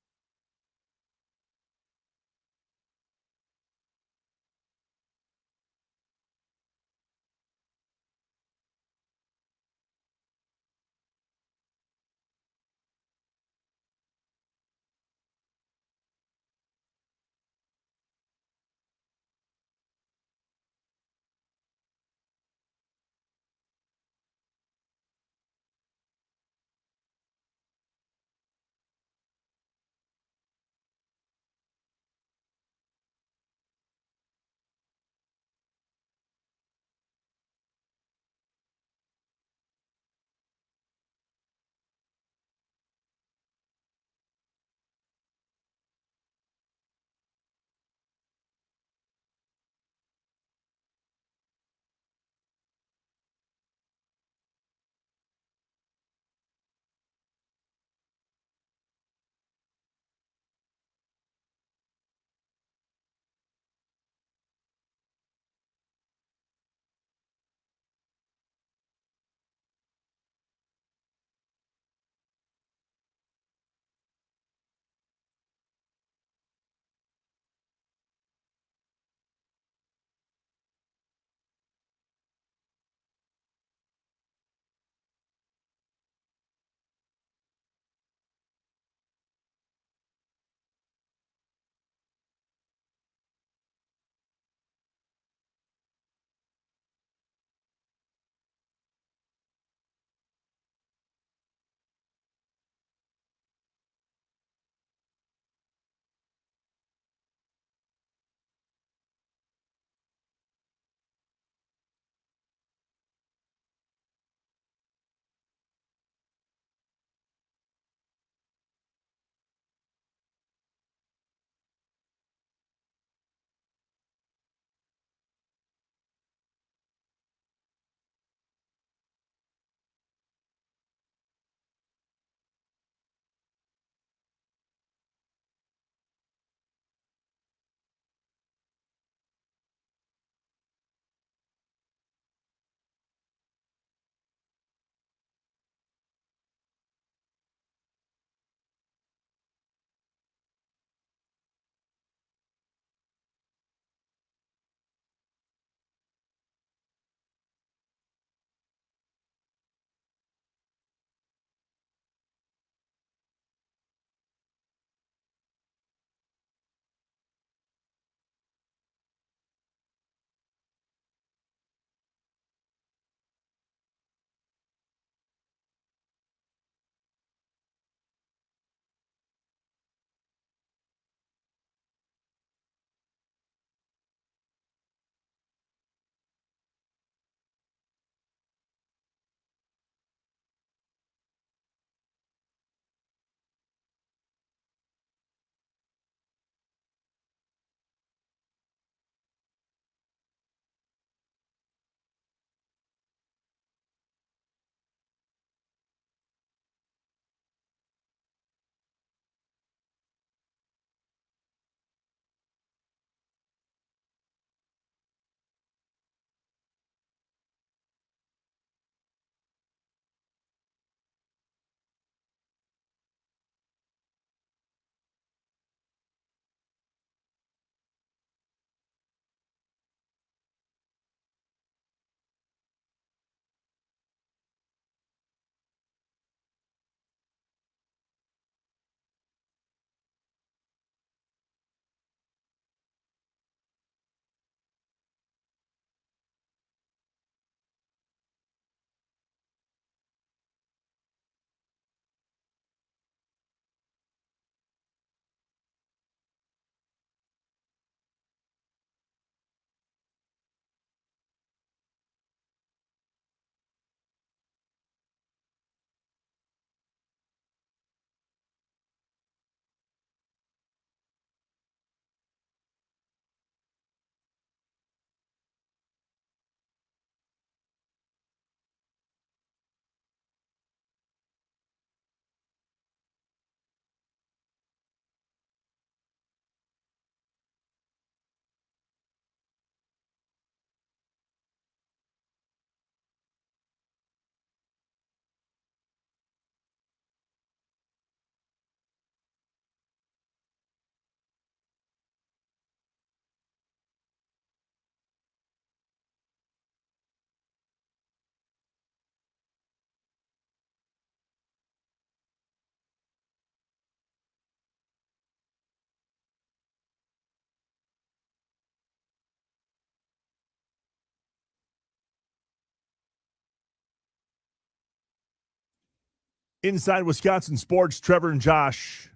Inside Wisconsin Sports, Trevor and Josh.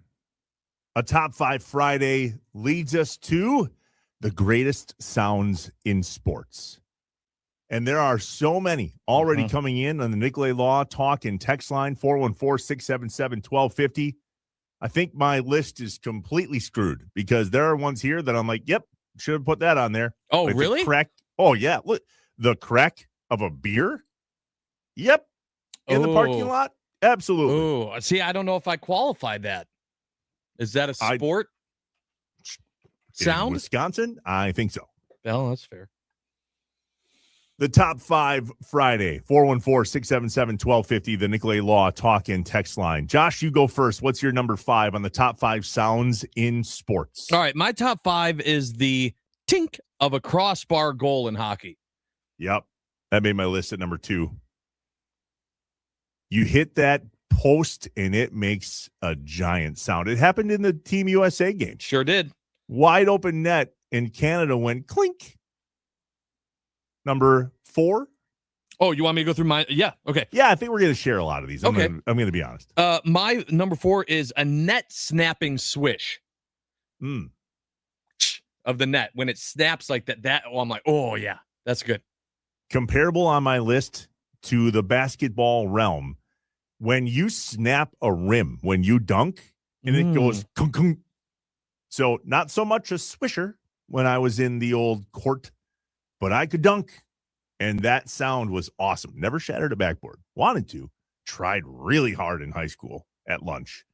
A top 5 Friday leads us to the greatest sounds in sports. And there are so many already coming in on the Nicolay Law Talk and text line, 414-677-1250. I think my list is completely screwed because there are ones here that I'm like, yep, should have put that on there. Oh, like really? Oh, yeah. Look, the crack of a beer. Yep. In the parking lot. Absolutely. Oh, see, I don't know if I qualified that. Is that a sport sound? In Wisconsin? I think so. Well, that's fair. The top 5 Friday, 414-677-1250, the Nicolay Law Talk and text line. Josh, you go first. What's your number 5 on the top 5 sounds in sports? All right, my top 5 is the tink of a crossbar goal in hockey. Yep, that made my list at number 2. You hit that post, and it makes a giant sound. It happened in the Team USA game. Sure did. Wide open net, and Canada went clink. Number 4. Oh, you want me to go through my? Yeah. Okay. Yeah, I think we're going to share a lot of these. I'm Okay. I'm going to be honest. My number 4 is a net snapping swish. Of the net when it snaps like that. I'm like, oh yeah, that's good. Comparable on my list to the basketball realm. When you snap a rim, when you dunk, and it goes kunk, kunk. So not so much a swisher when I was in the old court, but I could dunk, and that sound was awesome. Never shattered a backboard. Wanted to. Tried really hard in high school at lunch.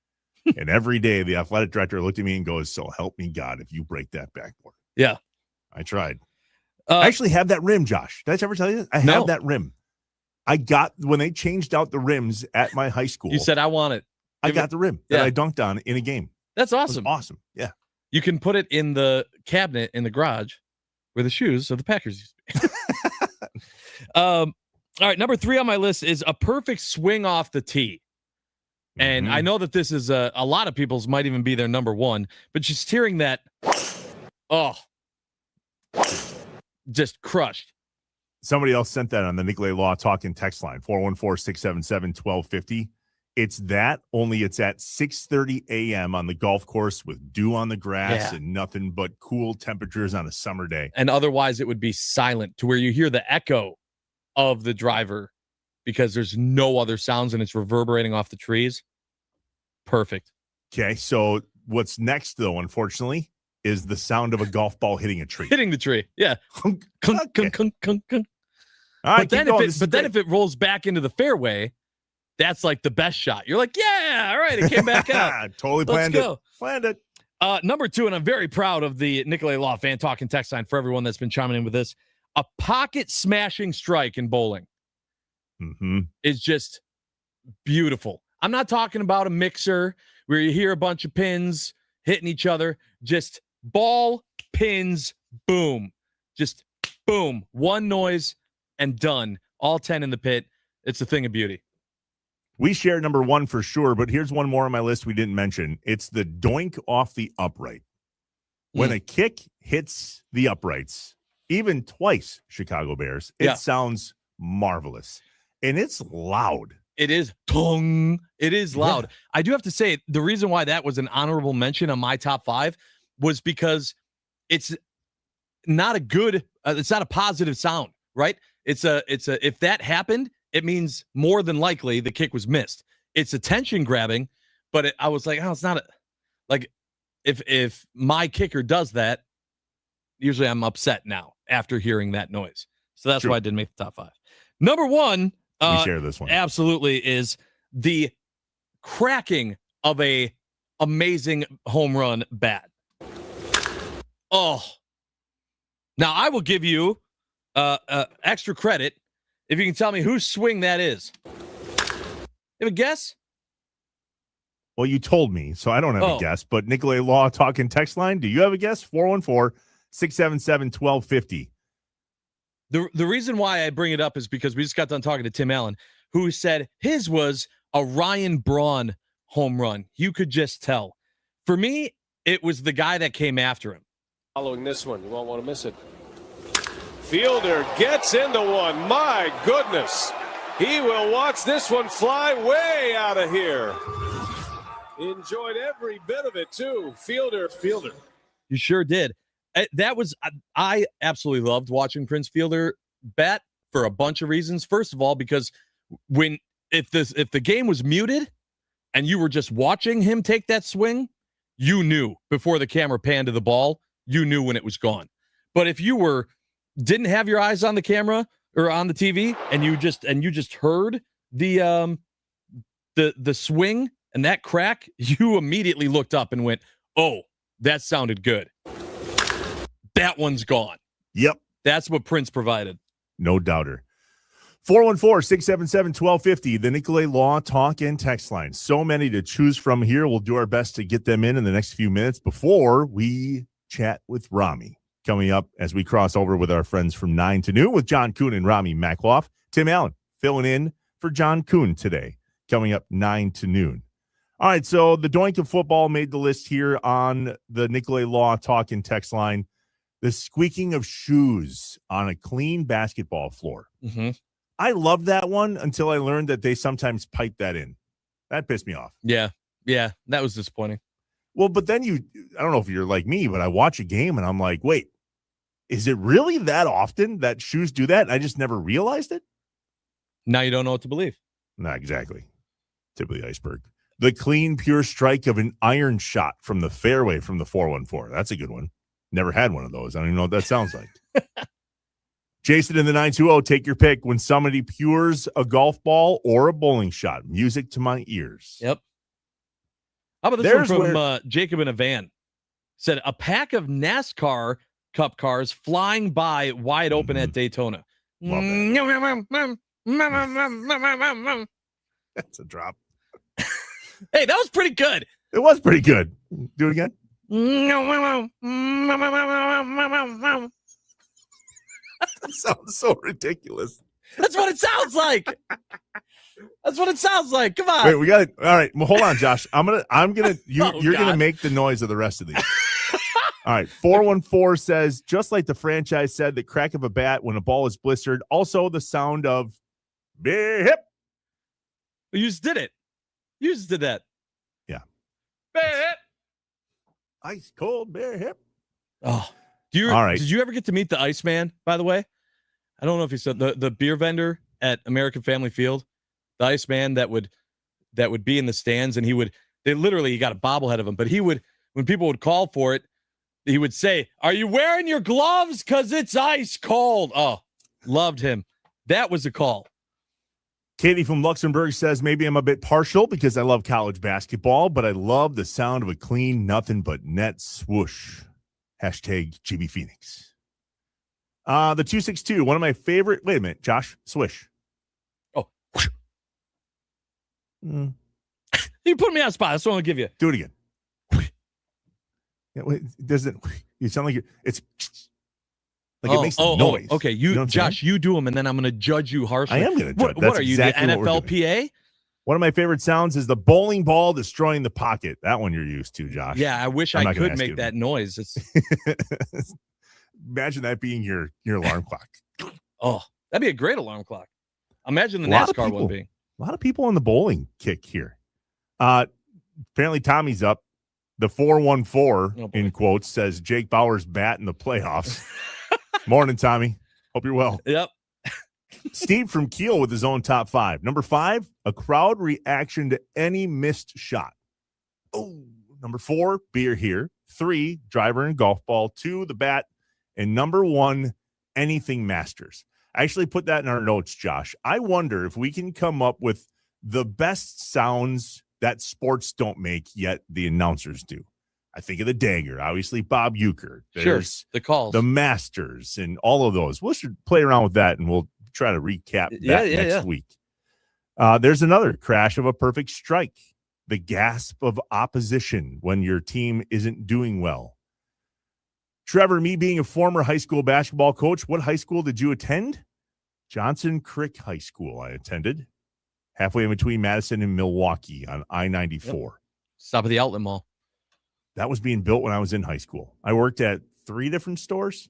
And every day the athletic director looked at me and goes, so help me God if you break that backboard. Yeah. I tried. I actually have that rim, Josh. Did I ever tell you this? I have that rim. I got, when they changed out the rims at my high school. You said, I want it. I got the rim that I dunked on in a game. That's awesome. Awesome. Yeah. You can put it in the cabinet in the garage where the shoes of the Packers used to be. All right. Number 3 on my list is a perfect swing off the tee. And I know that this is a lot of people's might even be their number 1, but just hearing that, just crushed. Somebody else sent that on the Nicolay Law Talk and text line, 414-677-1250. It's that, only it's at 6:30 a.m. on the golf course with dew on the grass and nothing but cool temperatures on a summer day. And otherwise it would be silent to where you hear the echo of the driver because there's no other sounds and it's reverberating off the trees. Perfect. Okay, so what's next, though, unfortunately, is the sound of a golf ball hitting a tree. Hitting the tree, yeah. Kunk, kunk, kunk, kunk, kunk. All right, then if it rolls back into the fairway, that's like the best shot. You're like, yeah, all right, it came back out. Totally planned it. Planned it. Number 2, and I'm very proud of the Nicolay Law fan talk and text line for everyone that's been chiming in with this. A pocket smashing strike in bowling is just beautiful. I'm not talking about a mixer where you hear a bunch of pins hitting each other. Just ball, pins, boom. Just boom. One noise and done. All 10 in the pit. It's a thing of beauty. We share number 1 for sure, but here's one more on my list we didn't mention. It's the doink off the upright. When a kick hits the uprights, even twice, Chicago Bears, it sounds marvelous. And it's loud. It is tongue. It is loud. Yeah. I do have to say the reason why that was an honorable mention on my top 5 was because it's not a good, it's not a positive sound, right? It's a, if that happened, it means more than likely the kick was missed. It's attention grabbing, but I was like, oh, it's not like if my kicker does that, usually I'm upset now after hearing that noise. So that's why I didn't make the top 5. Number 1. We share this one. Absolutely is the cracking of a amazing home run bat. Oh, now I will give you extra credit if you can tell me whose swing that is. You have a guess? Well, you told me, so I don't have a guess. But Nicolay Law Talk and text line, do you have a guess? 414-677-1250. The reason why I bring it up is because we just got done talking to Tim Allen, who said his was a Ryan Braun home run. You could just tell. For me, it was the guy that came after him. Following this one, you won't want to miss it. Fielder gets into one. My goodness. He will watch this one fly way out of here. Enjoyed every bit of it, too. Fielder. You sure did. I absolutely loved watching Prince Fielder bat for a bunch of reasons. First of all, because if the game was muted and you were just watching him take that swing, you knew before the camera panned to the ball, you knew when it was gone. But if you didn't have your eyes on the camera or on the TV and you just heard the swing and that crack, you immediately looked up and went, "Oh, that sounded good. That one's gone." Yep. That's what Prince provided. No doubter. 414-677-1250, the Nicolay Law Talk and Text line. So many to choose from here. We'll do our best to get them in the next few minutes before we chat with Rami. Coming up as we cross over with our friends from 9 to noon with John Kuhn and Rami Makloff. Tim Allen filling in for John Kuhn today. Coming up 9 to noon. All right, so the Doink of Football made the list here on the Nicolay Law Talk and Text line. The squeaking of shoes on a clean basketball floor. Mm-hmm. I loved that one until I learned that they sometimes pipe that in. That pissed me off. Yeah, that was disappointing. Well, but then I don't know if you're like me, but I watch a game and I'm like, wait, is it really that often that shoes do that? I just never realized it. Now you don't know what to believe. Not exactly. Tip of the iceberg. The clean, pure strike of an iron shot from the fairway from the 414. That's a good one. Never had one of those. I don't even know what that sounds like. Jason in the 920, take your pick when somebody pures a golf ball or a bowling shot. Music to my ears. Yep. How about this one from Jacob in a van? Said, a pack of NASCAR Cup cars flying by wide open at Daytona. Love that. That's a drop. Hey, that was pretty good. It was pretty good. Do it again. That sounds so ridiculous. That's what it sounds like. That's what it sounds like. Come on. Wait, we got it. All right. Well, hold on, Josh. You're gonna make the noise of the rest of these. All right. 414 says, just like the franchise said, the crack of a bat when a ball is blistered. Also the sound of bear hip. You just did it. You just did that. Yeah. Bear hip. Ice cold bear hip. Oh. All right. Did you ever get to meet the Iceman, by the way? I don't know if you said the beer vendor at American Family Field, the Iceman that would be in the stands, and he got a bobblehead of him, but when people would call for it, he would say, "Are you wearing your gloves? 'Cause it's ice cold." Oh, loved him. That was a call. Katie from Luxembourg says, maybe I'm a bit partial because I love college basketball, but I love the sound of a clean, nothing but net swoosh. Hashtag GB Phoenix. The 262, one of my favorite. Wait a minute, Josh. Swish. Oh. You put me on the spot. That's what I'm going to give you. Do it again. Yeah, wait, you sound like it's like it makes noise. Okay, you know Josh, you do them, and then I'm going to judge you harshly. I am going to judge. What are you, exactly the NFLPA? One of my favorite sounds is the bowling ball destroying the pocket. That one you're used to, Josh. Yeah, I wish I could make that noise. Imagine that being your alarm clock. Oh, that'd be a great alarm clock. Imagine the NASCAR one being. A lot of people on the bowling kick here. Apparently Tommy's up. The 414, in quotes, says Jake Bauer's bat in the playoffs. Morning, Tommy. Hope you're well. Yep. Steve from Kiel with his own top 5. Number 5, a crowd reaction to any missed shot. Oh, number 4, beer here. 3, driver and golf ball. 2, the bat. And number 1, anything Masters. I actually put that in our notes, Josh. I wonder if we can come up with the best sounds that sports don't make, yet the announcers do. I think of the Dagger, obviously Bob Uecker. There's the calls, the Masters, and all of those. We should play around with that, and we'll try to recap that next week. There's another crash of a perfect strike. The gasp of opposition when your team isn't doing well. Trevor, me being a former high school basketball coach, what high school did you attend? Johnson Crick High School I attended. Halfway in between Madison and Milwaukee on I-94. Yep. Stop at the outlet mall. That was being built when I was in high school. I worked at 3 different stores.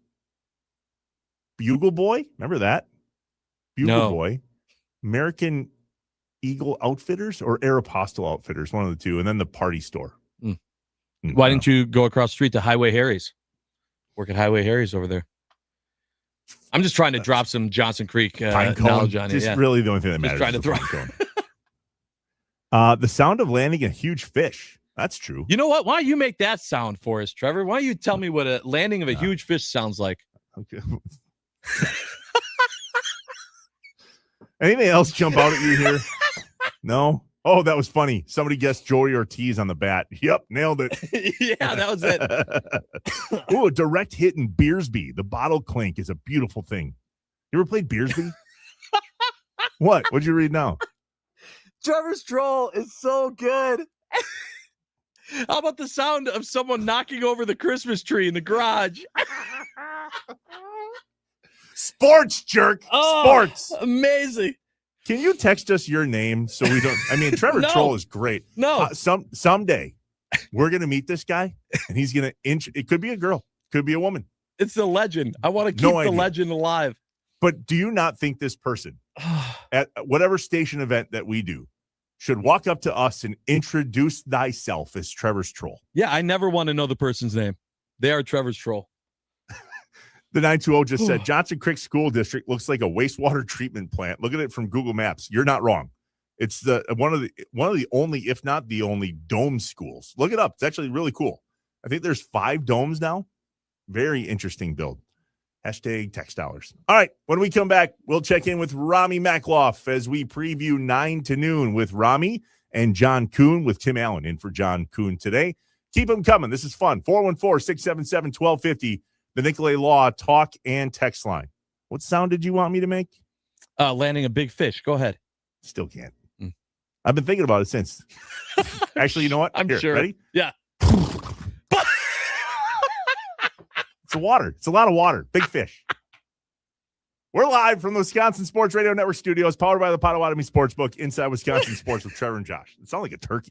Bugle Boy, remember that? Bugle Boy. American Eagle Outfitters or Aeropostale Outfitters, one of the two, and then the Party Store. Why didn't you go across the street to Highway Harry's? Work at Highway Harry's over there. I'm just trying to drop some Johnson Creek knowledge on you. Just really the only thing that matters. Just trying to throw. The sound of landing a huge fish. That's true. You know what? Why don't you make that sound for us, Trevor? Why don't you tell me what a landing of a huge fish sounds like? Okay. Anything else jump out at you here? No? Oh, that was funny. Somebody guessed Joey Ortiz on the bat. Yep, nailed it. Yeah, that was it. Ooh, a direct hit in Beersby. The bottle clink is a beautiful thing. You ever played Beersby? What? What'd you read now? Trevor's troll is so good. How about the sound of someone knocking over the Christmas tree in the garage? Sports, jerk. Oh, Sports. Amazing. Can you text us your name so we don't? I mean, Trevor No. Troll is great. No. Someday we're going to meet this guy and he's going to it could be a girl, could be a woman. It's a legend. I want to keep No the idea. legend alive. But do you not think this person at whatever station event that we do should walk up to us and introduce thyself as Trevor's Troll? Yeah, I never want to know the person's name. They are Trevor's troll. The 920 just said Johnson Creek School District looks like a wastewater treatment plant. Look at it from Google Maps. You're not wrong. It's the one of the only, if not the only, dome schools. Look it up. It's actually really cool. I think there's 5 domes now. Very interesting build. Hashtag text dollars. All right. When we come back, we'll check in with Rami Makloff as we preview 9 to noon with Rami and John Kuhn with Tim Allen in for John Kuhn today. Keep them coming. This is fun. 414-677-1250. The Nicolay Law talk and text line. What sound did you want me to make? Landing a big fish. Go ahead. Still can't. I've been thinking about it since. Actually, you know what? I'm Here, sure. Ready? Yeah. It's water. It's a lot of water. Big fish. We're live from the Wisconsin Sports Radio Network studios, powered by the Potawatomi Sportsbook, inside Wisconsin Sports with Trevor and Josh. It sounds like a turkey.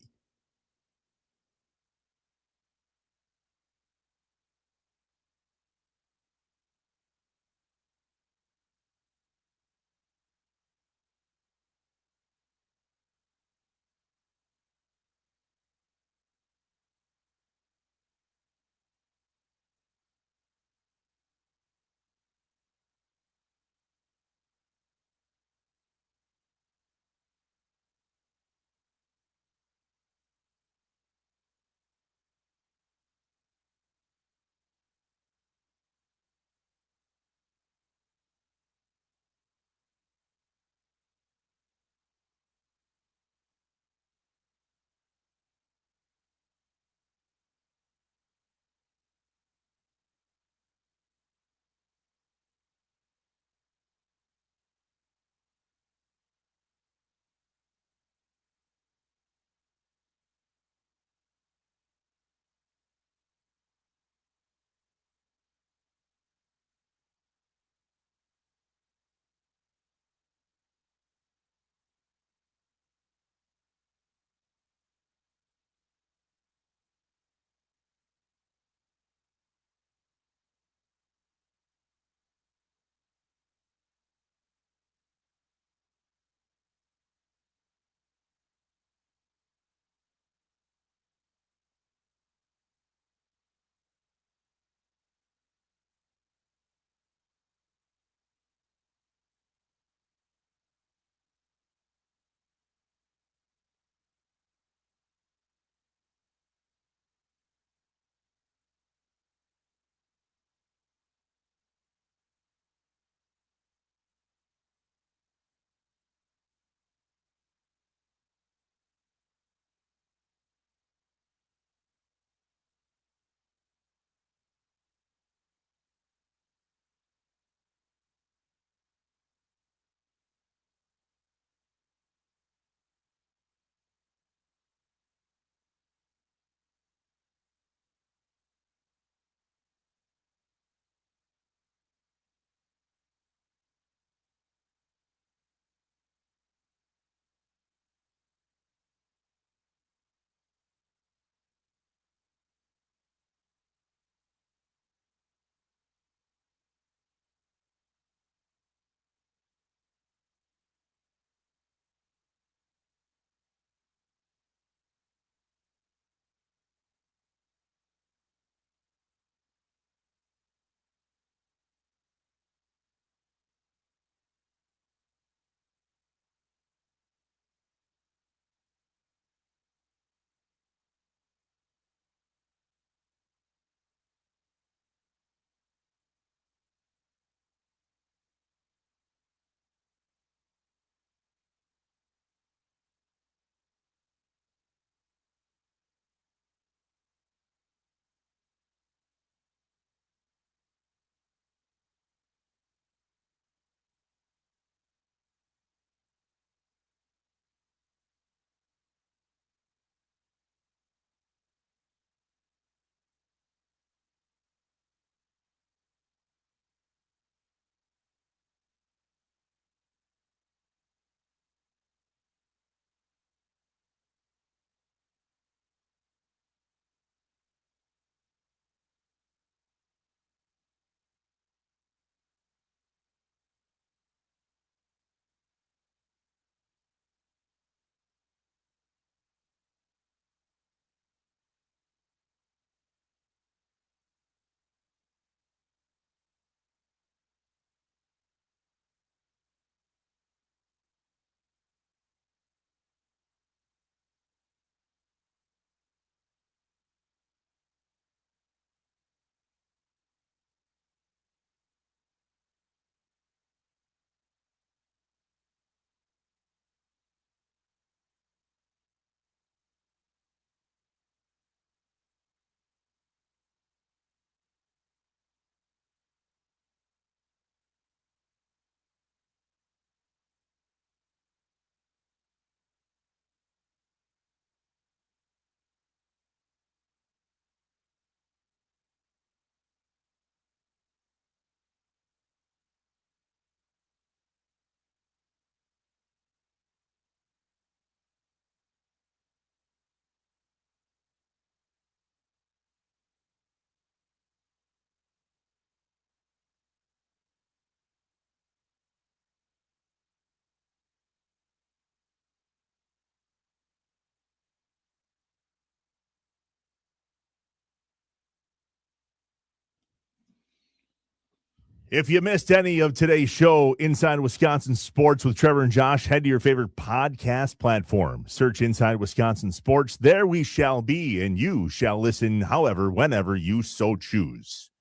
If you missed any of today's show, Inside Wisconsin Sports with Trevor and Josh, head to your favorite podcast platform. Search Inside Wisconsin Sports. There we shall be, and you shall listen however, whenever you so choose.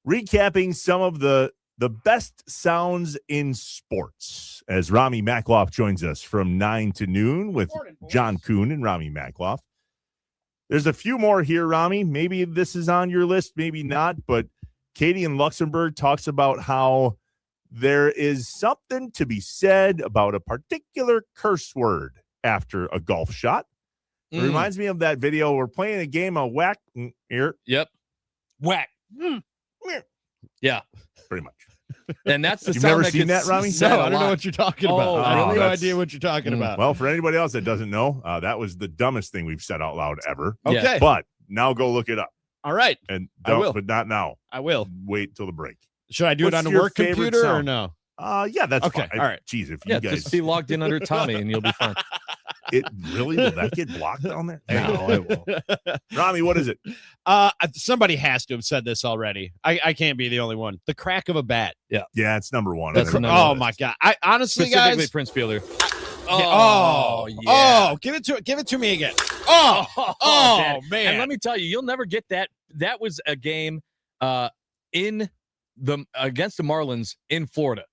Recapping some of the best sounds in sports as Rami Makloff joins us from 9 to noon with John Kuhn and Rami Makloff. There's a few more here, Rami. Maybe this is on your list, maybe not, but Katie in Luxembourg talks about how there is something to be said about a particular curse word after a golf shot. It reminds me of that video. We're playing a game of whack here. Yep. Whack. Yeah. Pretty much. And that's the You've sound never that seen gets that, Rami? said No, a I don't know lot. what you're talking about. I have no idea what you're talking about. Well, for anybody else that doesn't know, that was the dumbest thing we've said out loud ever. Okay. But now go look it up. All right. And I will. But not now. I will. Wait till the break. Should I do What's it on a your work favorite computer or sound? no? Yeah, that's Okay. fine. All right. Jeez, if you Yeah, guys just be logged in under Tommy and you'll be fine. it really will that get blocked down there? No, I will. Rami, what is it? Somebody has to have said this already. I can't be the only one. The crack of a bat. Yeah, it's number one. That's number Oh one. my god! I honestly, Specifically guys. Prince Fielder. Oh, yeah. oh, give it to me again. Oh, man! And let me tell you, you'll never get that. That was a game in the against the Marlins in Florida.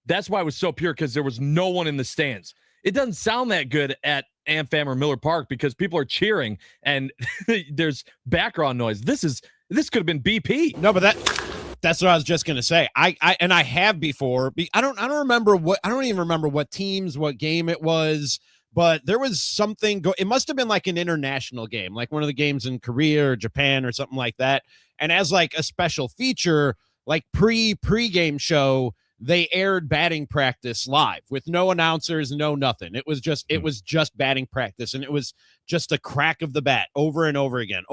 That's why it was so pure, because there was no one in the stands. It doesn't sound that good at AmFam or Miller Park because people are cheering and there's background noise. This could have been BP. No, but that's what I was just gonna say. I have before. I don't remember I don't even remember what teams, what game it was, but there was something. It must have been like an international game, like one of the games in Korea or Japan or something like that. And as like a special feature, like pre-game show, they aired batting practice live with no announcers, no nothing. It was just batting practice, and it was just a crack of the bat over and over again.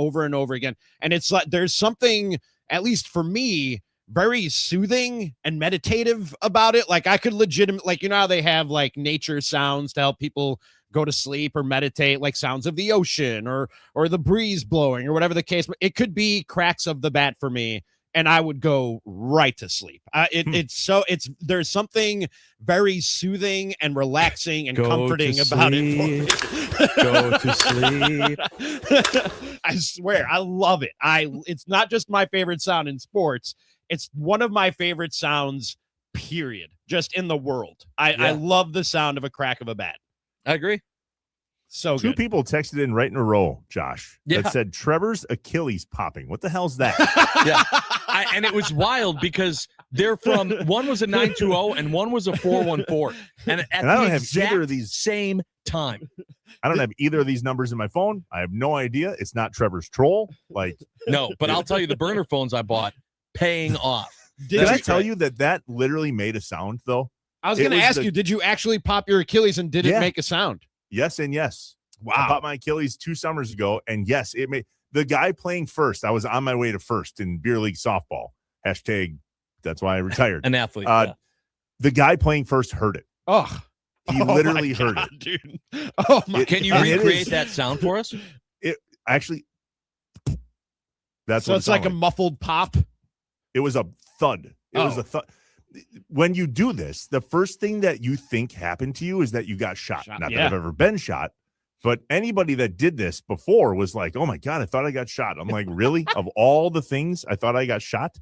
And it's like there's something, at least for me, very soothing and meditative about it. Like I could legitimately, like, you know how they have like nature sounds to help people go to sleep or meditate, like sounds of the ocean or the breeze blowing or whatever the case. But it could be cracks of the bat for me, and I would go right to sleep. There's something very soothing and relaxing and comforting about it. Go to sleep. I swear, I love it. It's not just my favorite sound in sports. It's one of my favorite sounds, period, just in the world. I love the sound of a crack of a bat. I agree. So Two good. people texted in right in a row, Josh, that said Trevor's Achilles popping. What the hell's that? Yeah. And it was wild because they're from, one was a 920 and one was a 414. And I don't have either of these same time. I don't have either of these numbers in my phone. I have no idea. It's not Trevor's troll. Like, no, but I'll tell you, the burner phones I bought paying off. Did I tell you that literally made a sound though? I was going to ask you, did you actually pop your Achilles and did it make a sound? Yes and yes. Wow. I popped my Achilles 2 summers ago, and yes, it made the guy playing first. I was on my way to first in beer league softball. Hashtag, that's why I retired. An athlete. The guy playing first heard it. Oh, he literally heard it, dude. Oh my! Can you recreate that sound for us? It actually. That's so what it's like a muffled pop. It was a thud. It was a thud. When you do this, the first thing that you think happened to you is that you got shot. Not that I've ever been shot, but anybody that did this before was like, "Oh my god, I thought I got shot." I'm like, "Really? Of all the things, I thought I got shot."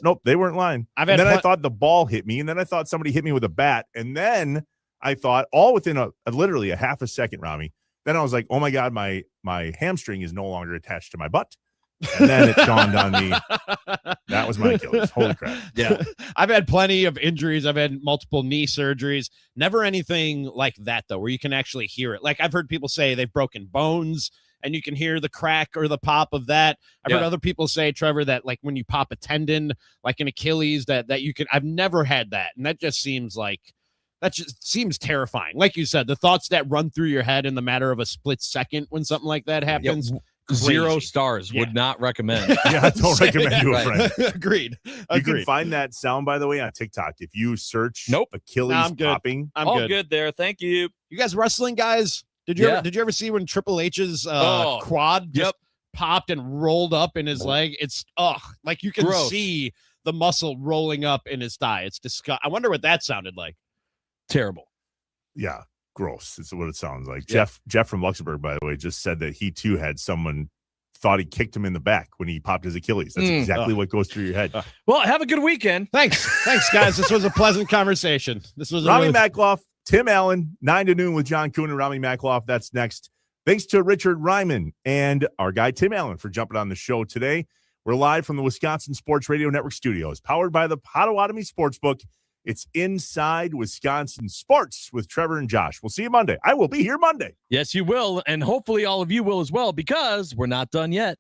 Nope, they weren't lying. And then I thought the ball hit me, and then I thought somebody hit me with a bat, and then I thought all within literally a half a second, Rami. Then I was like, "Oh my god, my hamstring is no longer attached to my butt." And then it dawned on me that was my Achilles. Holy crap. Yeah. I've had plenty of injuries. I've had multiple knee surgeries. Never anything like that, though, where you can actually hear it. Like I've heard people say they've broken bones and you can hear the crack or the pop of that. I've heard other people say, Trevor, that like when you pop a tendon, like an Achilles, that you can. I've never had that. And that just seems terrifying. Like you said, the thoughts that run through your head in the matter of a split second when something like that happens. Crazy. 0 stars. Would not recommend. Yeah, don't recommend you a friend. Agreed. You can find that sound, by the way, on TikTok. If you search Achilles popping. I'm all good there. Thank you. You guys wrestling guys? Did you ever see when Triple H's quad just popped and rolled up in his leg? It's like you can see the muscle rolling up in his thigh. It's disgusting. I wonder what that sounded like. Terrible. Yeah, gross. It's what it sounds like. Yeah. Jeff from Luxembourg, by the way, just said that he too had someone thought he kicked him in the back when he popped his Achilles. That's exactly what goes through your head. Well, have a good weekend. Thanks, guys. This was a pleasant conversation. This was Rami Makloff, Tim Allen, 9 to noon with John Kuhn and Rami Makloff. That's next. Thanks to Richard Ryman and our guy Tim Allen for jumping on the show today. We're live from the Wisconsin Sports Radio Network studios, powered by the Potawatomi Sportsbook. It's Inside Wisconsin Sports with Trevor and Josh. We'll see you Monday. I will be here Monday. Yes, you will. And hopefully all of you will as well, because we're not done yet.